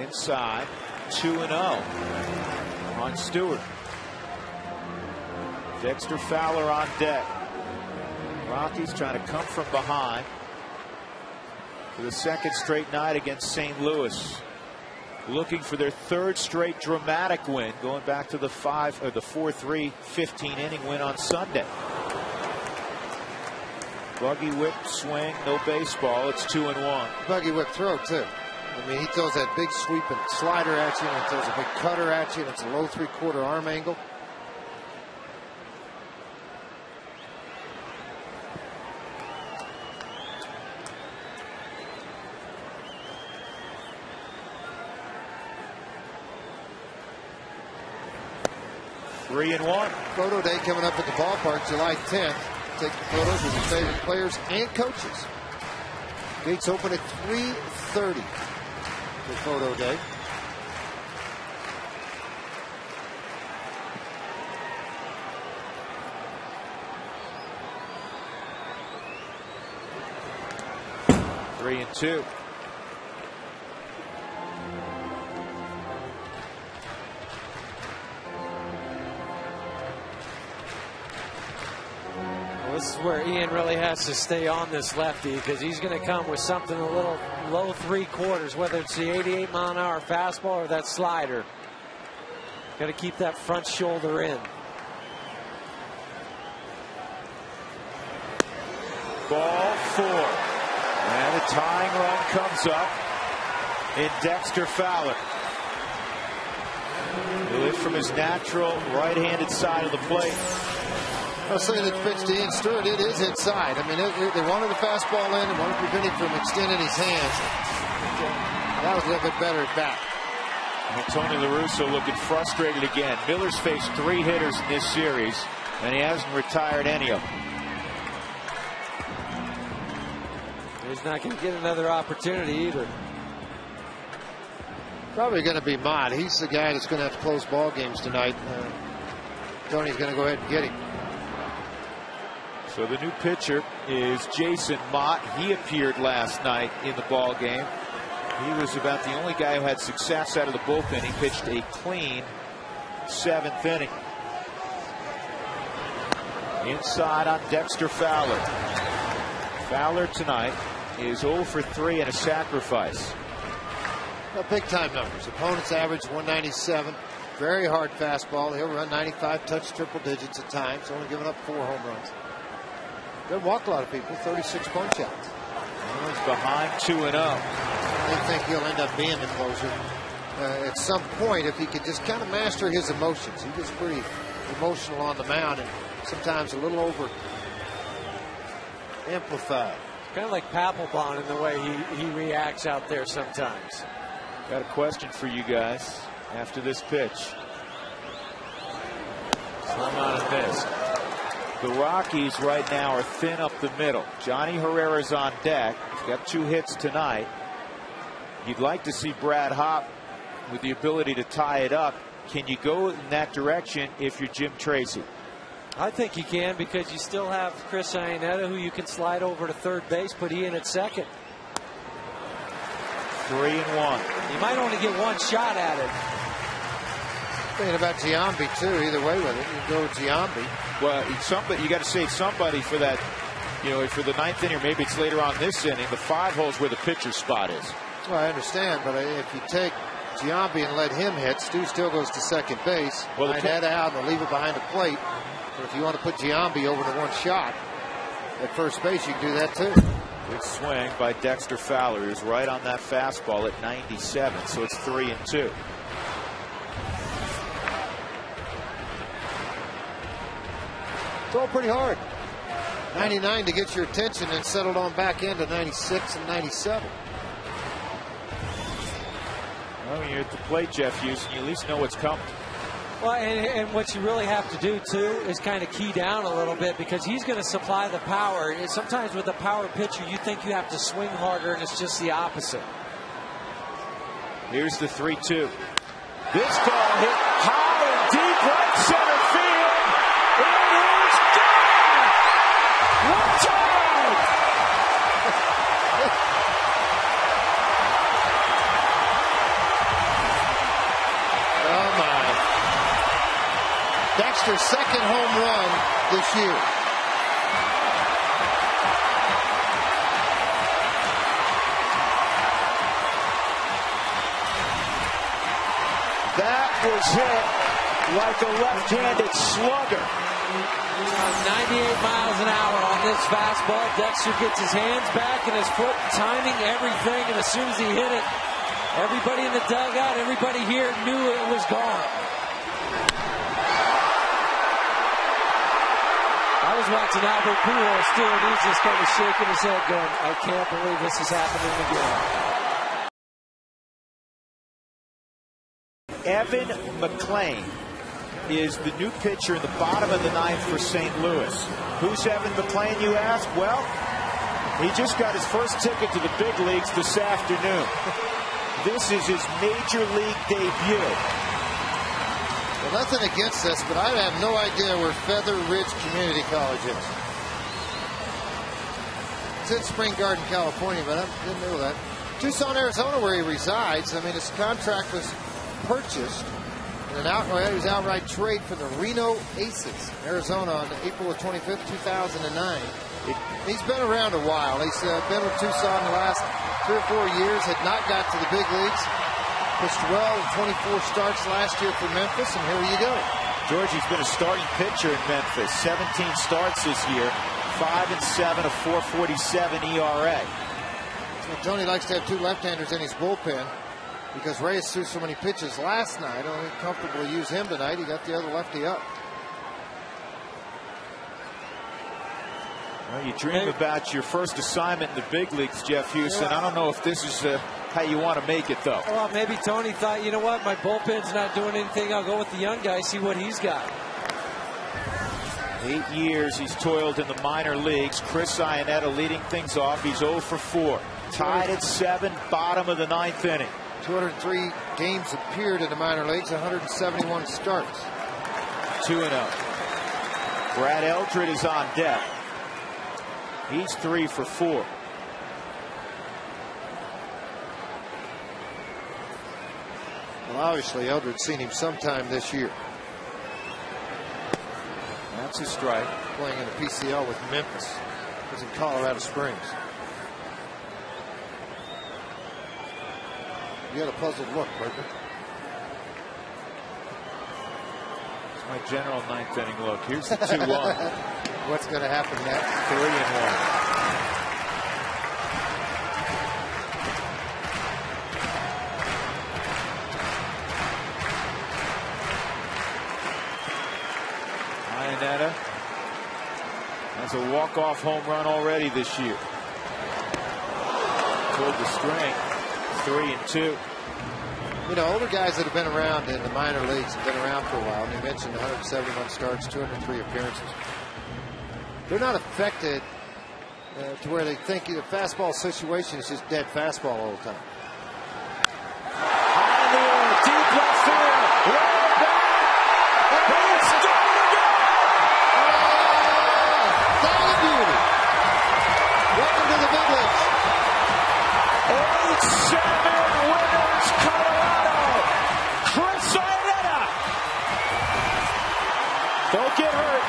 Inside, 2-0 on Stewart. Dexter Fowler on deck. Rockies trying to come from behind for the 2nd straight night against St. Louis. Looking for their 3rd straight dramatic win, going back to the 4-3 15-inning win on Sunday. Buggy whip swing, no baseball. It's 2-1. Buggy whip throw too. I mean, he throws that big sweeping slider at you, and he throws a big cutter at you, and it's a low 3/4 arm angle. Three and one. Photo day coming up at the ballpark July 10th. Take the photos with your favorite players and coaches. Gates open at 3:30 for photo day. Three and two. This is where Ian really has to stay on this lefty, because he's going to come with something a little low 3/4, whether it's the 88-mile-an-hour fastball or that slider. Got to keep that front shoulder in. Ball four. And a tying run comes up in Dexter Fowler. He lives from his natural right-handed side of the plate. I was saying that pitch to Ian Stewart, it is inside. I mean, they wanted the fastball in and wanted to prevent him from extending his hands. That was a little bit better at bat. And Tony La Russa looking frustrated again. Miller's faced 3 hitters in this series, and he hasn't retired any of them. He's not going to get another opportunity either. Probably going to be Mott. He's the guy that's going to have to close ball games tonight. Tony's going to go ahead and get him. So the new pitcher is Jason Mott. He appeared last night in the ball game. He was about the only guy who had success out of the bullpen. He pitched a clean 7th inning. Inside on Dexter Fowler. Fowler tonight is 0 for 3 and a sacrifice. Well, big time numbers. Opponents average 197. Very hard fastball. He'll run 95, touch triple digits at times. Only giving up 4 home runs. They'll walk a lot of people. 36 punch outs. He's behind 2-0. I think he'll end up being the closer at some point if he could just kind of master his emotions. He gets pretty emotional on the mound and sometimes a little over amplified. Kind of like Papelbon in the way he reacts out there sometimes. Got a question for you guys after this pitch. Swung on and missed. The Rockies right now are thin up the middle. Johnny Herrera's on deck. He's got 2 hits tonight. You'd like to see Brad Hopp with the ability to tie it up. Can you go in that direction if you're Jim Tracy? I think you can, because you still have Chris Iannetta, who you can slide over to third base, put Ian at second. 3-1. You might only get 1 shot at it. Thinking about Giambi too. Either way with it, you go with Giambi. Well, you got to save somebody for that. You know, for the 9th inning, or maybe it's later on this inning. The 5 hole's where the pitcher's spot is. Well, I understand, but if you take Giambi and let him hit, Stu still goes to second base. Well, Iannetta out and leave it behind the plate. But if you want to put Giambi over to 1 shot at first base, you can do that too. Good swing by Dexter Fowler. He was right on that fastball at 97, so it's 3-2. Throw pretty hard. 99 to get your attention and settled on back into 96 and 97. Well, when you're at the plate, Jeff Houston, you at least know what's coming. Well, and what you really have to do, too, is kind of key down a little bit, because he's going to supply the power. And sometimes with a power pitcher, you think you have to swing harder, and it's just the opposite. Here's the 3-2. This ball hit high and deep right center field. It is gone! Watch out! Oh, my. Dexter's second home run this year. That was hit like a left-handed slugger. 98 miles an hour on this fastball. Dexter gets his hands back and his foot, timing everything, and as soon as he hit it, Everybody in the dugout, everybody here knew it was gone. I was watching Albert Pujols too, and he's just kind of shaking his head going, I can't believe this is happening again. Evan McClain is the new pitcher in the bottom of the ninth for St. Louis. Who's Evan McClain, you ask? Well, he just got his first ticket to the big leagues this afternoon. This is his major league debut. Well, nothing against this, but I have no idea where Feather Ridge Community College is. It's in Spring Garden, California, but I didn't know that. Tucson, Arizona, where he resides. I mean, his contract was purchased in he was outright trade for the Reno Aces, Arizona, on April 25th, 2009. He's been around a while. He's been with Tucson the last 3 or 4 years, had not got to the big leagues. Pitched well in 24 starts last year for Memphis, and here you go. Georgie's been a starting pitcher in Memphis. 17 starts this year, 5-7, a 4.47 ERA. So Tony likes to have 2 left-handers in his bullpen because Reyes threw so many pitches last night. I don't think comfortably use him tonight. He got the other lefty up. Well, you dream about your first assignment in the big leagues, Jeff Houston. I don't know if this is how you want to make it, though. Well, maybe Tony thought, you know what, my bullpen's not doing anything. I'll go with the young guy, see what he's got. 8 years he's toiled in the minor leagues. Chris Iannetta leading things off. He's 0 for 4. Tied at 7, bottom of the 9th inning. 203 games appeared in the minor leagues, 171 starts. 2-0. Brad Eldred is on deck. He's 3 for 4. Well, obviously, Eldred's seen him sometime this year. That's a strike. Playing in the PCL with Memphis. He's in Colorado Springs. You got a puzzled look, Parker. It's my general 9th inning look. Here's the 2-1. What's going to happen next? 3-1. Iannetta has a walk-off home run already this year. Toward the string. 3-2. You know, older guys that have been around in the minor leagues have been around for a while. And you mentioned 171 starts, 203 appearances. They're not affected to where they think the fastball situation is just dead fastball all the time. High in the air, deep left field, way back, and it's done again. Dolly Beauty. Welcome to the big leagues. 8-7 winners, Colorado. Chris Iannetta. Don't get hurt.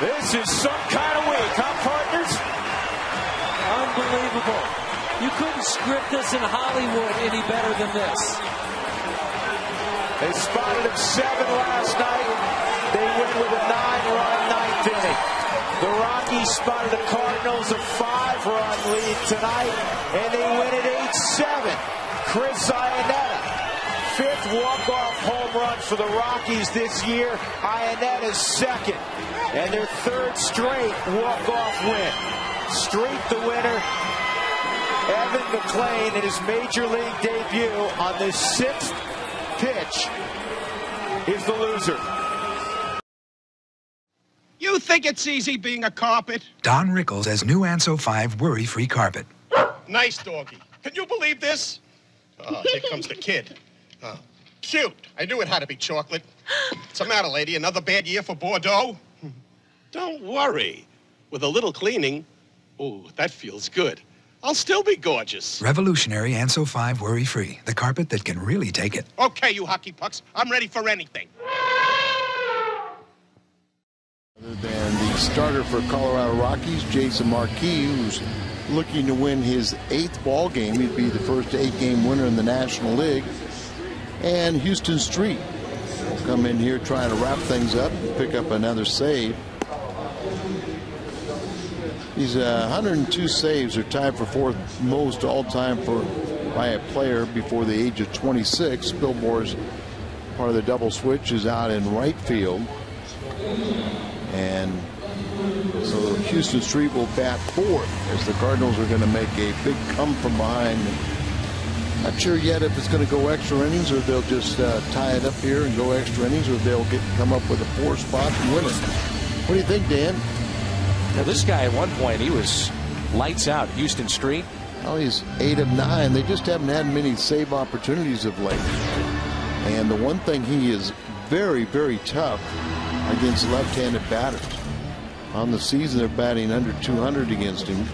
This is some kind of week, huh, partners? Unbelievable. You couldn't script this in Hollywood any better than this. They spotted him 7 last night. They win with a 9-run 9th inning. The Rockies spotted the Cardinals a 5-run lead tonight, and they win at 8-7. Chris Iannetta, 5th walk-off home run for the Rockies this year. Iannetta's 2nd, and their 3rd straight walk-off win. Streak the winner, Evan McClain, in his major league debut on the 6th pitch is the loser. You think it's easy being a carpet? Don Rickles has new Anso 5 worry-free carpet. Nice doggy. Can you believe this? Oh, here comes the kid. Oh, cute. I knew it had to be chocolate. What's the matter, lady? Another bad year for Bordeaux? Don't worry. With a little cleaning, oh, that feels good. I'll still be gorgeous. Revolutionary Anso 5 worry-free. The carpet that can really take it. Okay, you hockey pucks. I'm ready for anything. Other than the starter for Colorado Rockies, Jason Marquis, who's looking to win his 8th ball game. He'd be the first 8-game winner in the National League. And Houston Street will come in here trying to wrap things up and pick up another save. These 102 saves are tied for fourth most all time by a player before the age of 26. Bill Moore's part of the double switch is out in right field. And so Houston Street will bat fourth as the Cardinals are going to make a big come from behind. Not sure yet if it's going to go extra innings or they'll just tie it up here and go extra innings, or they'll come up with a 4 spot and win it. What do you think, Dan? Now, this guy at one point, he was lights out. Houston Street. Well, he's 8 of 9. They just haven't had many save opportunities of late. And the one thing, he is very, very tough against left-handed batters. On the season, they're batting under 200 against him.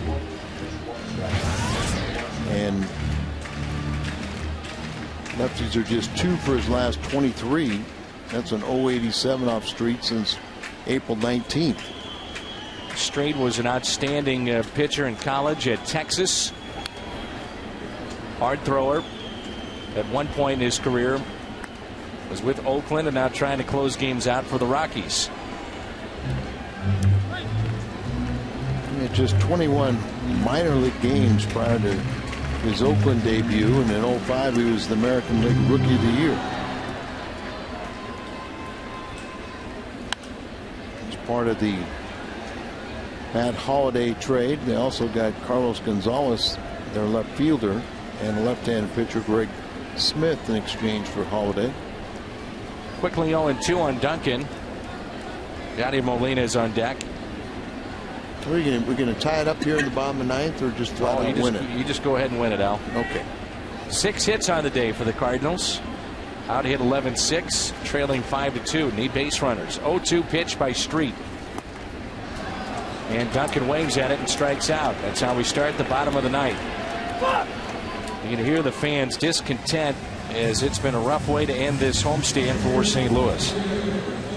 And lefties are just 2 for his last 23. That's an 087 off Street since April 19th. Street was an outstanding pitcher in college at Texas. Hard thrower. At one point in his career was with Oakland and now trying to close games out for the Rockies. Just 21 minor league games prior to his Oakland debut, and in 05 he was the American League Rookie of the Year. It's part of the Matt Holliday trade. They also got Carlos Gonzalez, their left fielder, and left-handed pitcher Greg Smith in exchange for Holliday. Quickly 0-2 on Duncan. Yadier Molina is on deck. We're going to tie it up here in the bottom of the ninth, or just flat out win it? You just go ahead and win it, Al. Okay. 6 hits on the day for the Cardinals. Out hit 11-6, trailing 5-2. Need base runners. 0-2 pitch by Street. And Duncan waves at it and strikes out. That's how we start the bottom of the ninth. You can hear the fans' discontent as it's been a rough way to end this homestand for St. Louis.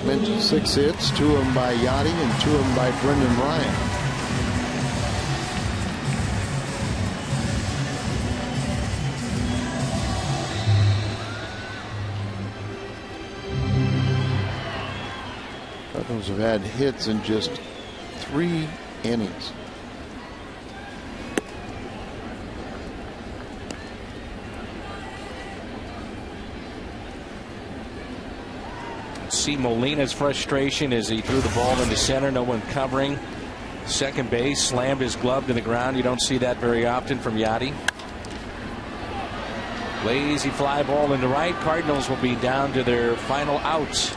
Mentioned 6 hits, 2 of them by Yachty and 2 of them by Brendan Ryan. Cardinals have had hits in just 3 innings. See Molina's frustration as he threw the ball into center, no one covering. Second base, slammed his glove to the ground. You don't see that very often from Yachty. Lazy fly ball into right. Cardinals will be down to their final outs.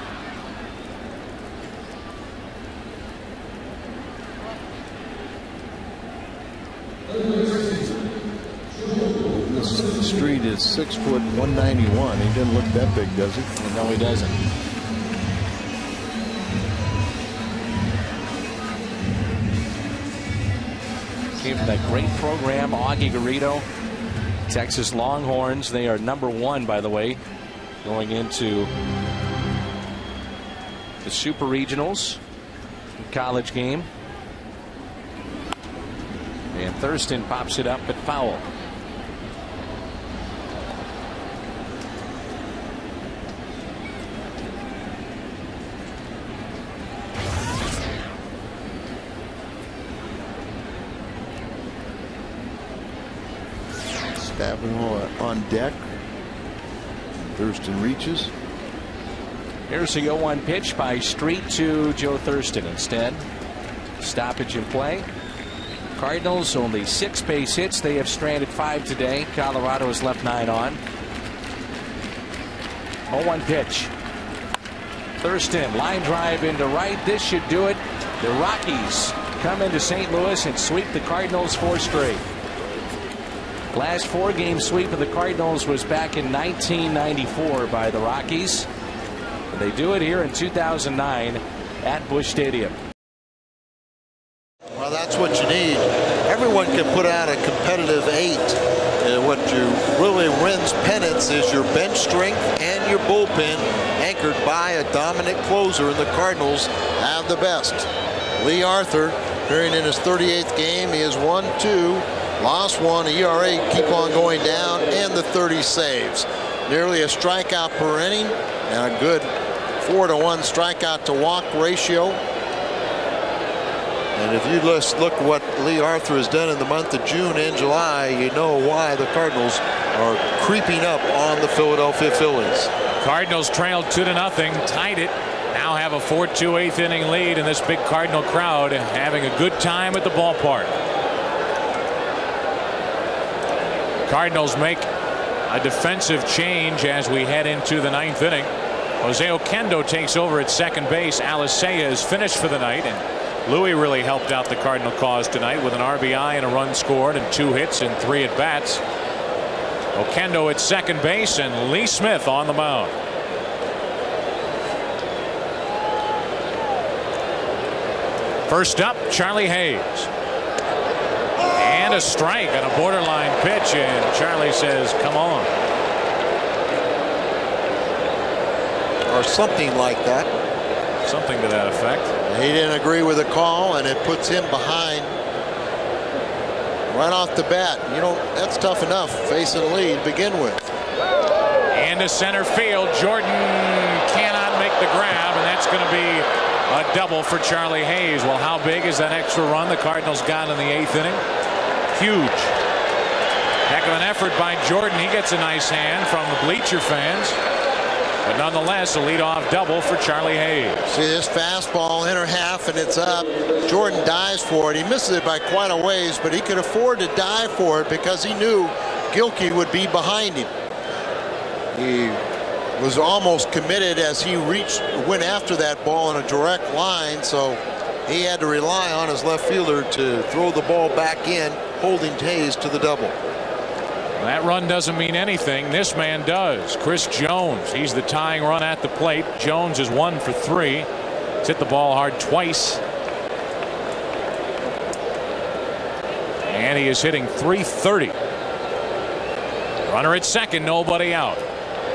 This Street is 6 foot 191. He doesn't look that big, does he? No, he doesn't. Came from that great program, Augie Garrido, Texas Longhorns. They are #1, by the way, going into the Super Regionals college game. And Thurston pops it up but foul. Stafford on deck. Thurston reaches. Here's the 0-1 pitch by Street to Joe Thurston. Instead, stoppage in play. Cardinals only 6 base hits. They have stranded 5 today. Colorado has left 9 on. 0-1 pitch. Thurston, line drive into right. This should do it. The Rockies come into St. Louis and sweep the Cardinals 4 straight. Last 4-game sweep of the Cardinals was back in 1994 by the Rockies. And they do it here in 2009 at Busch Stadium. Well, that's what you need. Everyone can put out a competitive 8. And what you really wins pennants is your bench strength and your bullpen, anchored by a dominant closer, and the Cardinals have the best. Lee Arthur, appearing in his 38th game, he has 1-2. Lost 1, ERA keep on going down, and the 30 saves. nearly a strikeout per inning, and a good 4-to-1 strikeout to walk ratio. And if you just look what Lee Arthur has done in the month of June and July, you know why the Cardinals are creeping up on the Philadelphia Phillies. Cardinals trailed 2-0, tied it. Now have a 4-2 8th inning lead, and this big Cardinal crowd having a good time at the ballpark. Cardinals make a defensive change as we head into the 9th inning. Jose Oquendo takes over at second base. Alicea is finished for the night, and Louis really helped out the Cardinal cause tonight with an RBI and a run scored and 2 hits and 3 at bats. Oquendo at second base and Lee Smith on the mound. First up, Charlie Hayes. And a strike and a borderline pitch, and Charlie says, come on. Or something like that. Something to that effect. He didn't agree with the call, and it puts him behind right off the bat. You know, that's tough enough facing a lead to begin with. Into center field. Jordan cannot make the grab, and that's going to be a double for Charlie Hayes. Well, how big is that extra run the Cardinals got in the 8th inning? Huge. Heck of an effort by Jordan. He gets a nice hand from the bleacher fans. But nonetheless, a leadoff double for Charlie Hayes. See this fastball, inner half, and it's up. Jordan dives for it. He misses it by quite a ways, but he could afford to dive for it because he knew Gilkey would be behind him. He was almost committed as he went after that ball in a direct line, so he had to rely on his left fielder to throw the ball back in, holding Hayes to the double. That run doesn't mean anything. This man does. Chris Jones. He's the tying run at the plate. Jones is 1 for 3. He's hit the ball hard twice. And he is hitting .330. Runner at second, nobody out.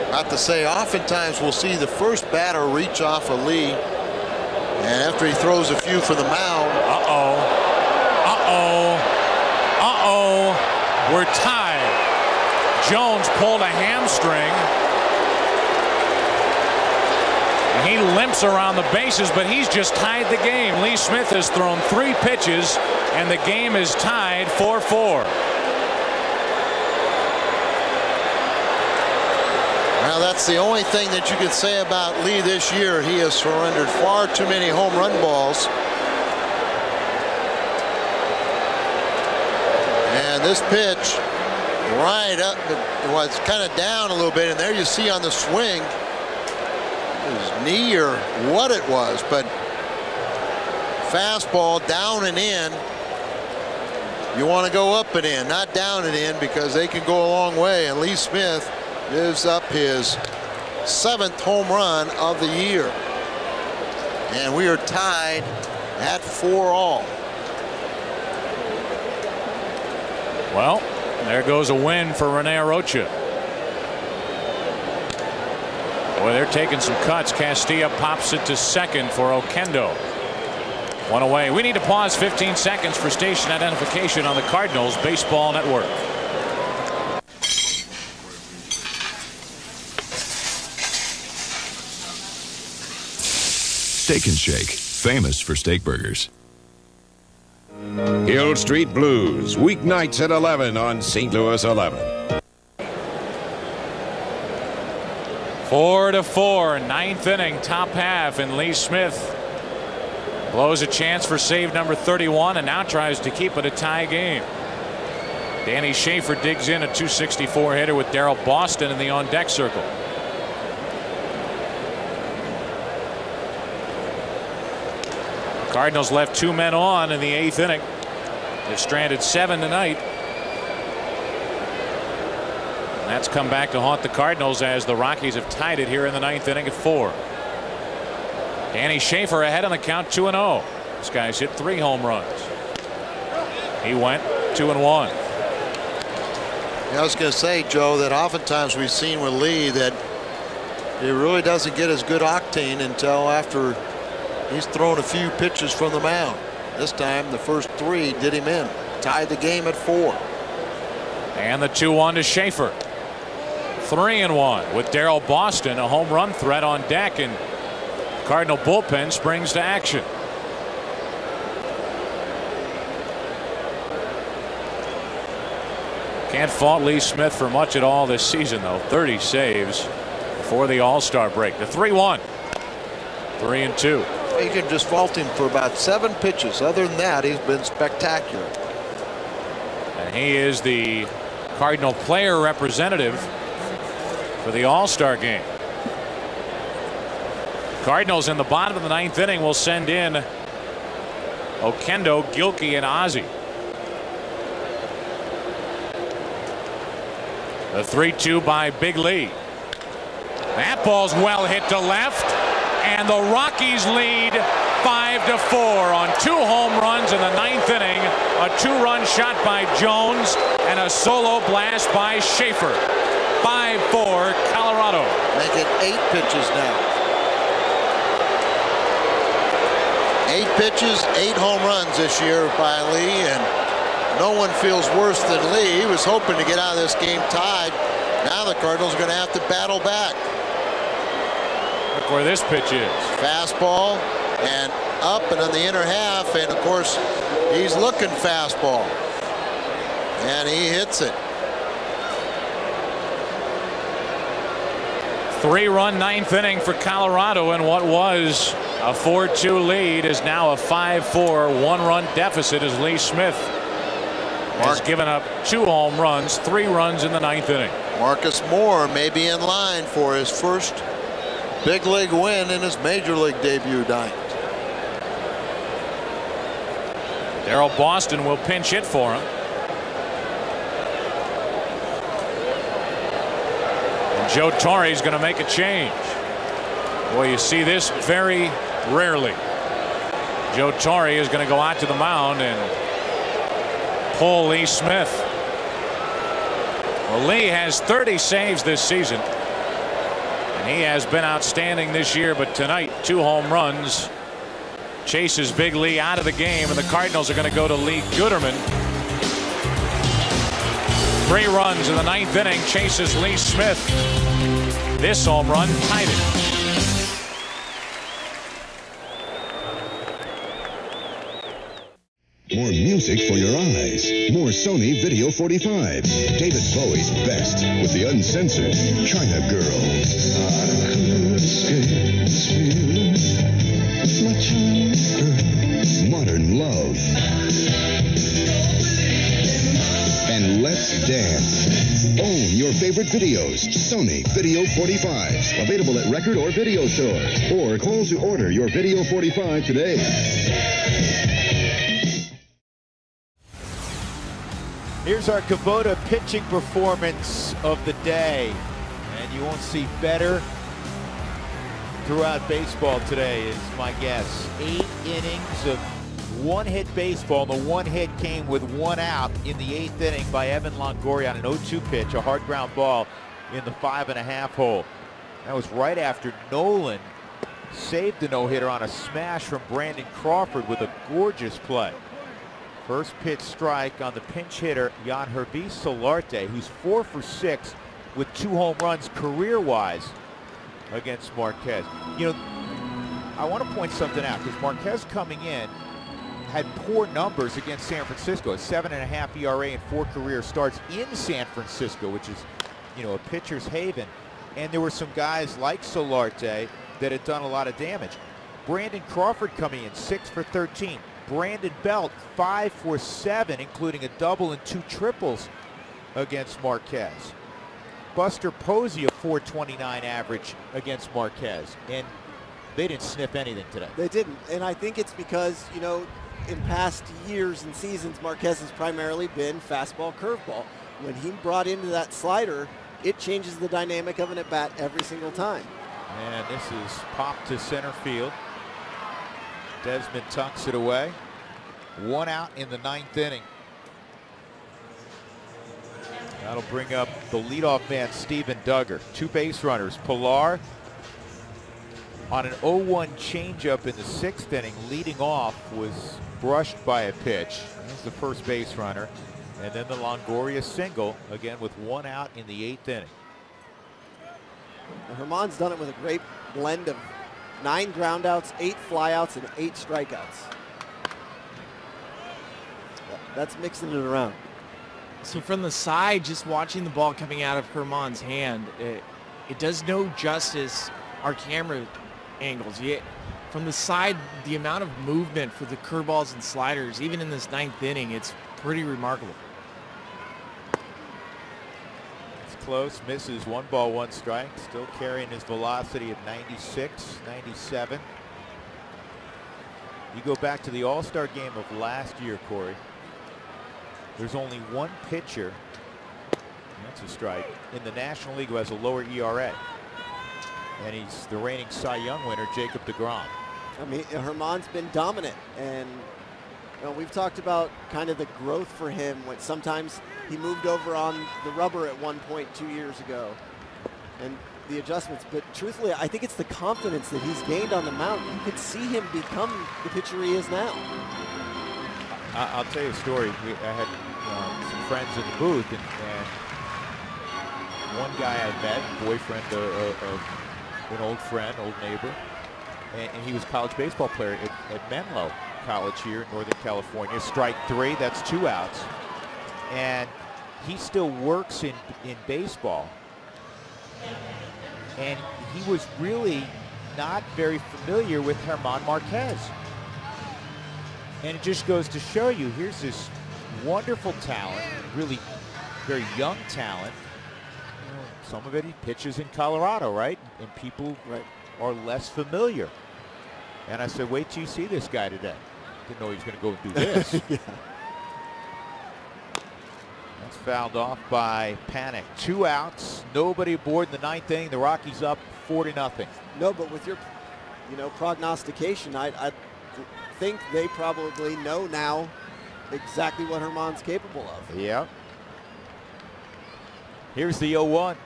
About to say, oftentimes we'll see the first batter reach off of Lee, and after he throws a few for the mound. We're tied. Jones pulled a hamstring. He limps around the bases, but he's just tied the game. Lee Smith has thrown 3 pitches, and the game is tied 4-4. Well, that's the only thing that you could say about Lee this year. He has surrendered far too many home run balls. And this pitch right up, it was kind of down a little bit, and there you see on the swing his knee or what it was, but fastball down and in. You want to go up and in, not down and in, because they can go a long way. And Lee Smith gives up his 7th home run of the year, and we are tied at 4-all. Well, there goes a win for Rene Arocha. Boy, they're taking some cuts. Castilla pops it to second for Oquendo. 1 away. We need to pause 15 seconds for station identification on the Cardinals Baseball Network. Steak and Shake, famous for steak burgers. Hill Street Blues, weeknights at 11 on St. Louis 11. 4-4, 9th inning, top half, and Lee Smith blows a chance for save number 31 and now tries to keep it a tie game. Danny Schaefer digs in a .264 hitter with Darrell Boston in the on-deck circle. Cardinals left 2 men on in the 8th inning. They've stranded 7 tonight. And that's come back to haunt the Cardinals as the Rockies have tied it here in the 9th inning at 4. Danny Schaefer ahead on the count, 2-0. This guy's hit 3 home runs. He went 2-1. I was going to say, Joe, that oftentimes we've seen with Lee that he really doesn't get his good octane until after he's thrown a few pitches from the mound. This time the first 3 did him in. Tied the game at 4. And the 2-1 to Schaefer. 3-1 with Darryl Boston, a home run threat on deck, and Cardinal bullpen springs to action. Can't fault Lee Smith for much at all this season, though. 30 saves before the All-Star break. The 3-1. 3-2. You can just fault him for about 7 pitches. Other than that, he's been spectacular. And he is the Cardinal player representative for the All-Star game. Cardinals in the bottom of the 9th inning will send in Oquendo, Gilkey, and Ozzie. The 3-2 by Big Lee. That ball's well hit to left, and the Rockies lead 5-4 on 2 home runs in the 9th inning. A 2-run shot by Jones and a solo blast by Schaefer. 5-4 Colorado. Make it 8 pitches now. 8 pitches, 8 home runs this year by Lee, and no one feels worse than Lee. He was hoping to get out of this game tied. Now the Cardinals are going to have to battle back. Look where this pitch is. Fastball and up and in the inner half, and of course he's looking fastball, and he hits it. 3-run 9th inning for Colorado, and what was a 4-2 lead is now a 5-4 1-run deficit as Lee Smith has given up 2 home runs, 3 runs in the 9th inning. Marcus Moore may be in line for his first big league win in his major league debut tonight. Darryl Boston will pinch hit for him. And Joe Torre is going to make a change. Boy, you see this very rarely. Joe Torre is going to go out to the mound and pull Lee Smith. Well, Lee has 30 saves this season, and he has been outstanding this year, but tonight 2 home runs chases Big Lee out of the game, and the Cardinals are going to go to Lee Gooderman. 3 runs in the 9th inning chases Lee Smith. This home run tied it. More music for your eyes. More Sony Video 45. David Bowie's best with the uncensored China Girl. I could escape this feeling. My China Girl. Modern Love. And Let's Dance. Own your favorite videos. Sony Video 45. Available at record or video stores. Or call to order your Video 45 today. Here's our Kubota pitching performance of the day. And you won't see better throughout baseball today, is my guess. 8 innings of 1-hit baseball. The 1 hit came with 1 out in the 8th inning by Evan Longoria on an 0-2 pitch, a hard ground ball in the 5.5 hole. That was right after Nolan saved the no-hitter on a smash from Brandon Crawford with a gorgeous play. First pitch strike on the pinch hitter, Yangervis Solarte, who's 4 for 6 with 2 home runs career-wise against Marquez. You know, I want to point something out, because Marquez coming in had poor numbers against San Francisco. A 7.5 ERA and 4 career starts in San Francisco, which is, you know, a pitcher's haven. And there were some guys like Solarte that had done a lot of damage. Brandon Crawford coming in 6 for 13. Brandon Belt 5 for 7, including a double and 2 triples against Marquez. Buster Posey a .429 average against Marquez, and they didn't sniff anything today. They didn't, and I think it's because, you know, in past years and seasons, Marquez has primarily been fastball, curveball. When he brought into that slider, it changes the dynamic of an at-bat every single time. And this is popped to center field. Desmond tucks it away. 1 out in the 9th inning. That'll bring up the leadoff man, Steven Duggar. 2 base runners. Pilar on an 0-1 changeup in the 6th inning, leading off, was brushed by a pitch. That's the first base runner. And then the Longoria single, again with 1 out in the 8th inning. Germán's done it with a great blend of 9 groundouts, 8 flyouts, and 8 strikeouts. That's mixing it around. So from the side, just watching the ball coming out of Germán's hand, it does no justice our camera angles. From the side, the amount of movement for the curveballs and sliders, even in this 9th inning, it's pretty remarkable. It's close, misses, 1 ball, 1 strike, still carrying his velocity at 96, 97. You go back to the All-Star game of last year, Corey. There's only 1 pitcher, that's a strike, in the National League who has a lower ERA. And he's the reigning Cy Young winner, Jacob deGrom. I mean, Germán's been dominant, and we've talked about kind of the growth for him. When sometimes he moved over on the rubber at one point 2 years ago, and the adjustments. But truthfully, I think it's the confidence that he's gained on the mound. You could see him become the pitcher he is now. I'll tell you a story. I had some friends in the booth, and one guy I met, boyfriend of an old friend, old neighbor, and he was a college baseball player at Menlo College here in Northern California. Strike 3, that's 2 outs. And he still works in baseball. And he was really not very familiar with Germán Marquez. And it just goes to show you, here's this wonderful talent, really very young talent. Some of it he pitches in Colorado, right? And people are less familiar. And I said, wait till you see this guy today. Didn't know he was going to go and do this. Yeah. That's fouled off by Panik. 2 outs, nobody aboard in the 9th inning. The Rockies up 4-0. No, but with your, prognostication, I think they probably know now exactly what Germán's capable of. Yeah. Here's the 0-1.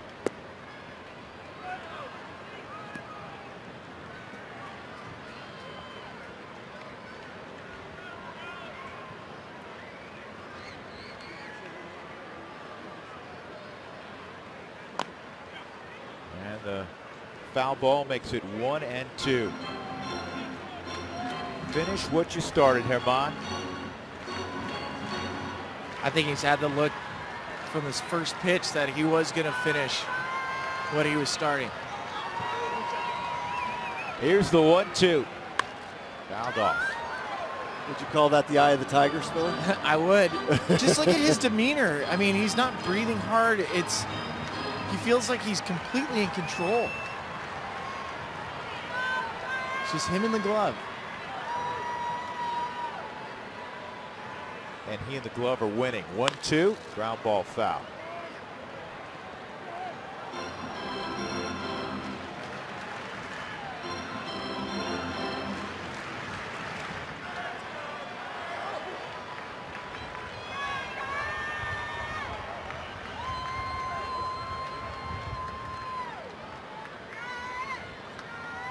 And the foul ball makes it 1-2. Finish what you started, Germán. I think he's had the look from his first pitch that he was going to finish what he was starting. Here's the 1-2. Fouled off. Would you call that the eye of the tiger, Spiller? I would. Just look at his demeanor. I mean, he's not breathing hard. He feels like he's completely in control. It's just him and the glove. And he and the glove are winning. 1-2, ground ball foul.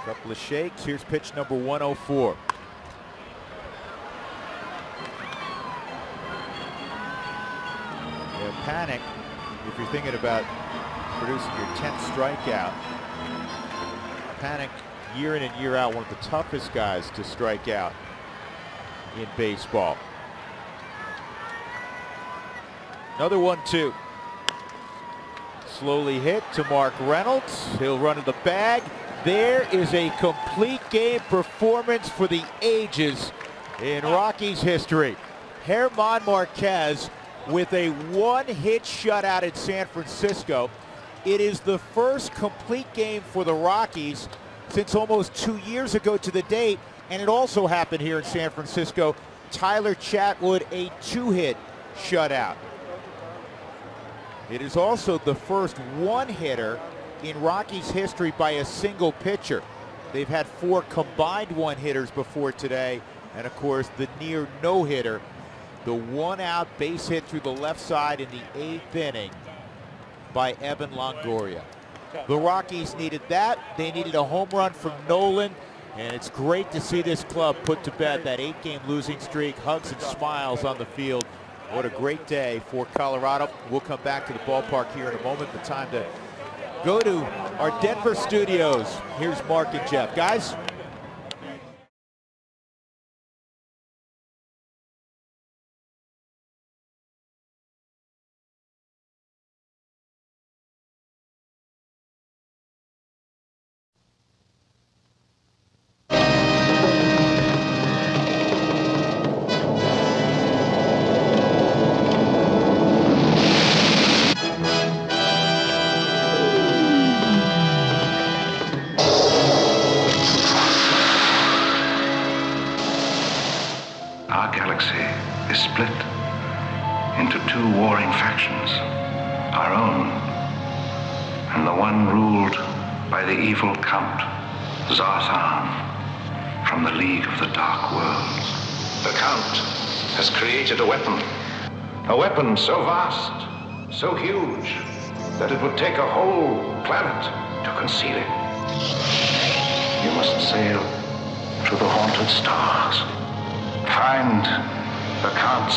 Couple of shakes. Here's pitch number 104. Panik, if you're thinking about producing your 10th strikeout, Panik, year in and year out, one of the toughest guys to strike out in baseball. Another 1-2. Slowly hit to Mark Reynolds. He'll run to the bag. There is a complete game performance for the ages in Rockies history. Germán Marquez with a 1-hit shutout at San Francisco. It is the first complete game for the Rockies since almost 2 years ago to the date, and it also happened here in San Francisco. Tyler Chatwood, a 2-hit shutout. It is also the first 1-hitter in Rockies history by a single pitcher. They've had 4 combined 1-hitters before today, and of course the near no-hitter, the 1-out base hit through the left side in the 8th inning by Evan Longoria. The Rockies needed that. They needed a home run from Nolan, and it's great to see this club put to bed that 8-game losing streak. Hugs and smiles on the field. What a great day for Colorado. We'll come back to the ballpark here in a moment. The time to go to our Denver studios. Here's Mark and Jeff. Guys. Our galaxy is split into two warring factions, our own and the one ruled by the evil Count Zarthan from the League of the Dark Worlds. The Count has created a weapon so vast, so huge, that it would take a whole planet to conceal it. You must sail to the haunted stars. Find the Count's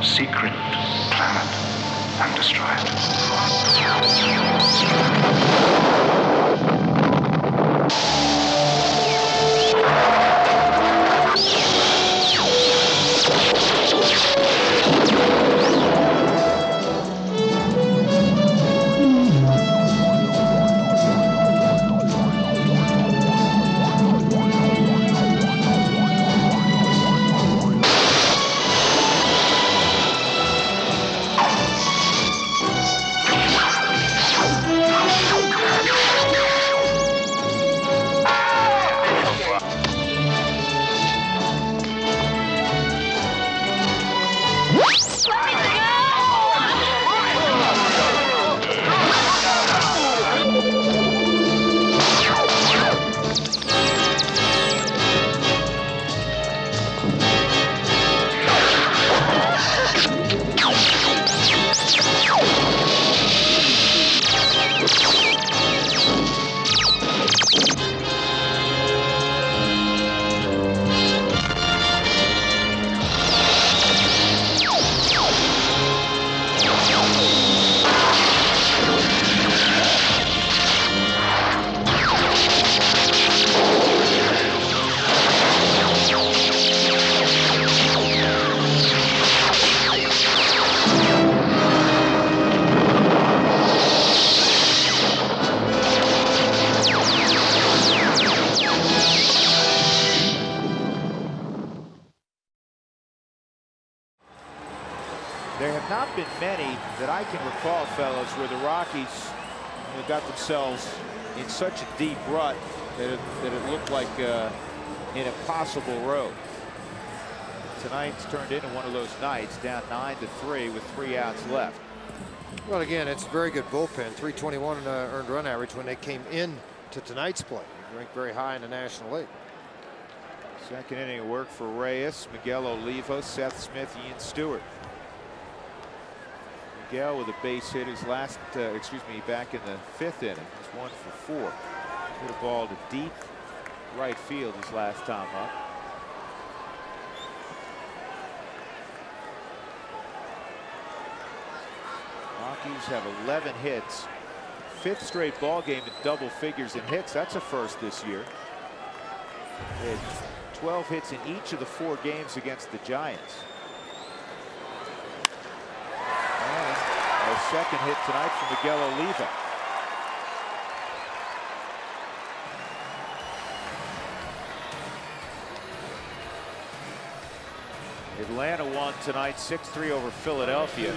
secret planet and destroy There have not been many that I can recall, fellas, where the Rockies got themselves in such a deep rut that it looked like an impossible road. Tonight's turned into one of those nights, down 9-3 with 3 outs left. Well, again, it's a very good bullpen. 321 earned run average when they came in to tonight's play. Ranked very high in the National League. Second inning of work for Reyes, Miguel Olivo, Seth Smith, Ian Stewart. Miguel with a base hit his last, back in the 5th inning. He's 1 for 4. Hit a ball to deep right field his last time up. Rockies have 11 hits. 5th straight ball game in double figures in hits. That's a first this year. They had 12 hits in each of the 4 games against the Giants. And a second hit tonight from Miguel Oliva. Atlanta won tonight 6-3 over Philadelphia.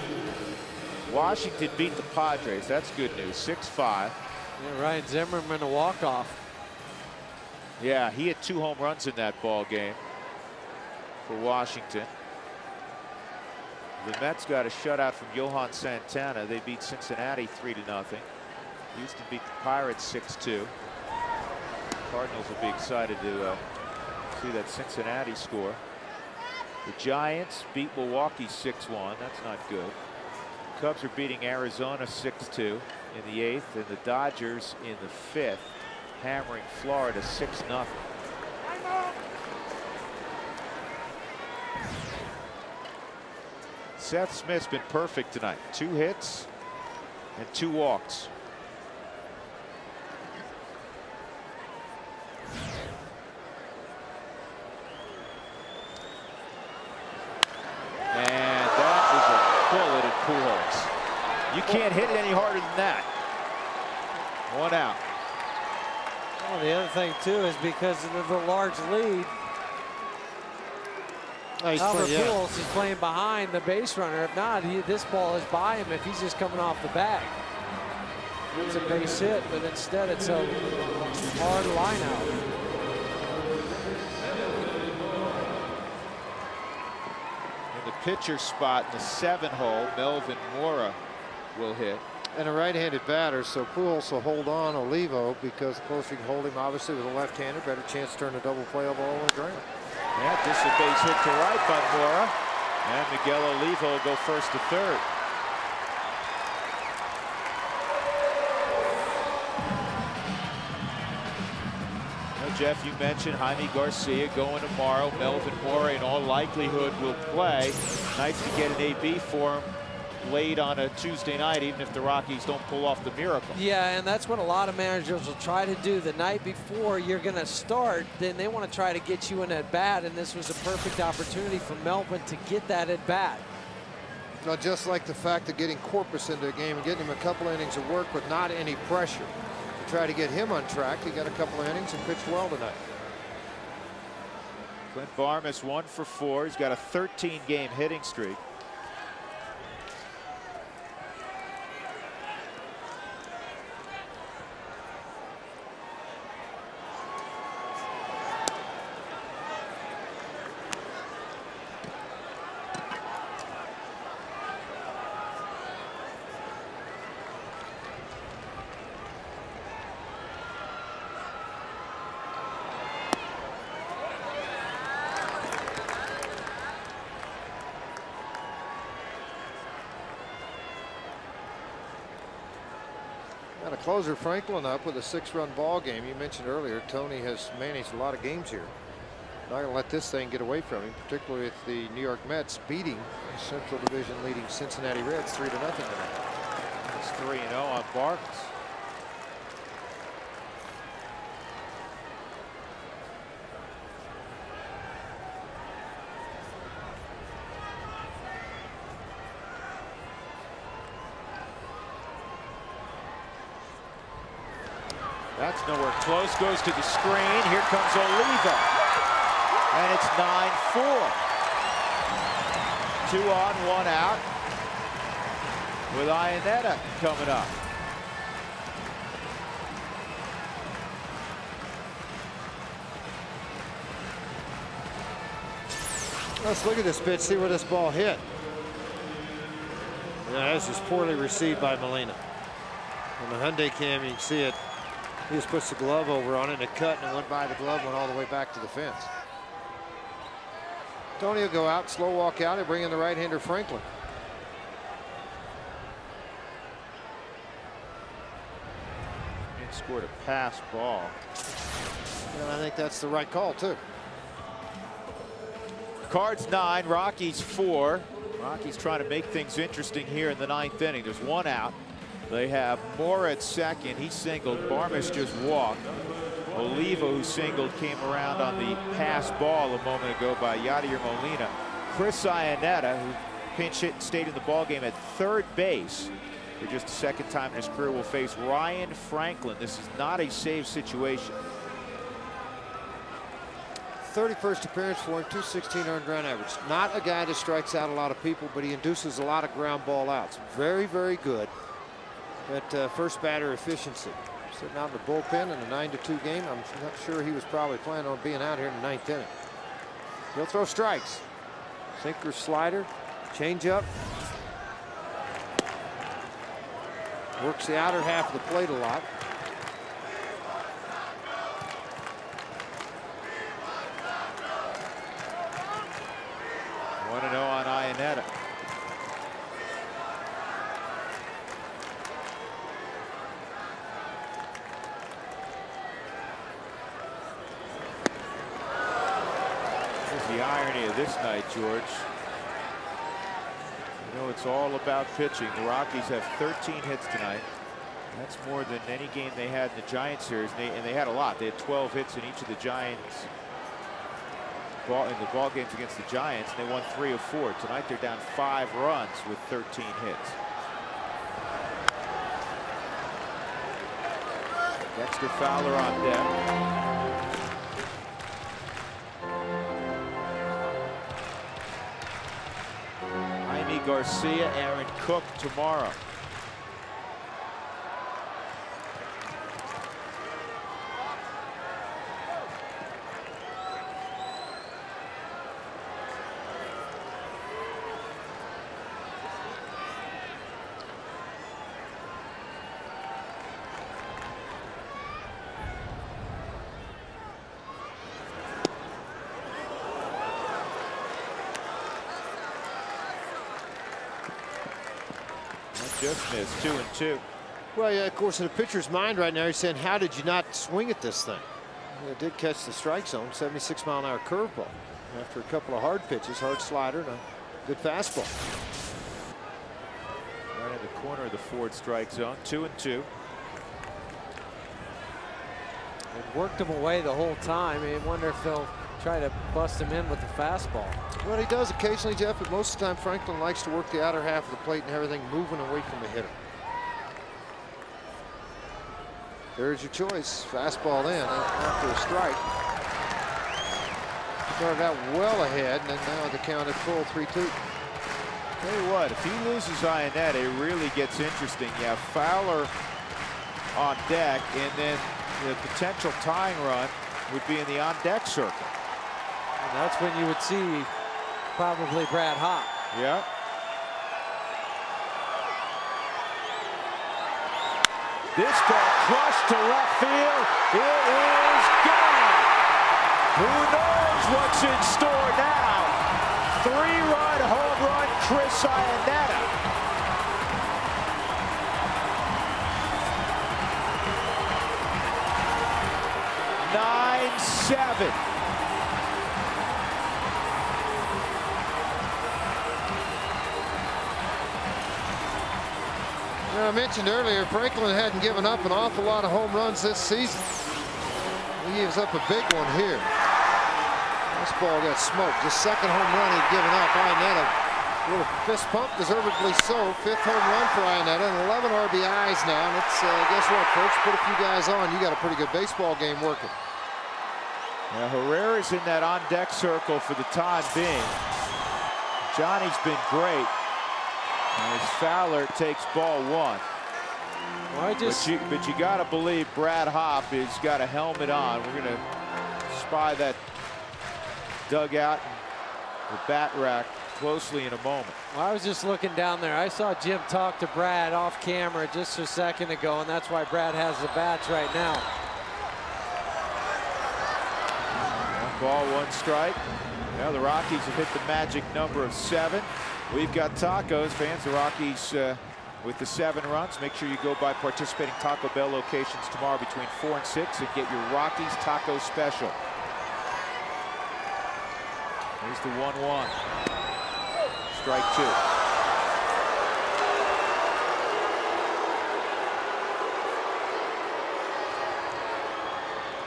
Washington beat the Padres. That's good news. 6-5. Yeah, Ryan Zimmerman a walk-off. Yeah, he had 2 home runs in that ball game for Washington. The Mets got a shutout from Johan Santana. They beat Cincinnati 3-0. Houston beat the Pirates 6-2. Cardinals will be excited to see that Cincinnati score. The Giants beat Milwaukee 6-1. That's not good. Cubs are beating Arizona 6-2 in the 8th, and the Dodgers in the 5th hammering Florida 6-0. Seth Smith's been perfect tonight. 2 hits and 2 walks. You can't hit it any harder than that. 1 out. Well, the other thing, too, is because of the large lead, Albert Pujols is playing behind the base runner. If not, this ball is by him if he's just coming off the bag. It's a base hit, but instead it's a hard line out. In the pitcher spot in the 7 hole, Melvin Mora will hit. And a right-handed batter, so Pujols will hold on Olivo because the closer you can hold him, obviously with a left-hander, better chance to turn a double play ball on the ground. Yeah, just a base hit to right by Mora. And Miguel Olivo will go first to third. Jeff, you mentioned Jaime Garcia going tomorrow. Melvin Mora in all likelihood will play. Nice to get an AB for him late on a Tuesday night, even if the Rockies don't pull off the miracle. Yeah, and that's what a lot of managers will try to do. The night before you're going to start, then they want to try to get you an at-bat, and this was a perfect opportunity for Melvin to get that at-bat. Now, just like the fact of getting Corpus into a game and getting him a couple innings of work with not any pressure. Try to get him on track. He got a couple of innings and pitched well tonight. Clint Barmes 1 for 4. He's got a 13-game hitting streak. Got a closer, Franklin, up with a 6-run ball game. You mentioned earlier, Tony has managed a lot of games here. Not going to let this thing get away from him, particularly with the New York Mets beating the Central Division leading Cincinnati Reds 3-0 tonight. It's 3-0 on Barnes. That's nowhere close. Goes to the screen. Here comes Olivo. And it's 9-4. 2 on, 1 out. With Iannetta coming up. Let's look at this pitch, see where this ball hit. Yeah, this is poorly received by Molina. On the Hyundai cam, you can see it. He just puts the glove over on it and it cut and it went by the glove, went all the way back to the fence. Tony will go out, slow walk out, and bring in the right-hander Franklin. And scored a pass ball. And I think that's the right call, too. Cards 9, Rockies 4. Rockies trying to make things interesting here in the 9th inning. There's 1 out. They have Mora at second. He singled. Barmes just walked. Olivo, who singled, came around on the pass ball a moment ago by Yadier Molina. Chris Iannetta, who pinch hit and stayed in the ballgame at third base for just the 2nd time in his career, will face Ryan Franklin. This is not a save situation. 31st appearance for him, 216 earned run average. Not a guy that strikes out a lot of people, but he induces a lot of ground ball outs. Very, very good at first batter efficiency. Sitting out in the bullpen in a 9-2 game. I'm not sure he was probably planning on being out here in the 9th inning. He'll throw strikes. Sinker, slider, changeup. Works the outer half of the plate a lot. Want to know on Iannetta. The irony of this night, George. You know, it's all about pitching. The Rockies have 13 hits tonight. That's more than any game they had in the Giants series, and they had a lot. They had 12 hits in each of the Giants in the ball games against the Giants, and they won 3 of 4. Tonight they're down 5 runs with 13 hits. Dexter Fowler on deck. Jaime Garcia, Aaron Cook tomorrow. Just missed 2-2. Well, yeah, of course, in the pitcher's mind right now, he's saying, how did you not swing at this thing? It did catch the strike zone, 76-mile-an-hour curveball. After a couple of hard pitches, hard slider, and a good fastball. Right in the corner of the Ford strike zone, 2-2. It worked him away the whole time. I wonder if they'll try to bust him in with the fastball. Well, he does occasionally, Jeff, but most of the time Franklin likes to work the outer half of the plate and everything moving away from the hitter. There's your choice. Fastball in after a strike. Started out well ahead, and then now the count at full 3-2. Tell you what, if he loses Iannetta, it really gets interesting. You have Fowler on deck, and then the potential tying run would be in the on-deck circle. And that's when you would see probably Brad Hawpe. Yeah. This ball crushed to left field. It is gone. Who knows what's in store now? 3-run home run, Chris Iannetta. Nine-7. I mentioned earlier, Franklin hadn't given up an awful lot of home runs this season. He gives up a big one here. This ball got smoked. The second home run he'd given up. Iannetta, a little fist pump, deservedly so. 5th home run for Iannetta, and 11 RBIs now. And it's, guess what, folks? Put a few guys on. You got a pretty good baseball game working. Now Herrera's in that on-deck circle for the time being. Johnny's been great. As Fowler takes ball 1. Well, but you got to believe Brad Hawpe has got a helmet on. We're going to spy that dugout and the bat rack closely in a moment. Well, I was just looking down there. I saw Jim talk to Brad off camera just a second ago, and that's why Brad has the bats right now. 1 ball, 1 strike. Now the Rockies have hit the magic number of 7. We've got tacos. Fans, the Rockies with the 7 runs. Make sure you go by participating Taco Bell locations tomorrow between 4 and 6 and get your Rockies taco special. Here's the 1-1. Strike 2.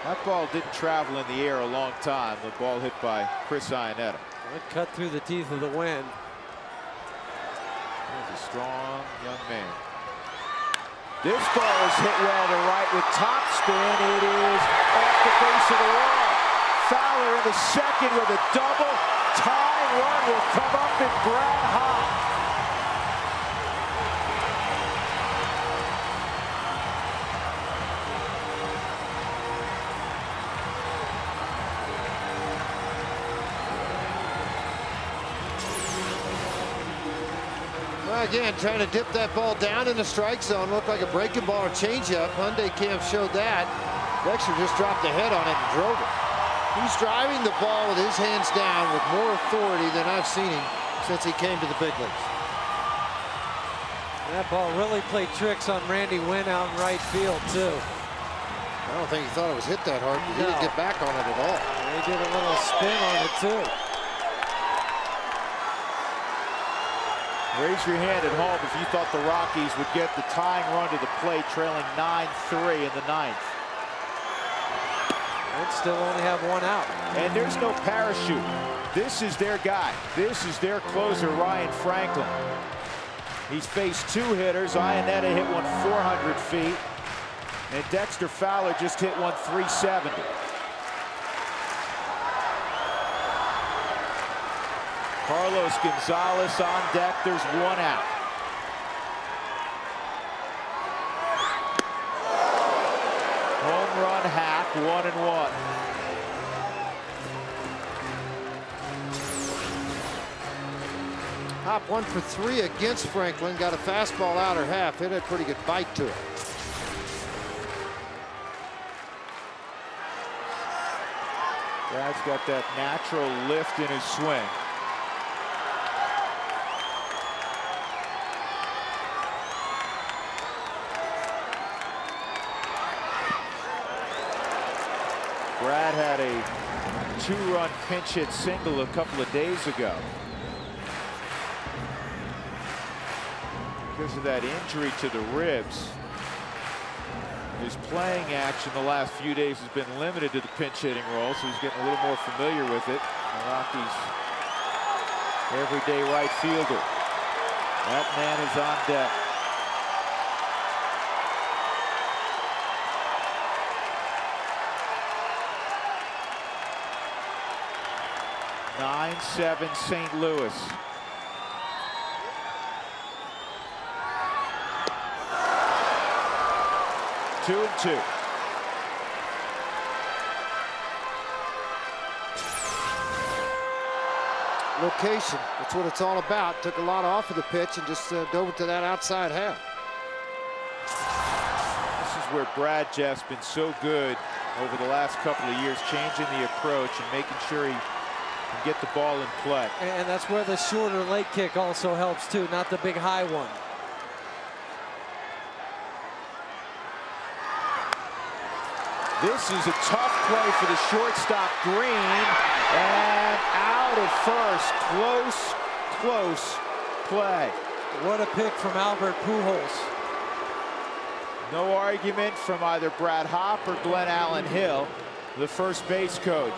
That ball didn't travel in the air a long time. The ball hit by Chris Iannetta. It cut through the teeth of the wind. He's a strong young man. This ball is hit well to right with top spin. It is off the base of the wall. Fowler in the second with a double. Tying run will come up in Brad Hawpe. Again, trying to dip that ball down in the strike zone. Looked like a breaking ball or changeup. Hyundai Cam showed that. Dexter just dropped the head on it and drove it. He's driving the ball with his hands down with more authority than I've seen him since he came to the big leagues. And that ball really played tricks on Randy Wynn out in right field, too. I don't think he thought it was hit that hard. He didn't get back on it at all. And he did a little spin on it, too. Raise your hand at home if you thought the Rockies would get the tying run to the plate, trailing 9-3 in the 9th. And still only have 1 out. And there's no parachute. This is their guy. This is their closer, Ryan Franklin. He's faced 2 hitters. Iannetta hit one 400 feet. And Dexter Fowler just hit one 370. Carlos Gonzalez on deck. There's one out. Home run hack, 1-1. Hop 1 for 3 against Franklin. Got a fastball outer half. Hit a pretty good bite to it. Brad's got that natural lift in his swing. Brad had a 2-run pinch hit single a couple of days ago. Because of that injury to the ribs, his playing action the last few days has been limited to the pinch hitting role, so he's getting a little more familiar with it. The Rockies' everyday right fielder. That man is on deck. (9-7) St. Louis. Two and two. Location, that's what it's all about. Took a lot off of the pitch and just dove to that outside half. This is where Brad Jeff's been so good over the last couple of years, changing the approach and making sure he can get the ball in play. And that's where the shorter late kick also helps too, not the big high one. This is a tough play for the shortstop, Green, and out at first. Close play. What a pick from Albert Pujols. No argument from either Brad Hopp or Glenn Allen Hill, the first base coach.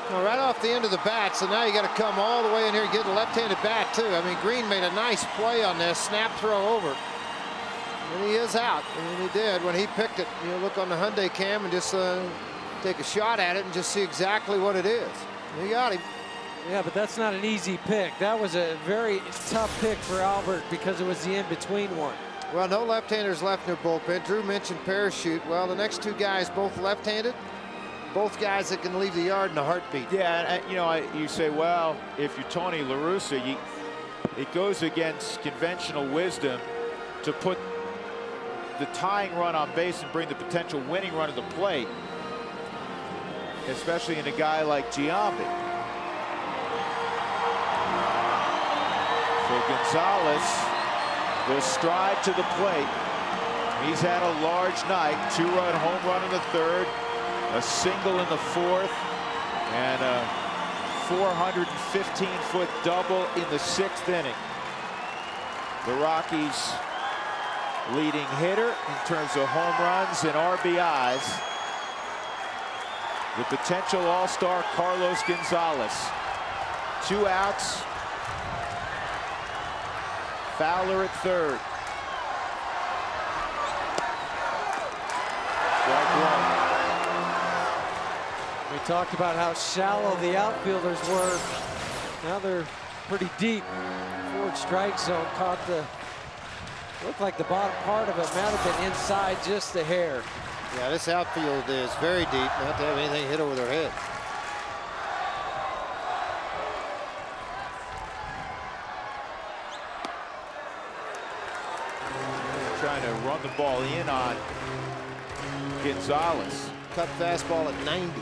Well, right off the end of the bat, so now you got to come all the way in here and get a left-handed bat too. I mean, Green made a nice play on this, snap throw over. And he is out, and he did when he picked it. You know, look on the Hyundai cam and just take a shot at it and just see exactly what it is. He got him. Yeah, but that's not an easy pick. That was a very tough pick for Albert because it was the in-between one. Well, no left-handers left in their bullpen. Drew mentioned Parachute. Well, the next two guys both left-handed. Both guys that can leave the yard in a heartbeat. Yeah, and, you know, you say, well, if you're Tony La Russa, it goes against conventional wisdom to put the tying run on base and bring the potential winning run to the plate, especially in a guy like Giambi. So Gonzalez will stride to the plate. He's had a large night. 2-run home run in the third, a single in the fourth, and a 415-foot double in the 6th inning. The Rockies' leading hitter in terms of home runs and RBIs, the potential all-star Carlos Gonzalez. 2 outs. Fowler at third. We talked about how shallow the outfielders were. Now they're pretty deep. Forward strike zone caught the, looked like the bottom part of it. Might have been inside just a hair. Yeah, this outfield is very deep. Not to have anything hit over their head. Trying to run the ball in on Gonzalez. Cut fastball at 90.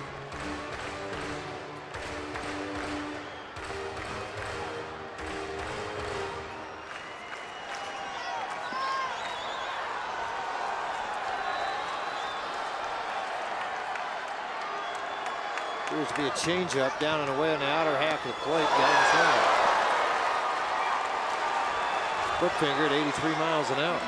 Appears to be a changeup down and away on the outer half of the plate. Foot finger at 83 miles an hour.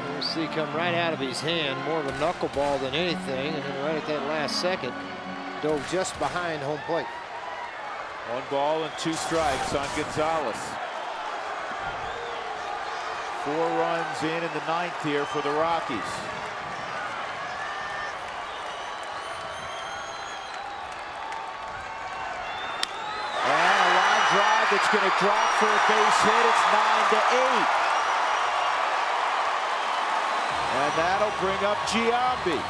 We'll see come right out of his hand, more of a knuckleball than anything, and then right at that last second, dove just behind home plate. 1 ball and 2 strikes on Gonzalez. 4 runs in the 9th here for the Rockies. And a line drive that's going to drop for a base hit. It's 9-8. And that'll bring up Giambi.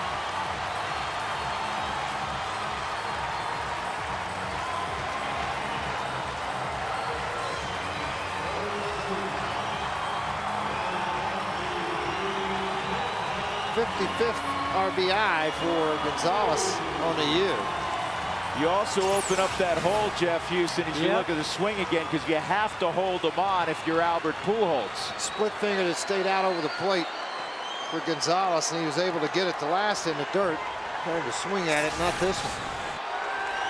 '55th RBI for Gonzalez on the year. You also open up that hole, Jeff Houston, as you look at the swing again, because you have to hold them on if you're Albert Pujols. Split finger that stayed out over the plate for Gonzalez, and he was able to get it to last in the dirt. Trying to swing at it, not this one.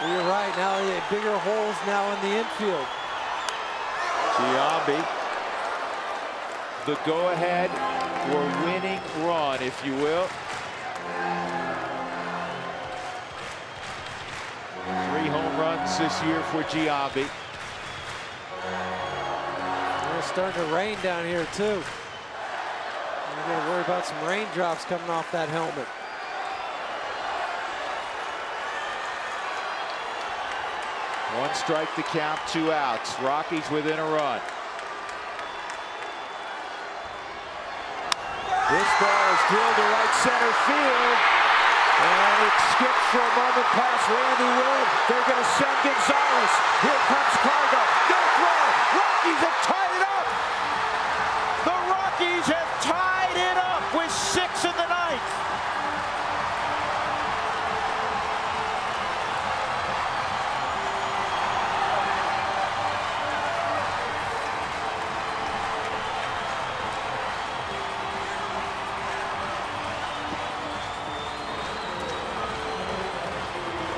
Well, you're right. Now bigger holes now in the infield. Giambi, the go-ahead or winning run, if you will. 3 home runs this year for Giambi. It's starting to rain down here too. We're going to worry about some raindrops coming off that helmet. One strike to count, 2 outs. Rockies within a run. This ball is drilled to right center field. And it skipped for a moment past Randy Wood. They're going to send Gonzalez. Here comes Cargo. No throw. Rockies have tied it up. The Rockies have tied it up with 6 in the 9th.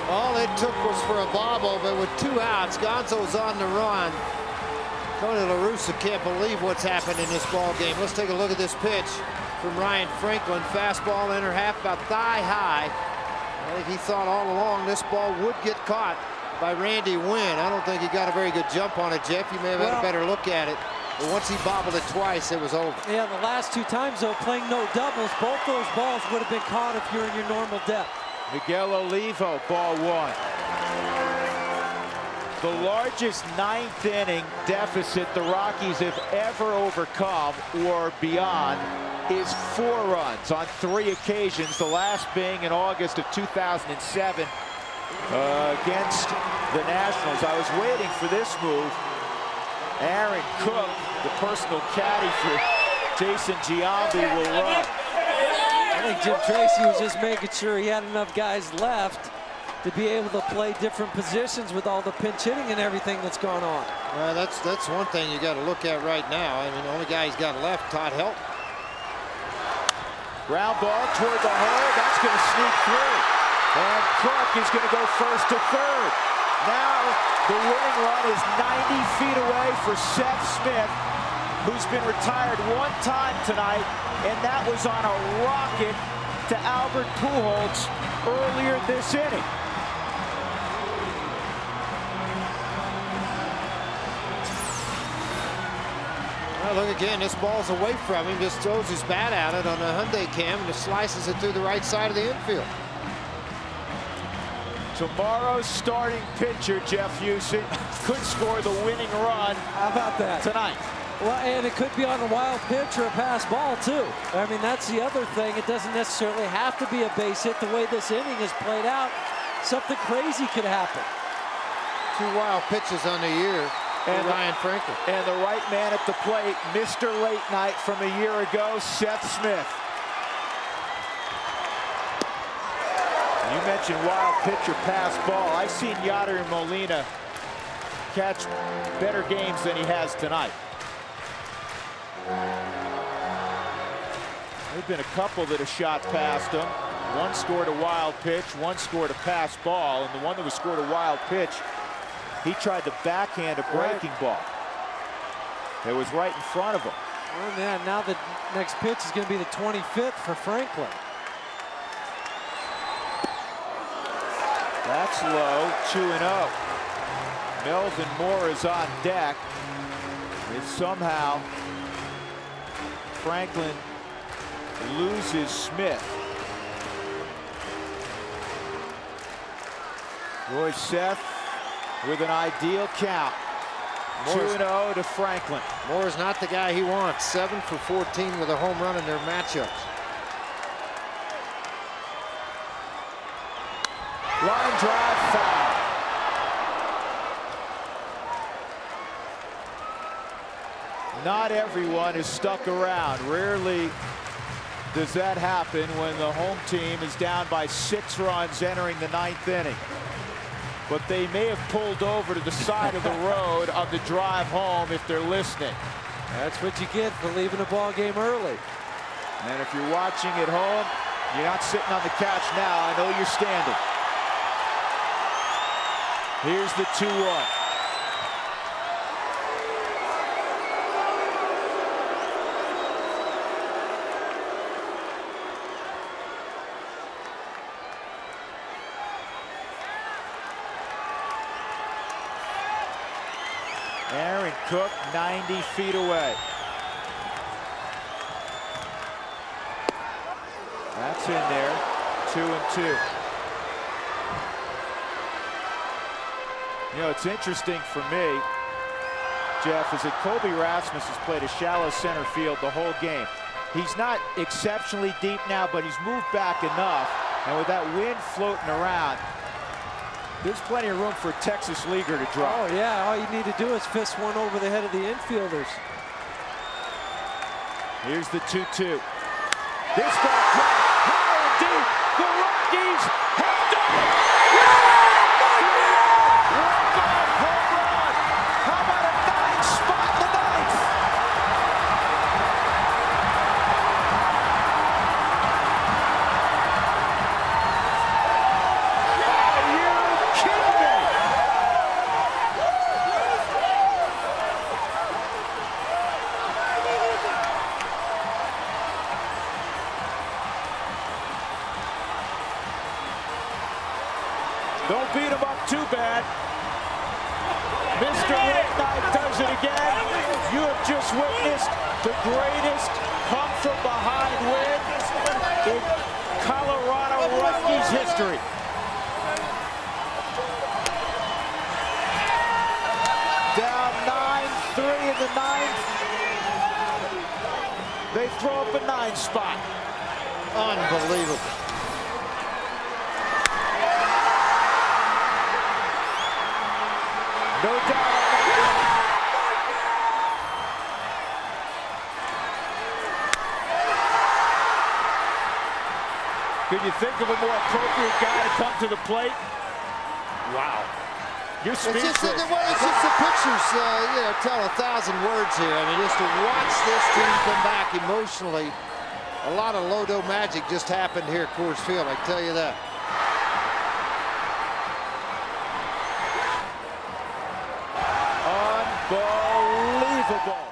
All it took was for a bobble, but with 2 outs, Gonzo's on the run. Tony La Russa can't believe what's happened in this ball game. Let's take a look at this pitch from Ryan Franklin. Fastball, inner half, about thigh high. I think he thought all along this ball would get caught by Randy Wynn. I don't think he got a very good jump on it, Jeff. You may have had a better look at it. But once he bobbled it twice, it was over. Yeah, the last 2 times, though, playing no doubles, both those balls would have been caught if you're in your normal depth. Miguel Olivo, ball 1. The largest 9th inning deficit the Rockies have ever overcome or beyond is 4 runs on 3 occasions, the last being in August of 2007 against the Nationals. I was waiting for this move. Aaron Cook, the personal caddy for Jason Giambi, will run. I think Jim Tracy was just making sure he had enough guys left to be able to play different positions with all the pinch hitting and everything that's going on. Well, that's one thing you got to look at right now. I mean, the only guy he's got left, Todd Helton. Ground ball toward the hole. That's going to sneak through. And Cook is going to go first to third. Now the winning run is 90 feet away for Seth Smith, who's been retired 1 time tonight, and that was on a rocket to Albert Pujols earlier this inning. Well, look again, this ball's away from him, just throws his bat at it on a Hyundai cam and just slices it through the right side of the infield. Tomorrow's starting pitcher, Jeff Houston, could score the winning run. How about that? Tonight. Well, and it could be on a wild pitch or a pass ball, too. I mean, that's the other thing. It doesn't necessarily have to be a base hit. The way this inning is played out, something crazy could happen. 2 wild pitches on the year for Ryan Franklin. And the right man at the plate, Mr. Late Night from a year ago, Seth Smith. You mentioned wild pitch or pass ball. I've seen Yadier Molina catch better games than he has tonight. There've been a couple that have shot past him. One scored a wild pitch, one scored a pass ball, and the one that was scored a wild pitch, he tried to backhand a breaking ball. It was right in front of him. Oh man, now the next pitch is going to be the 25th for Franklin. That's low, 2-0. Melvin Moore is on deck. It somehow Franklin loses Smith. Roy Seth with an ideal count. 2-0 to Franklin. Moore is not the guy he wants. 7 for 14 with a home run in their matchups. Line drive foul. Not everyone is stuck around. Rarely does that happen when the home team is down by 6 runs entering the 9th inning. But they may have pulled over to the side of the road on the drive home if they're listening. That's what you get for leaving a ball game early. And if you're watching at home, you're not sitting on the couch now. I know you're standing. Here's the 2-1. Aaron Cook 90 feet away. That's in there. 2-2. You know, it's interesting for me, Jeff, is that Colby Rasmus has played a shallow center field the whole game. He's not exceptionally deep now, but he's moved back enough. And with that wind floating around, there's plenty of room for a Texas leaguer to drop. Oh, yeah. All you need to do is fist one over the head of the infielders. Here's the 2-2. This ball high and deep. The Rockies have done it. Walk-off home run. How about a 9-spot in the 9th? Don't beat him up too bad. Mr. Red Knight does it again. You have just witnessed the greatest come-from-behind win in Colorado Rockies history. Down 9-3 in the 9th. They throw up a 9-spot. Unbelievable. No doubt on that. Could you think of a more appropriate guy to come to the plate? Wow. You're speechless. It's just the pictures, you know, tell 1,000 words here. I mean, just to watch this team come back emotionally, a lot of Lodo magic just happened here at Coors Field, I tell you that. Unbelievable.